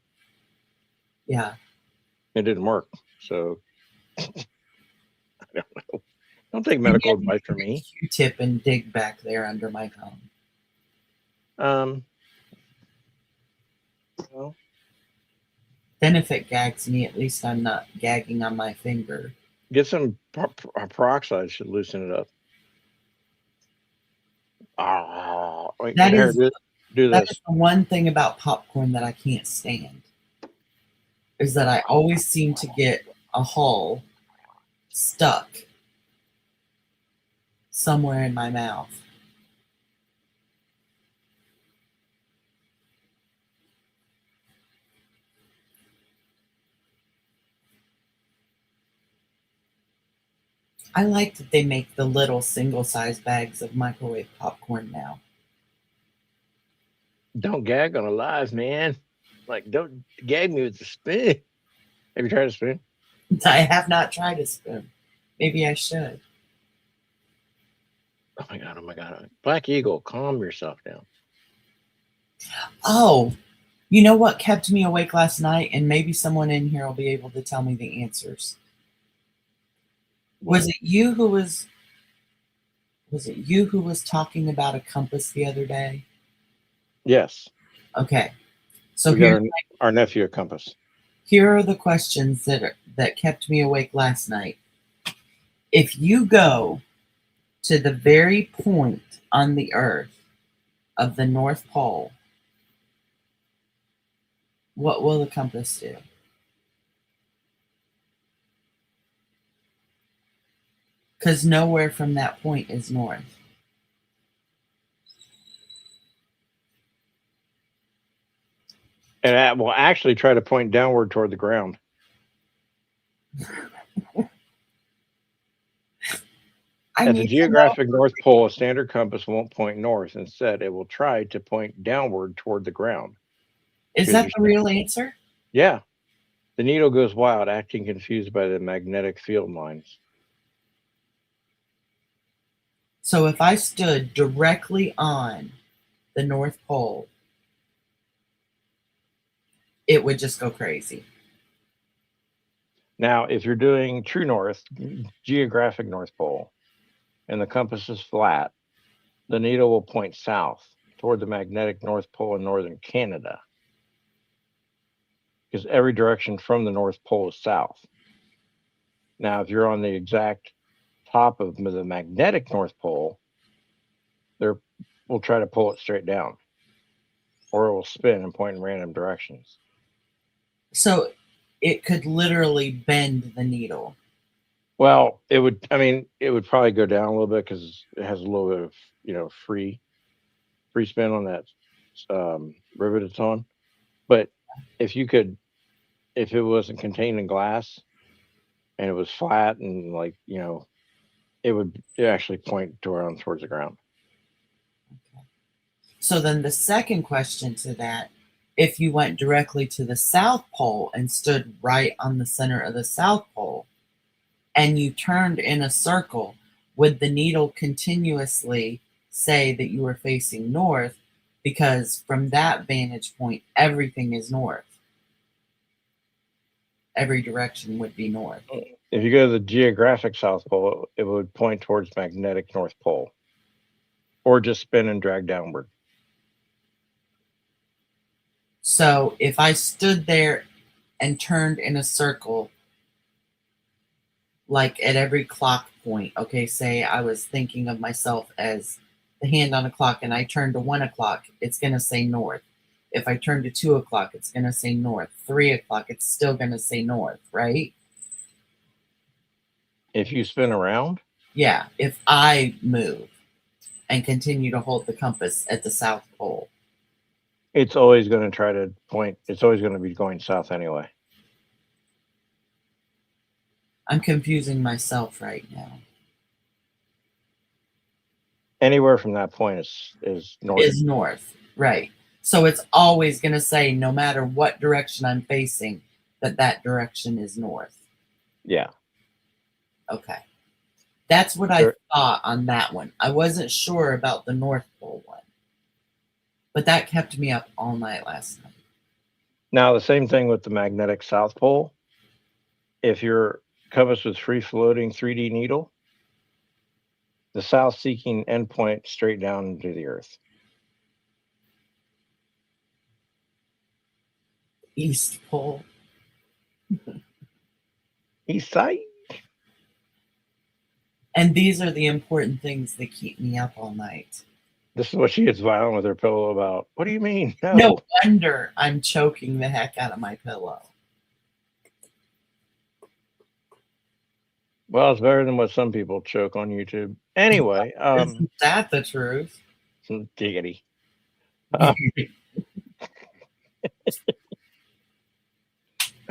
Yeah. It didn't work. So I don't know. Don't take medical advice from me. Q-tip and dig back there under my tongue. Well, Then if it gags me, at least I'm not gagging on my finger. get some peroxide. Should loosen it up. Wait, That here, is do That this. is the one thing about popcorn that I can't stand. Is that I always seem to get a hull stuck somewhere in my mouth. I like that they make the little single-size bags of microwave popcorn now. Don't gag on a live, man. Like, don't gag me with the spoon. Have you tried a spoon? I have not tried a spoon. Maybe I should. Oh my god! Oh my god! Black Eagle, calm yourself down. Oh, you know what kept me awake last night? And maybe someone in here will be able to tell me the answers. Was it you who was talking about a compass the other day? Yes, Okay. So we got our nephew a compass. here are the questions that kept me awake last night. If you go to the very point on the earth of the North Pole, what will the compass do? Because nowhere from that point is north. And that will actually try to point downward toward the ground. At the geographic North Pole, a standard compass won't point north. Instead, it will try to point downward toward the ground. Is that the real answer? Yeah. The needle goes wild, acting confused by the magnetic field lines. So if I stood directly on the North Pole, it would just go crazy. Now, if you're doing true north, geographic North Pole, and the compass is flat, the needle will point south toward the magnetic North Pole in northern Canada. Because every direction from the North Pole is south. Now, if you're on the exact top of the magnetic North Pole, we'll try to pull it straight down, or it will spin and point in random directions. So it could literally bend the needle. Well, it would probably go down a little bit because it has a little bit of, free spin on that rivet it's on. But if it wasn't contained in glass and it was flat and it would actually point towards the ground. Okay. So then the second question to that, if you went directly to the South Pole and stood right on the center of the South Pole and you turned in a circle, would the needle continuously say that you were facing north? Because from that vantage point, everything is north. Every direction would be north. If you go to the geographic South Pole, it would point towards magnetic North Pole, or just spin and drag downward. So if I stood there and turned in a circle, like at every clock point, okay, say I was thinking of myself as the hand on a clock and I turned to 1 o'clock, it's going to say north. If I turn to 2 o'clock, it's going to say north. 3 o'clock, it's still going to say north, right? If you spin around, Yeah, if I move and continue to hold the compass at the South Pole. it's always going to try to point. It's always going to be going south anyway. I'm confusing myself right now. Anywhere from that point is north. Is north, right. So it's always going to say, no matter what direction I'm facing, that direction is north. Yeah. Okay. That's what I Sure. thought on that one. I wasn't sure about the North Pole one. But that kept me up all night last night. Now the same thing with the magnetic South Pole. If your compass was free floating 3D needle, the south seeking endpoint straight down into the earth. East Pole. East side. And these are the important things that keep me up all night. This is what she gets violent with her pillow about. What do you mean? No wonder I'm choking the heck out of my pillow. Well, it's better than what some people choke on YouTube. Anyway, Isn't that the truth? some giggity. I'm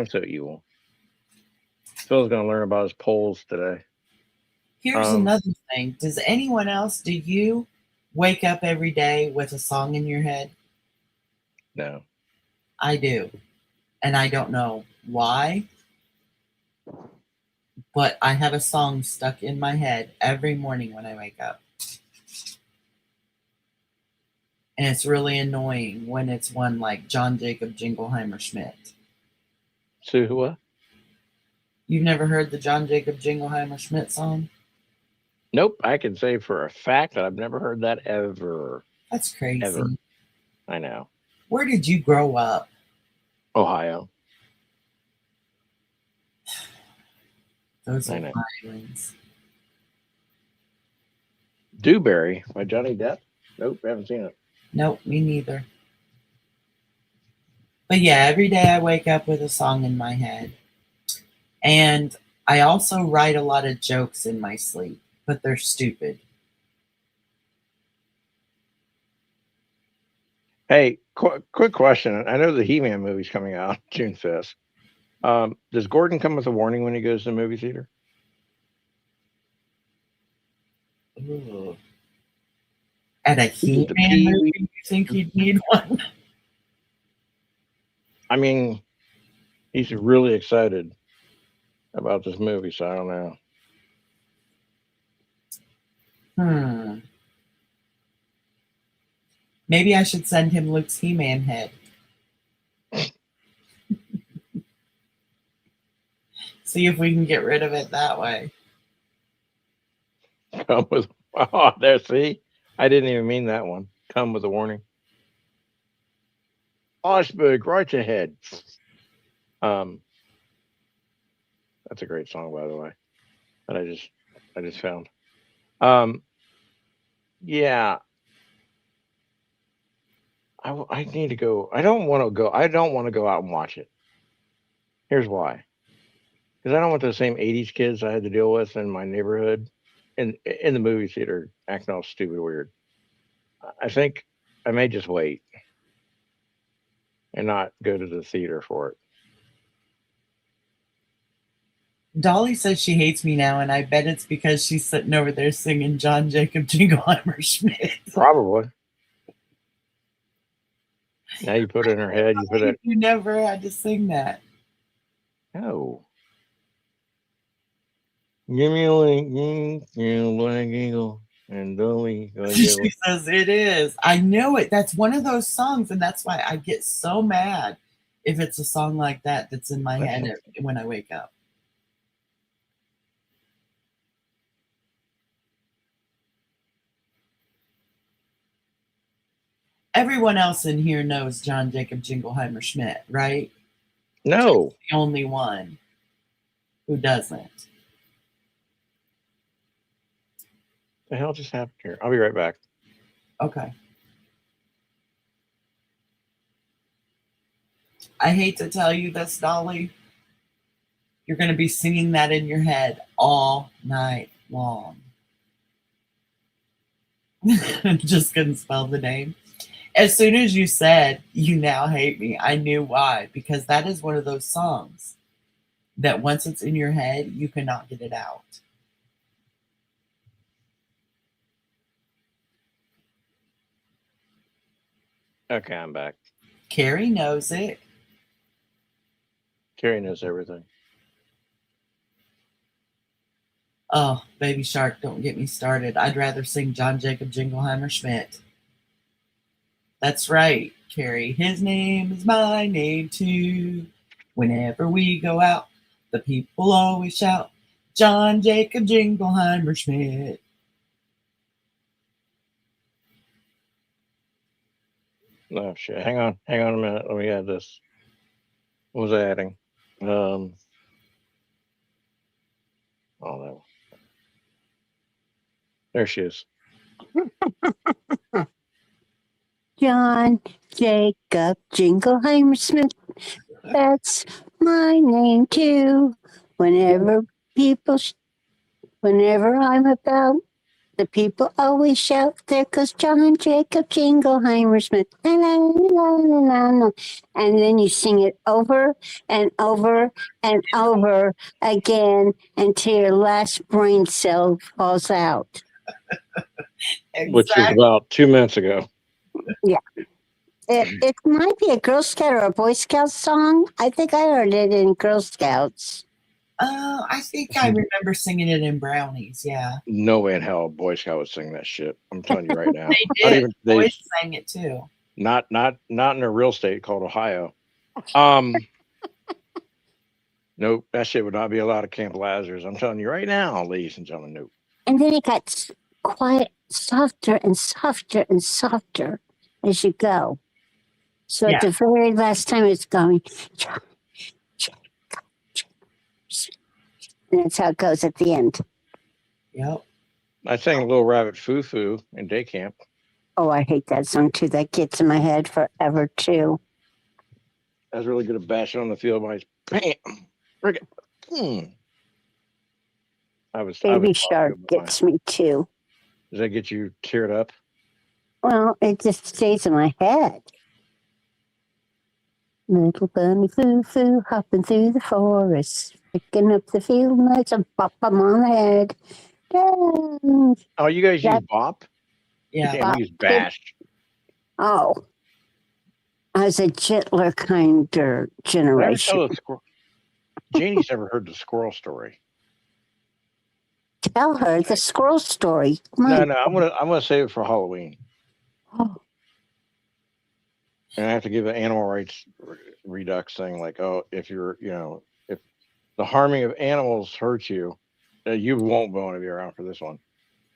so evil. Phil's gonna learn about his poles today. Here's another thing. Does anyone else, do you wake up every day with a song in your head? No. I do. And I don't know why, but I have a song stuck in my head every morning when I wake up. And it's really annoying when it's one like John Jacob Jingleheimer Schmidt. Suhua? You've never heard the John Jacob Jingleheimer Schmidt song? Nope. I can say for a fact that I've never heard that ever. That's crazy. Ever. I know. Where did you grow up? Ohio. Those I are know. islands. Dewberry by Johnny Depp? Nope, haven't seen it. Nope, me neither. But yeah, every day I wake up with a song in my head. And I also write a lot of jokes in my sleep, but they're stupid. Hey, quick question. I know the He-Man movie's coming out June 5th. Does Gordon come with a warning when he goes to the movie theater? Ooh. At a He's the He-Man Pee-wee. movie, you think you'd need one? I mean, he's really excited about this movie, so I don't know. Maybe I should send him Luke's He-Man head. See if we can get rid of it that way. Come with oh, there. See, I didn't even mean that one. Come with a warning. Iceberg right ahead. That's a great song, by the way. That I just found. Yeah. I need to go. I don't want to go. I don't want to go out and watch it. Here's why. Because I don't want the same 80s kids I had to deal with in my neighborhood in the movie theater acting all stupid weird. I think I may just wait and not go to the theater for it. Dolly says she hates me now, and I bet it's because she's sitting over there singing John Jacob Jingleheimer Schmidt. Probably. Now you put it in her head. You put it. You never had to sing that. No. Give me a link, black eagle, and Dolly. She says it is. I know it. That's one of those songs, and that's why I get so mad if it's a song like that that's in my head when I wake up. Everyone else in here knows John Jacob Jingleheimer Schmidt, right? No. The only one who doesn't. The hell just happened here? I'll be right back. Okay. I hate to tell you this, Dolly. You're going to be singing that in your head all night long. Just couldn't spell the name. As soon as you said, "You now hate me," I knew why. Because that is one of those songs that once it's in your head, you cannot get it out. Okay, I'm back. Carrie knows it. Carrie knows everything. Oh, Baby Shark, don't get me started. I'd rather sing John Jacob Jingleheimer Schmidt. That's right, Carrie. His name is my name too. Whenever we go out, the people always shout, John Jacob Jingleheimer Schmidt. No shit. Hang on a minute. Let me add this. What was I adding? Oh no. There she is. John Jacob Jingleheimer Smith. That's my name too. Whenever whenever I'm about, the people always shout, there goes John Jacob Jingleheimer Smith. La, la, la, la, la, la. And then you sing it over and over and over again until your last brain cell falls out. Which was about 2 minutes ago. It might be a Girl Scout or a Boy Scout song. I think I heard it in Girl Scouts. I think I remember singing it in Brownies, yeah. No way in hell a Boy Scout would sing that shit. I'm telling you right now. They Not did. even they Boys sang it too. not in a real state called Ohio. Nope, that shit would not be allowed at Camp Lazarus. I'm telling you right now, ladies and gentlemen, nope. And then it got quiet, softer and softer and softer as you go. So Yeah. at the very last time it's going, and that's how it goes at the end. Yep. I sang Little Rabbit Foo Foo in day camp. Oh, I hate that song too. That gets in my head forever too. I was really good at bashing on the field by bam. Frick it. I was Baby taught Shark to, but gets me too. does that get you teared up? Well, it just stays in my head. Little bunny foo foo hopping through the forest, picking up the field mice and pop 'em on the head. Dang. Oh, you guys Yeah. use bop? Yeah. Damn, we use bash. Oh, I was a gentler, kinder Never generation. tell the squirrel. Janie's never heard the squirrel story. Tell her the squirrel story. No, My I'm gonna save it for Halloween. Oh, And I have to give an animal rights redux thing, like, oh, if you're, if the harming of animals hurts you, you won't want to be around for this one.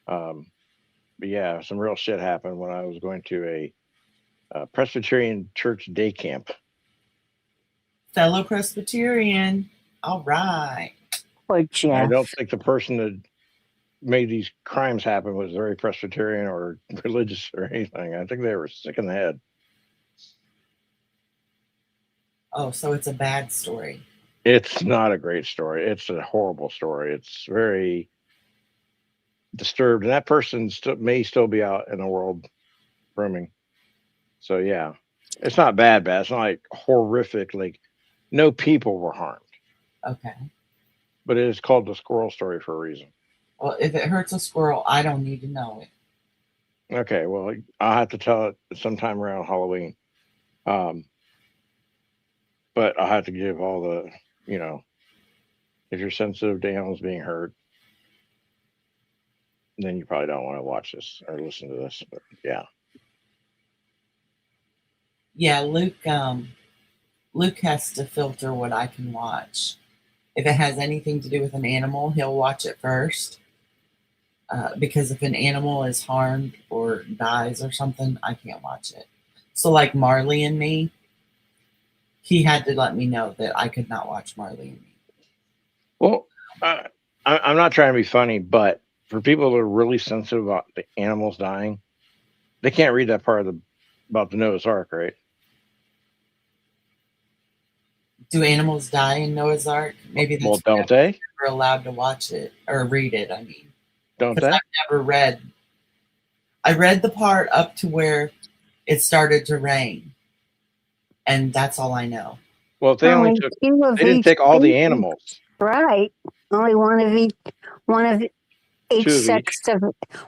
But yeah, some real shit happened when I was going to a Presbyterian church day camp. Fellow Presbyterian. All right. poor I Jeff. don't think the person that made these crimes happen was very Presbyterian or religious or anything. I think they were sick in the head. Oh, so it's a bad story. It's not a great story. It's a horrible story. It's very disturbed, and that person may still be out in the world roaming. So yeah, it's not bad. It's not like horrific. Like no people were harmed, Okay. but it is called the squirrel story for a reason. Well, if it hurts a squirrel, I don't need to know it. Okay, well I'll have to tell it sometime around Halloween. But I'll have to give all the, if you're sensitive to animals being hurt, then you probably don't want to watch this or listen to this. But yeah. Yeah, Luke has to filter what I can watch. If it has anything to do with an animal, he'll watch it first. Because if an animal is harmed or dies or something, I can't watch it. So like Marley and Me, he had to let me know that I could not watch Marley and Me. Well, I'm not trying to be funny, but for people that are really sensitive about the animals dying, they can't read that part of the about the Noah's Ark, right? Do animals die in Noah's Ark? Maybe Well, that's why don't they? I'm never allowed to watch it or read it. I mean, Don't because they? I've never read. I read the part up to where it started to rain, and that's all I know. Well, if they only Only took, two of they didn't each take all the species. animals, Right. Only one of each two of each. sex of,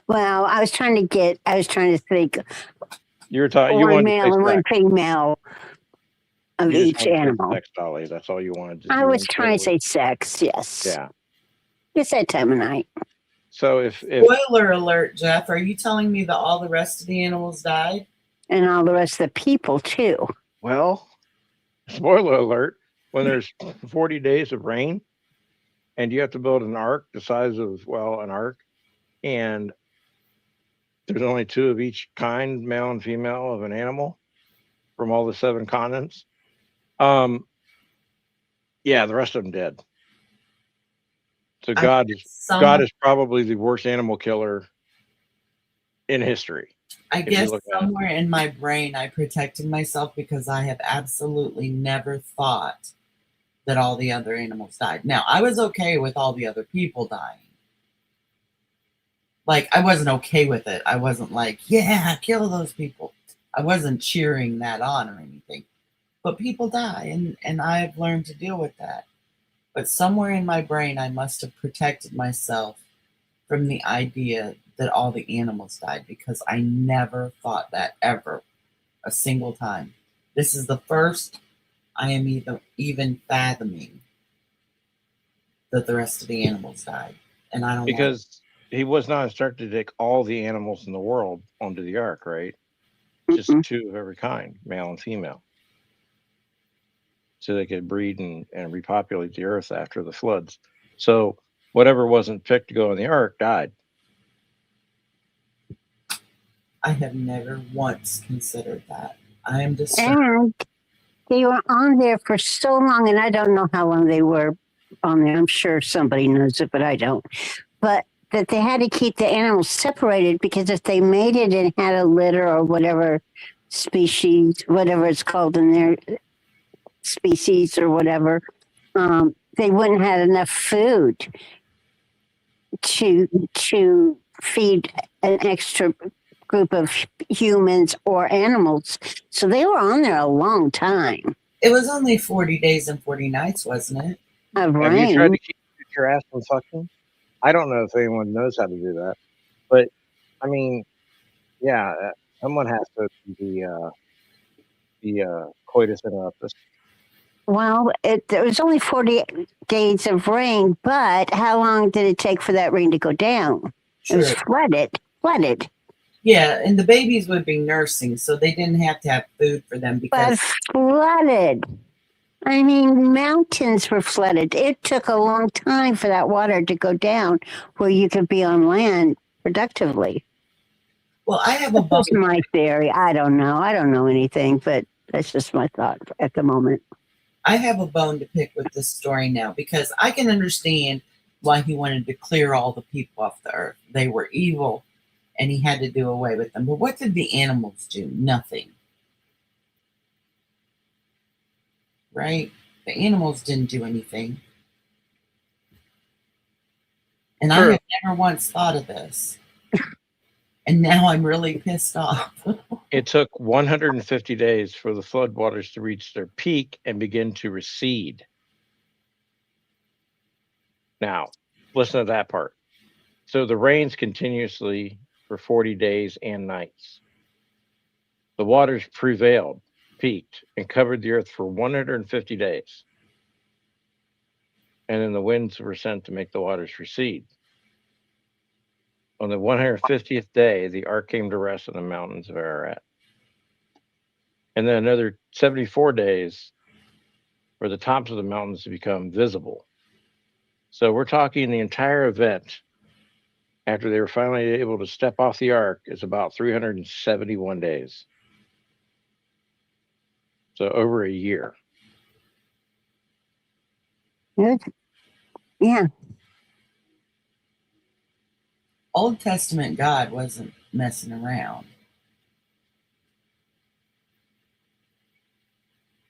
well, I was trying to think You were talking. You one wanted to male say and one sex. female of You just each wanted to say animal. sex, Dolly. That's all you wanted to. I You was wanted trying to say say sex, yes. yeah. It's that time of night. So if Spoiler alert, Jeff. Are you telling me that all the rest of the animals died? And all the rest of the people too. well, spoiler alert, when there's 40 days of rain and you have to build an ark the size of an ark, and there's only two of each kind, male and female, of an animal from all the 7 continents. Yeah, the rest of them dead. So I God guess God is probably the worst animal killer in history. I if you guess look at it. somewhere in my brain I protected myself because I have absolutely never thought that all the other animals died. Now, I was okay with all the other people dying. Like, I wasn't okay with it. I wasn't like, yeah, kill those people. I wasn't cheering that on or anything. But people die, and I've learned to deal with that. But somewhere in my brain, I must have protected myself from the idea that all the animals died because I never thought that ever, a single time. This is the first I am even fathoming that the rest of the animals died, and I don't Because he was not instructed to take all the animals in the world onto the ark, right? Just Mm-mm. 2 of every kind, male and female, so they could breed and repopulate the earth after the floods. So whatever wasn't picked to go in the ark died. I have never once considered that. I am disturbed. And they were on there for so long, and I don't know how long they were on there. I'm sure somebody knows it, but I don't. But that they had to keep the animals separated because if they mated and had a litter or whatever species, whatever it's called in their species or whatever, they wouldn't have enough food to feed an extra group of humans or animals. So they were on there a long time. It was only 40 days and 40 nights, wasn't it? Of Have you tried rain. to keep your ass from fucking? I don't know if anyone knows how to do that, but I mean, yeah, someone has to be the coitus interruptus. Well, there was only 40 days of rain, but how long did it take for that rain to go down? It was flooded. Yeah, and the babies would be nursing, so they didn't have to have food for them But because flooded. I mean, mountains were flooded. It took a long time for that water to go down where you could be on land productively. well, I have a That's bone. my theory. I don't know. I don't know anything, but that's just my thought at the moment. I have a bone to pick with this story now because I can understand why he wanted to clear all the people off the earth. They were evil and he had to do away with them. But what did the animals do? Nothing. Right? The animals didn't do anything. And I True. have never once thought of this. And now I'm really pissed off. It took 150 days for the floodwaters to reach their peak and begin to recede. Now, listen to that part. So the rains continuously for 40 days and nights. The waters prevailed, peaked, and covered the earth for 150 days. And then the winds were sent to make the waters recede. On the 150th day, the ark came to rest on the mountains of Ararat. And then another 74 days for the tops of the mountains to become visible. So we're talking the entire event after they were finally able to step off the ark is about 371 days. So over a year. Good. Yeah. Old Testament God wasn't messing around.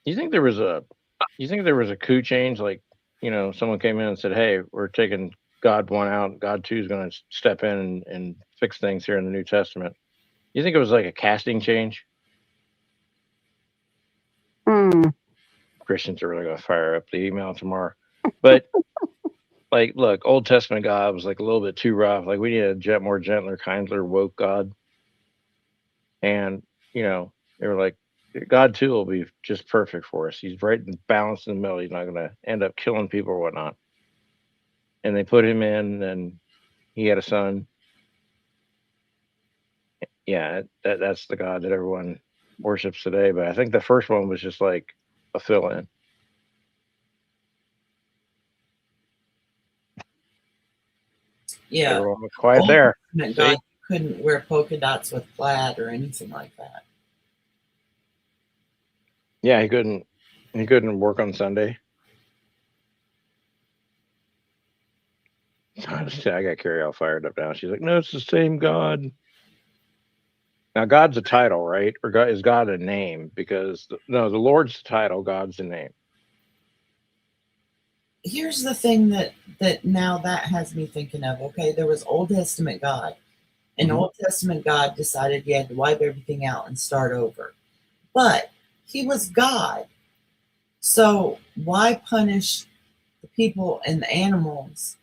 You think there was a coup change? Like, someone came in and said, "Hey, we're taking God 1 out. God 2 is going to step in and fix things here in the New Testament." You think it was like a casting change? Hmm. Christians are really going to fire up the email tomorrow. But like, look, Old Testament God was like a little bit too rough. Like, we need a more gentler, kinder, woke God. And they were like, God too will be just perfect for us. He's right and balanced in the middle. He's not going to end up killing people or whatnot. And they put him in, and he had a son. Yeah, that's the God that everyone worships today. But I think the first one was just like a fill-in. Yeah. Everyone was quiet Old there. Testament See? God couldn't wear polka dots with plaid or anything like that. Yeah, he couldn't work on Sunday. I got Carrie all fired up now. She's like, "No, it's the same God." Now, God's a title, right? Or God, is God a name? Because the Lord's the title, God's the name. Here's the thing that now that has me thinking of. Okay, there was Old Testament God, and Mhm. Old Testament God decided he had to wipe everything out and start over. But he was God, so why punish the people and the animals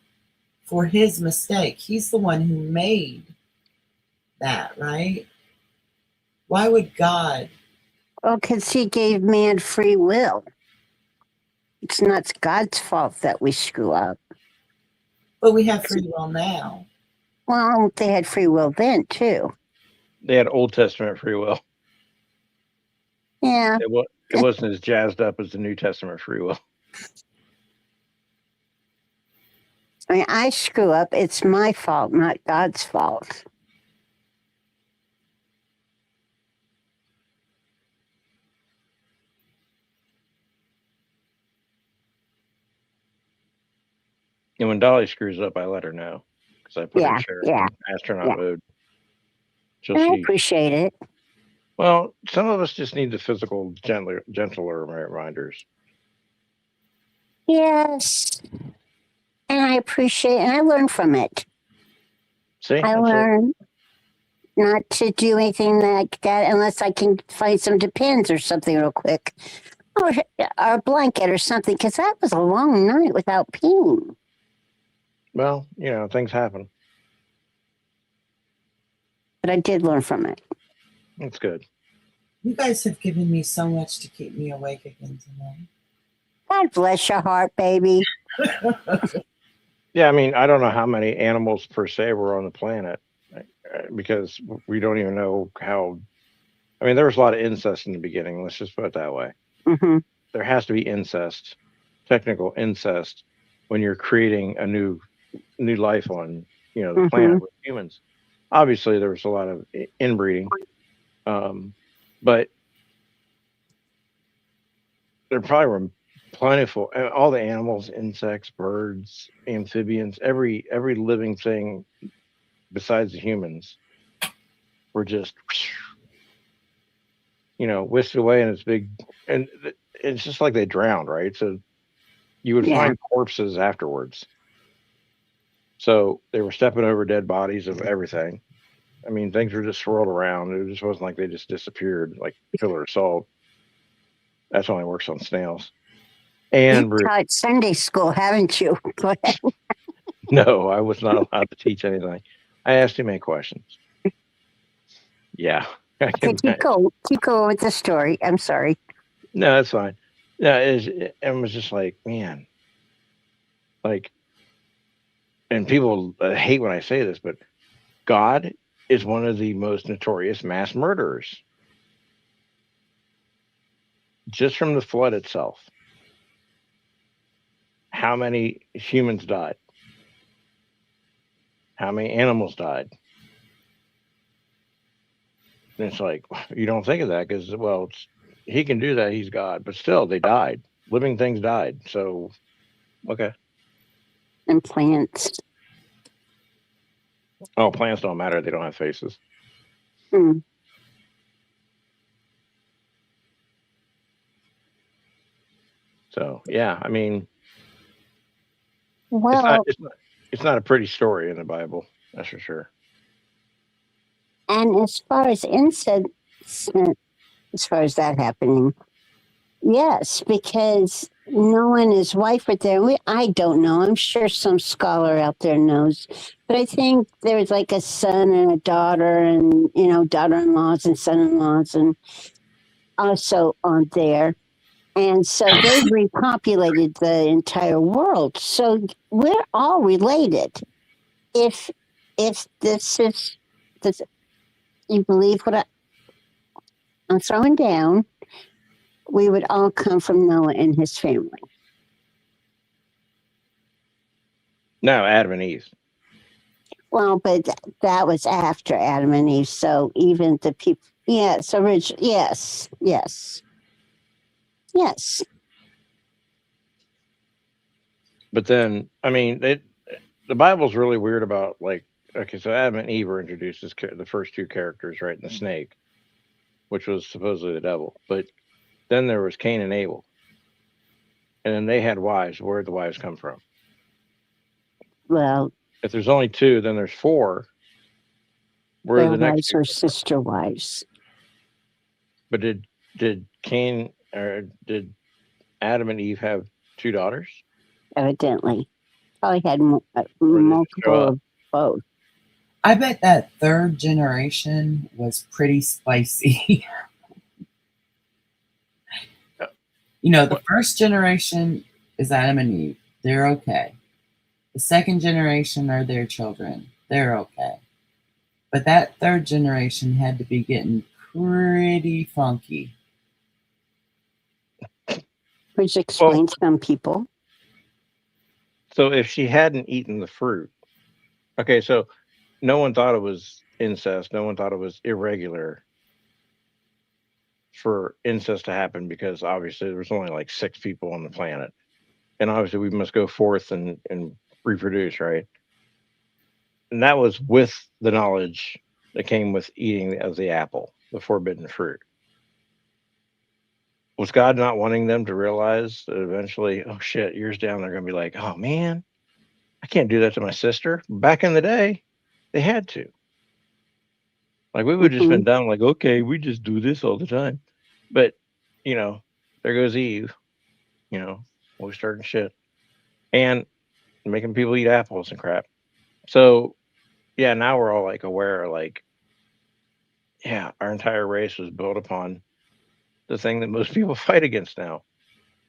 for his mistake? He's the one who made that, right? Why would God? Well, because he gave man free will. It's not God's fault that we screw up. But we have free will now. Well, they had free will then too. They had Old Testament free will. Yeah. It wasn't as jazzed up as the New Testament free will. I mean, I screw up. It's my fault, not God's fault. And when Dolly screws up, I let her know because I put her Yeah, chair yeah, in astronaut yeah. mode. And I appreciate it. Well, some of us just need the physical, gentler reminders. Yes. And I appreciate and I learn from it. See, I that's it. learn not to do anything like that unless I can find some Depends or something real quick. Or a blanket or something, because that was a long night without peeing. Well, things happen. But I did learn from it. That's good. You guys have given me so much to keep me awake again tonight. God bless your heart, baby. Yeah, I mean, I don't know how many animals per se were on the planet because we don't even know how. I mean, there was a lot of incest in the beginning. Let's just put it that way. Hmm. There has to be incest, technical incest, when you're creating a new life on the planet with humans. Obviously, there was a lot of inbreeding, but there probably were plentiful. All the animals, insects, birds, amphibians, every living thing besides the humans were just whisked away in its big, and it's just like they drowned, right? So you would Yeah. find corpses afterwards. So they were stepping over dead bodies of everything. I mean, things were just swirled around. It just wasn't like they just disappeared like pillar of salt. That's only works on snails. And You've taught Sunday school, haven't you? Go ahead. no, I was not allowed to teach anything. I asked too many questions. Yeah, I can. Keep going with the story. I'm sorry. No, that's fine. No, it was just like, man, like, and people hate when I say this, but God is one of the most notorious mass murderers. Just from the flood itself, how many humans died? How many animals died? And it's like, you don't think of that because, well, it's he can do that. He's God, but still, they died. Living things died. So, okay. And plants. Oh, plants don't matter. They don't have faces. Hmm. So, yeah, I mean, Well, it's not a pretty story in the Bible. That's for sure. and as far as incense, as far as that happening, yes, because Noah and his wife were there. I don't know. I'm sure some scholar out there knows. But I think there was like a son and a daughter, and, daughter in laws and son in laws, and also on there. And so they repopulated the entire world. So we're all related. If this is this, you believe what I'm throwing down, we would all come from Noah and his family. No, Adam and Eve. Well, but that was after Adam and Eve. So even the people, yes, yes. But then, I mean, the Bible's really weird about, like, okay, so Adam and Eve were introduced as the first two characters, right? And the snake, which was supposedly the devil. But then there was Cain and Abel. And then they had wives. Where did the wives come from? Well, If there's only two, then there's four. Where are their the next wives two? were sister wives. But did Cain or did Adam and Eve have two daughters? Evidently, probably had Or did it show multiple up? of both. I bet that third generation was pretty spicy. The What? first generation is Adam and Eve. They're okay. The second generation are their children. They're okay. But that third generation had to be getting pretty funky. Which explains some people. So if she hadn't eaten the fruit, okay, so no one thought it was incest. No one thought it was irregular for incest to happen because obviously there was only like 6 people on the planet. And obviously we must go forth and reproduce, right? And that was with the knowledge that came with eating of the apple, the forbidden fruit. Was God not wanting them to realize that eventually, oh shit, years down, they're going to be like, oh man, I can't do that to my sister. Back in the day, they had to. Like we would have just been done, like, okay, we just do this all the time. But, there goes Eve, we starting shit and making people eat apples and crap. So, yeah, now we're all like aware, like, yeah, our entire race was built upon the thing that most people fight against now.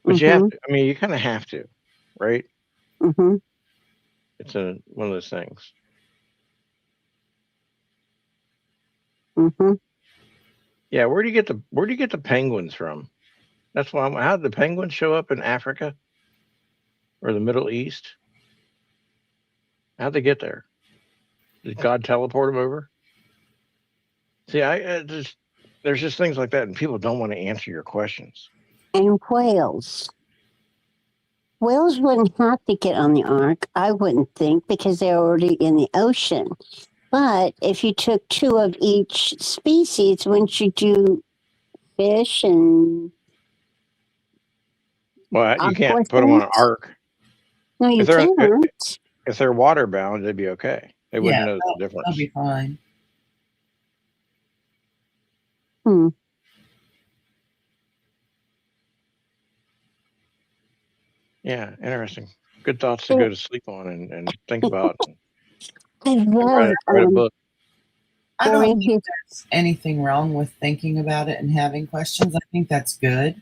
But you have to, I mean, you kind of have to, right? Mm-hmm. It's one of those things. Mm-hmm. Yeah, where do you get the penguins from? That's why how did the penguins show up in Africa or the Middle East? How'd they get there? Did God teleport them over? See, there's just things like that, and people don't want to answer your questions. And whales. Whales wouldn't have to get on the ark, I wouldn't think, because they're already in the ocean. But if you took 2 of each species, wouldn't you do fish and Well, you can't aqua put them on an things? ark. No, you If they're can't. if they're water bound, they'd be okay. They wouldn't Yeah, know the they'll difference. be fine. Hmm. Yeah, interesting. Good thoughts to go to sleep on and think about. I And love write a book. I don't during think his there's anything wrong with thinking about it and having questions. I think that's good.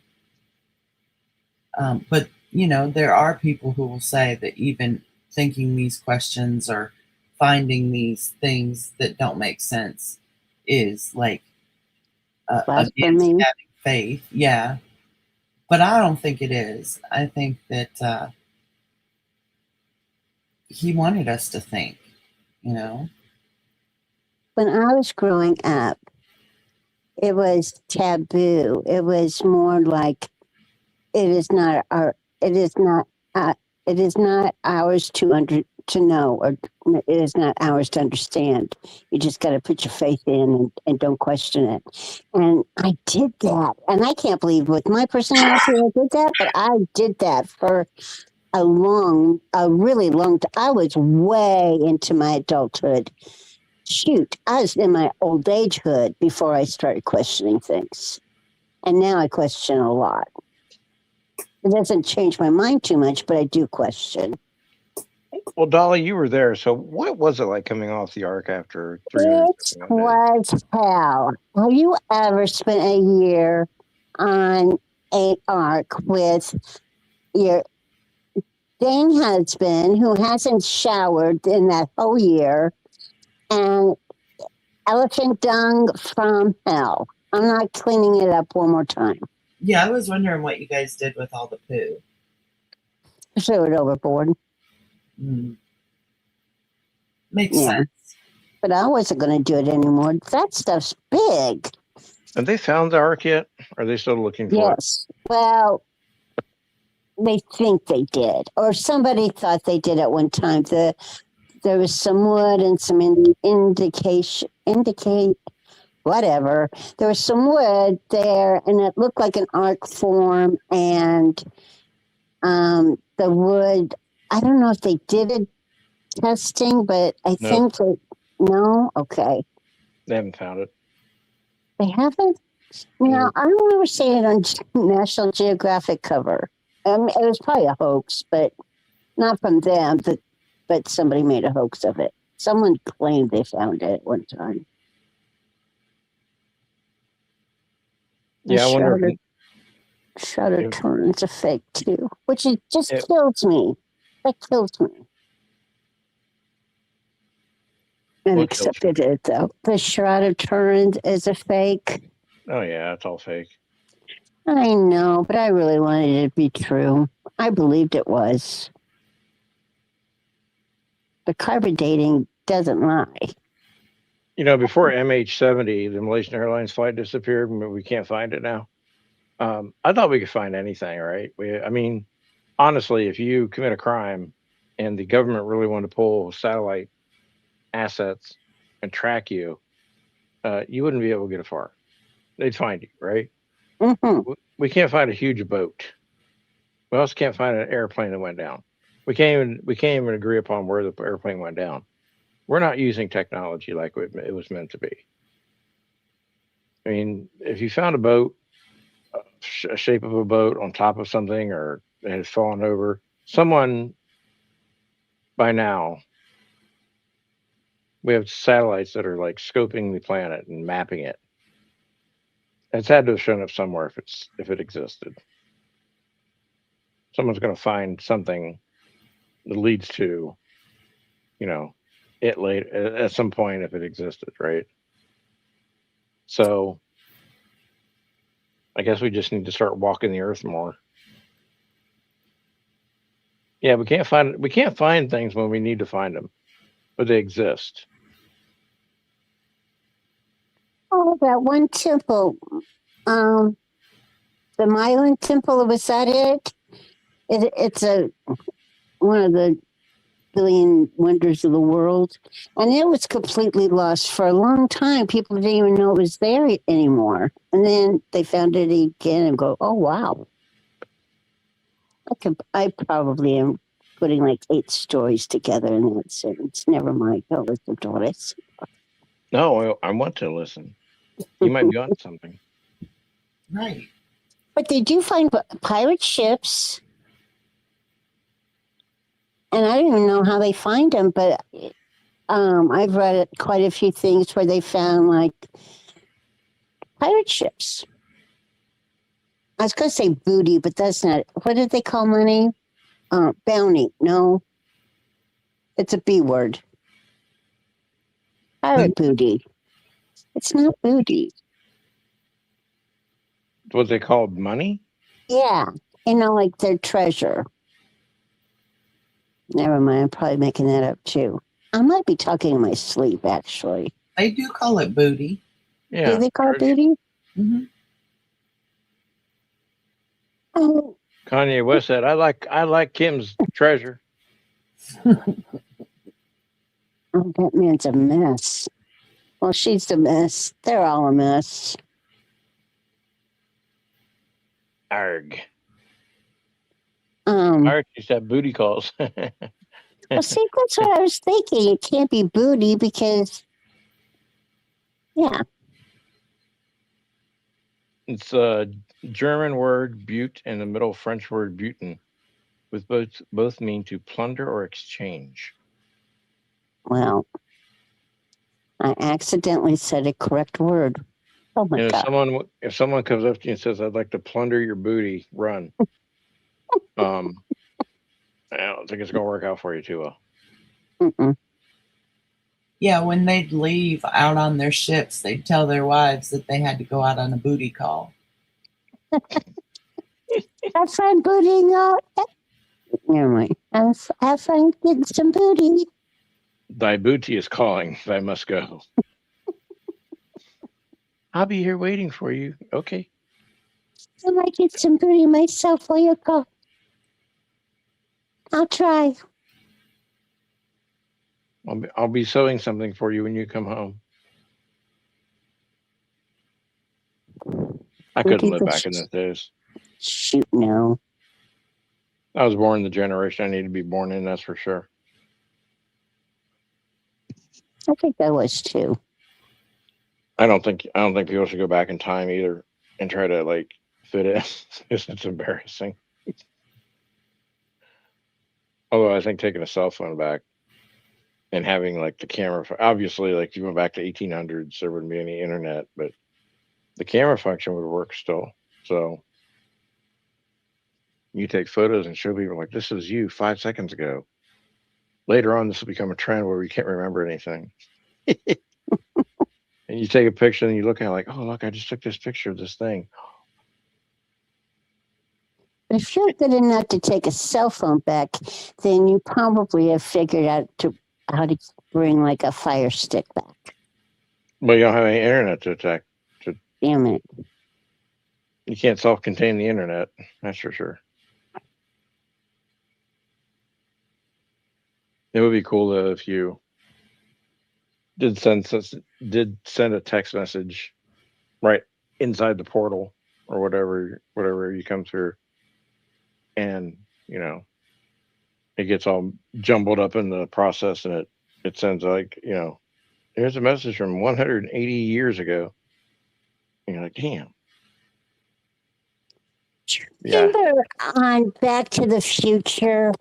But, there are people who will say that even thinking these questions or finding these things that don't make sense is like against blasphemy. having faith. Yeah. But I don't think it is. I think that he wanted us to think, When I was growing up, it was taboo. It was more like it is not our. It is not. It is not ours to know, or it is not ours to understand. You just got to put your faith in and don't question it. And I did that, and I can't believe with my personality I did that, but I did that for a really long time. I was way into my adulthood. Shoot, I was in my old agehood before I started questioning things. And now I question a lot. It doesn't change my mind too much, but I do question. Well, Dolly, you were there. So what was it like coming off the ark after 3 years? It was hell. Have you ever spent a year on an ark with your dang husband who hasn't showered in that whole year and elephant dung from hell? I'm not cleaning it up one more time. Yeah, I was wondering what you guys did with all the poo. Threw it overboard. Mm. Makes Yeah. sense. But I wasn't going to do it anymore. That stuff's big. Have they found the ark yet? Are they still looking for it? Yes. Well, they think they did, or somebody thought they did at one time. There was some wood and some indicate whatever. There was some wood there, and it looked like an arc form. And the wood, I don't know if they did a testing, but I No. think that no. Okay, They haven't found it. they haven't. Now I don't remember seeing it on National Geographic cover. It was probably a hoax, but not from them. But somebody made a hoax of it. Someone claimed they found it at one time. Yeah, I wonder. If, Shroud of If- Turin's a fake too, which it just If- kills me. That kills me. And What kills accepted it though. The Shroud of Turin is a fake. oh yeah, it's all fake. I know, but I really wanted it to be true. I believed it was. The carbon dating doesn't lie. You know, before MH70, the Malaysian Airlines flight disappeared, and we can't find it now. I thought we could find anything, right? I mean, honestly, if you commit a crime and the government really wanted to pull satellite assets and track you, you wouldn't be able to get far. They'd find you, right? Mm-hmm. We can't find a huge boat. We also can't find an airplane that went down. We can't even agree upon where the airplane went down. We're not using technology like it was meant to be. I mean, if you found a boat, a shape of a boat on top of something, or it has fallen over, someone by now, we have satellites that are like scoping the planet and mapping it. It's had to have shown up somewhere if it existed. Someone's going to find something that leads to, it later at some point if it existed, right? So I guess we just need to start walking the earth more. Yeah, we can't find things when we need to find them, but they exist. Oh, that one temple. The Milan Temple, was that it? It's one of the billion wonders of the world. And it was completely lost for a long time. People didn't even know it was there anymore. And then they found it again and go, oh, wow. I probably am putting like 8 stories together in that sentence. Never mind. Don't listen to what I say. No, I want to listen. You might be on something. Right. But they do find pirate ships. And I don't even know how they find them, but I've read quite a few things where they found like pirate ships. I was going to say booty, but that's not. What did they call money? Bounty. No, it's a B word. Pirate booty. It's not booty. What they called money? Yeah, like their treasure. Never mind. I'm probably making that up too. I might be talking in my sleep, actually. They do call it booty. Yeah. Do they call it booty? Hmm. Oh, Kanye West said, I like Kim's treasure. oh, that man's a mess. Well, she's a mess. They're all a mess. Arg. Um, Arg used to have booty calls. well, see, that's what I was thinking. It can't be booty because, yeah, It's a German word butte and the middle French word butin, with both mean to plunder or exchange. well, I accidentally said a correct word. Oh my And God. if someone comes up to you and says, "I'd like to plunder your booty," run. I don't think it's gonna work out for you too well. Mm-mm. Yeah, when they'd leave out on their ships, they'd tell their wives that they had to go out on a booty call. Have fun booting out. Never mind. Have fun getting some booty. Thy booty is calling. I must go. I'll be here waiting for you. Okay. I might get some booty myself while you go. I'll try. I'll be sewing something for you when you come home. I couldn't live back in those days. Shoot, no. I was born in the generation I need to be born in. That's for sure. I think I was too. I don't think people should go back in time either and try to like fit in. It's embarrassing. Although I think taking a cell phone back and having like the camera, obviously, like if you went back to 1800s, there wouldn't be any internet, but the camera function would work still. So you take photos and show people like, this is you 5 seconds ago. Later on, this will become a trend where we can't remember anything. And you take a picture and you look at it like, oh, look, I just took this picture of this thing. If you're good enough to take a cell phone back, then you probably have figured out how to bring like a Fire Stick back. But you don't have any internet to attack. Damn it. You can't self-contain the internet. That's for sure. It would be cool though if you did send a text message right inside the portal or whatever you come through, and it gets all jumbled up in the process, and it sends like here's a message from 180 years ago, and you're like, damn. Yeah. Remember on Back to the Future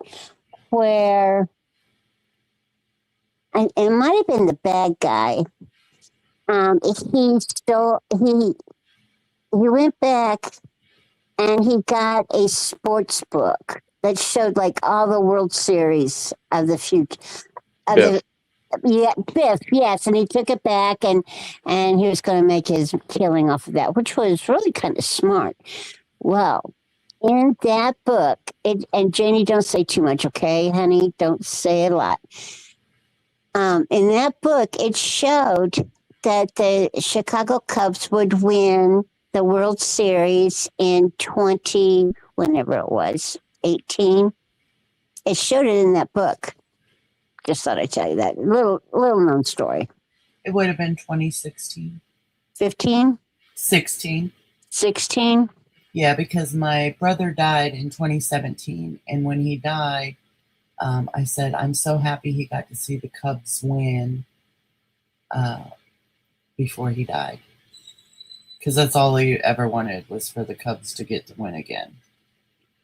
where and it might have been the bad guy. He went back and he got a sports book that showed like all the World Series of the future. Biff. Biff, yes, and he took it back and he was going to make his killing off of that, which was really kind of smart. Well, in that book, and Janie, don't say too much, okay, honey? Don't say a lot. In that book, it showed that the Chicago Cubs would win the World Series in 20, whenever it was, 18. It showed it in that book. Just thought I'd tell you that. Little known story. It would have been 2016. 15? 16. 16? Yeah, because my brother died in 2017. And when he died, I said, I'm so happy he got to see the Cubs win before he died. Because that's all he ever wanted was for the Cubs to get to win again.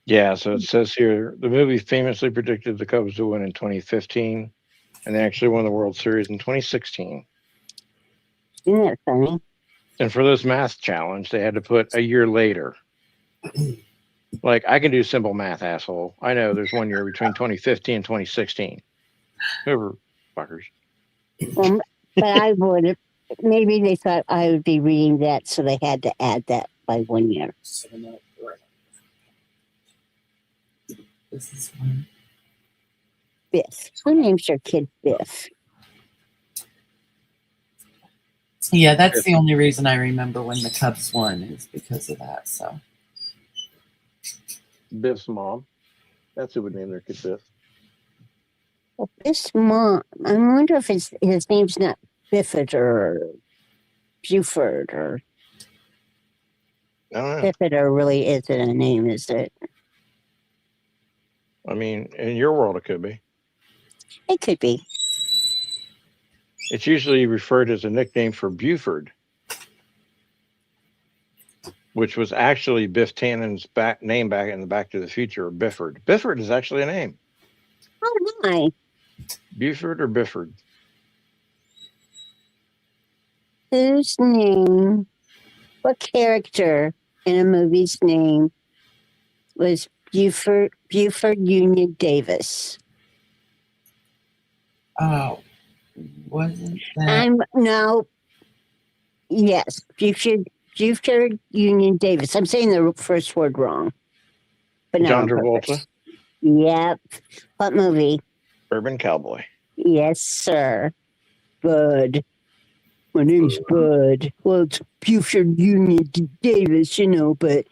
Yeah, so it says here the movie famously predicted the Cubs to win in 2015, and they actually won the World Series in 2016. Isn't that funny? And for this math challenge, they had to put a year later. Like, I can do simple math, asshole. I know there's 1 year between 2015 and 2016. Whoever fuckers. But I would have. Maybe they thought I would be reading that, so they had to add that by 1 year. This is one. Biff. Who names their kid Biff? Yeah, that's the only reason I remember when the Cubs won is because of that. So Biff's mom. That's who would name their kid Biff. Well, this mom, I wonder if his name's not Bifford or Buford or I don't know. Bifford or really isn't a name, is it? I mean, in your world, it could be. It could be. It's usually referred as a nickname for Buford, which was actually Biff Tannen's name back in the Back to the Future, Bifford. Bifford is actually a name. Oh my! Buford or Bifford? Whose name? What character in a movie's name was Buford Union Davis? oh, wasn't that I'm no. Yes, Buford Union Davis. I'm saying the first word wrong, but not John on Travolta, purpose. Yep. What movie? Urban Cowboy. Yes, sir. Bud. My name's Bud. Well, it's Buford Union Davis, but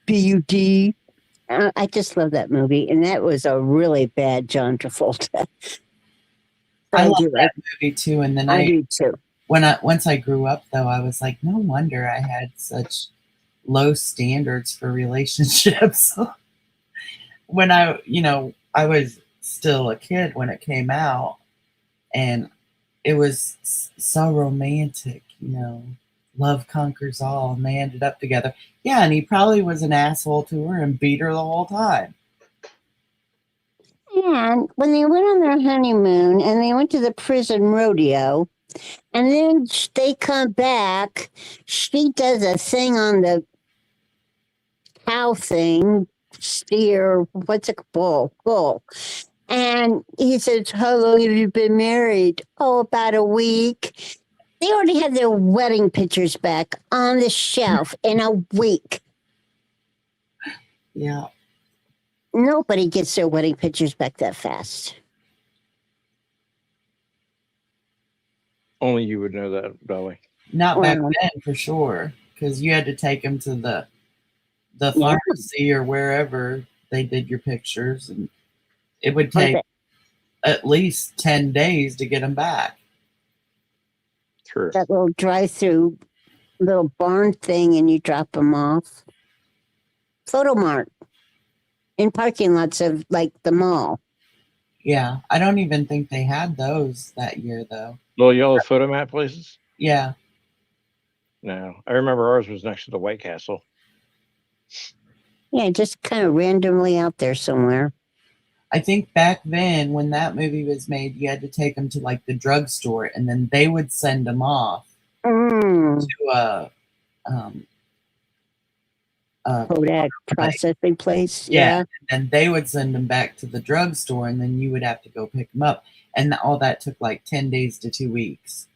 B-U-D. I just love that movie, and that was a really bad John Travolta. I love do that movie too. And then I do too. once I grew up though, I was like, no wonder I had such low standards for relationships. When I was still a kid when it came out, and it was so romantic, love conquers all, and they ended up together. Yeah, and he probably was an asshole to her and beat her the whole time. And when they went on their honeymoon and they went to the prison rodeo, and then they come back, she does a thing on the cow thing, steer, what's it, bull. And he says, how long have you been married? Oh, about a week. They already had their wedding pictures back on the shelf in a week. Yeah. Nobody gets their wedding pictures back that fast. Only you would know that, Dolly. Not back Well, then for sure, because you had to take him to the Yeah. pharmacy or wherever they did your pictures, and it would take at least 10 days to get them back. True. that little drive-through little barn thing, and you drop them off. Photomart in parking lots of like the mall. Yeah, I don't even think they had those that year though. Little yellow photomat places? Yeah, No. I remember ours was next to the White Castle. Yeah, just kind of randomly out there somewhere. I think back then when that movie was made, you had to take them to like the drugstore, and then they would send them off Mm, to a Kodak processing place. Yeah. Yeah. and they would send them back to the drugstore, and then you would have to go pick them up, and all that took like 10 days to 2 weeks.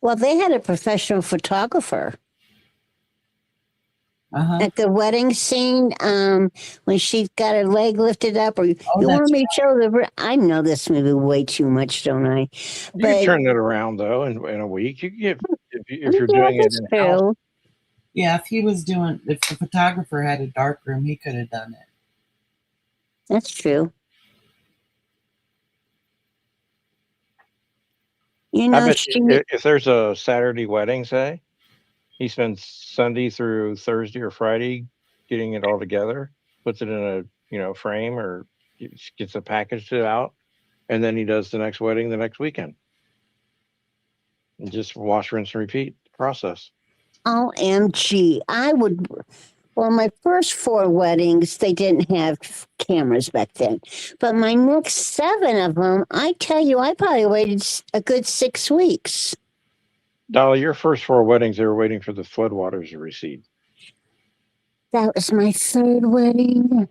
Well, they had a professional photographer at the wedding scene. When she's got her leg lifted up, or you want that's me to show the? I know this movie way too much, don't I? You can turn it around though in a week. You can get if you're doing it that's in house. true. Yeah, if the photographer had a dark room, he could have done it. That's true. You I know, bet if there's a Saturday wedding, say, he spends Sunday through Thursday or Friday getting it all together, puts it in a frame or gets it packaged out, and then he does the next wedding the next weekend. And just wash, rinse, and repeat process. OMG. Well, my first 4 weddings, they didn't have cameras back then. But my next 7 of them, I tell you, I probably waited a good 6 weeks. Dolly, your first 4 weddings, they were waiting for the floodwaters to recede. That was my 3rd wedding.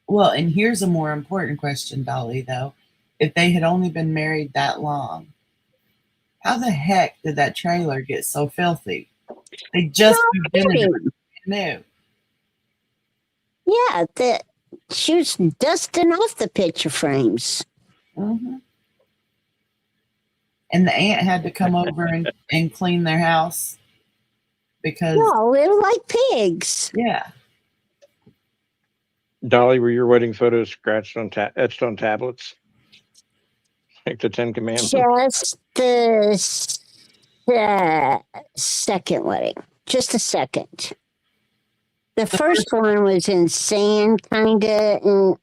Well, and here's a more important question, Dolly, though. If they had only been married that long, how the heck did that trailer get so filthy? They just moved in and new. Yeah, she was dusting off the picture frames. Mm-hmm. And the aunt had to come over and clean their house because, No, they're like pigs. yeah. Dolly, were your wedding photos scratched on etched on tablets? Like the Ten Commandments? Just the second wedding. Just a second. The first one was in sand, kinda, and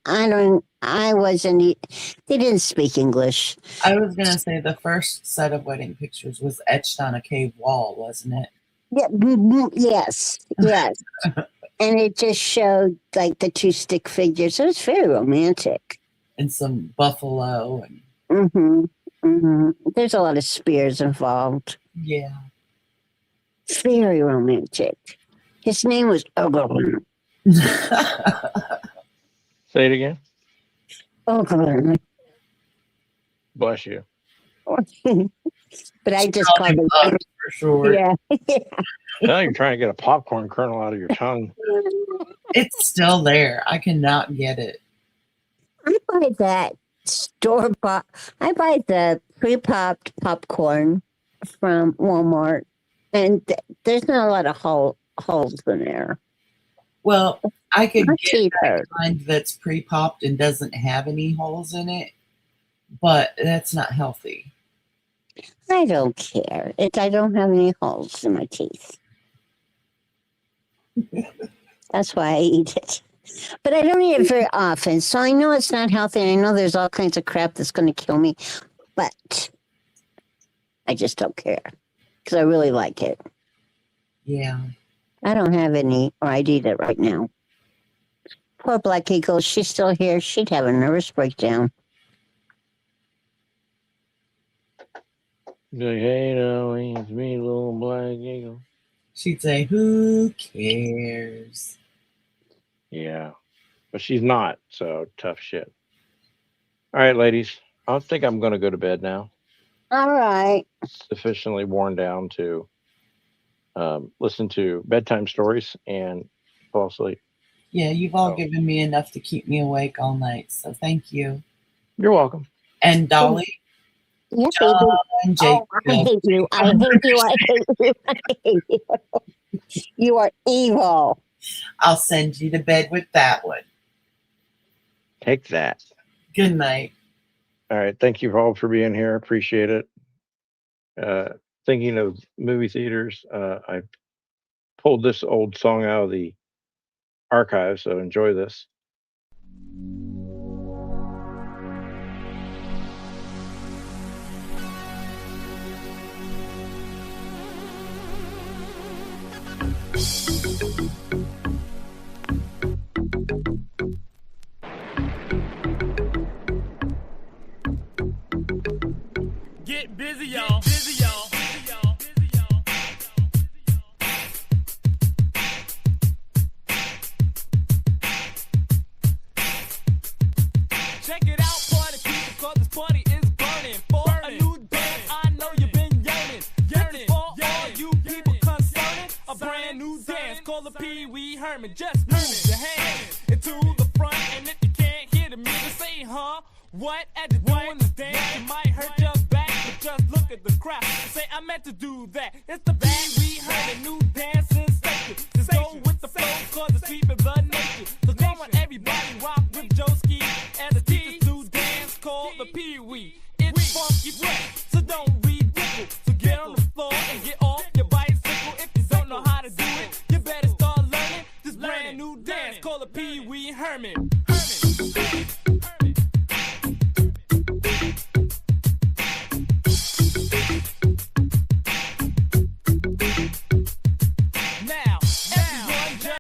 they didn't speak English. I was going to say the first set of wedding pictures was etched on a cave wall, wasn't it? Yeah, yes. And it just showed like the two stick figures. It was very romantic. And some buffalo. And There's a lot of spears involved. yeah. Very romantic. His name was Ogle. Say it again. Ogle. Bless you. But I just called him. for sure. Yeah. Now you're trying to get a popcorn kernel out of your tongue. It's still there. I cannot get it. I buy that store bought. I buy the pre-popped popcorn from Walmart, and there's not a lot of holes in there. Well, I could Not get that cheaper. kind that's pre-popped and doesn't have any holes in it, but that's not healthy. I don't care. I don't have any holes in my teeth. That's why I eat it. But I don't eat it very often, so I know it's not healthy. And I know there's all kinds of crap that's going to kill me, but I just don't care because I really like it. Yeah. I don't have any, or I'd eat it right now. Poor Black Eagle, she's still here. She'd have a nervous breakdown. Like, hey, no, it's me, little Black Eagle. She'd say, "Who cares?" Yeah, but she's not, so tough shit. All right, ladies, I think I'm going to go to bed now. All right. Sufficiently worn down to listen to bedtime stories and fall asleep. Yeah, you've all Oh. given me enough to keep me awake all night, so thank you. You're welcome. And Dolly Yeah, baby. and Jake. Oh, I hate you. I hate you. I hate you. I hate you. You are evil. I'll send you to bed with that one. Take that. Good night. All right. Thank you all for being here. Appreciate it. Thinking of movie theaters, I pulled this old song out of the archive, so enjoy this. Get busy, y'all. Busy, y'all. Busy, y'all. Busy, y'all. Check it out, party people, 'cause this party is burning. For a new dance, I know you've been yearning. Yearning for all you people concerning. A brand new dance called the Pee Wee Herman. Just move your hands into the front, and if you can't hear the music, say, huh? What? As you're doing this dance, you might hurt your back, but just look at the crowd and say, I meant to do that. It's the Pee Wee Herman new dancing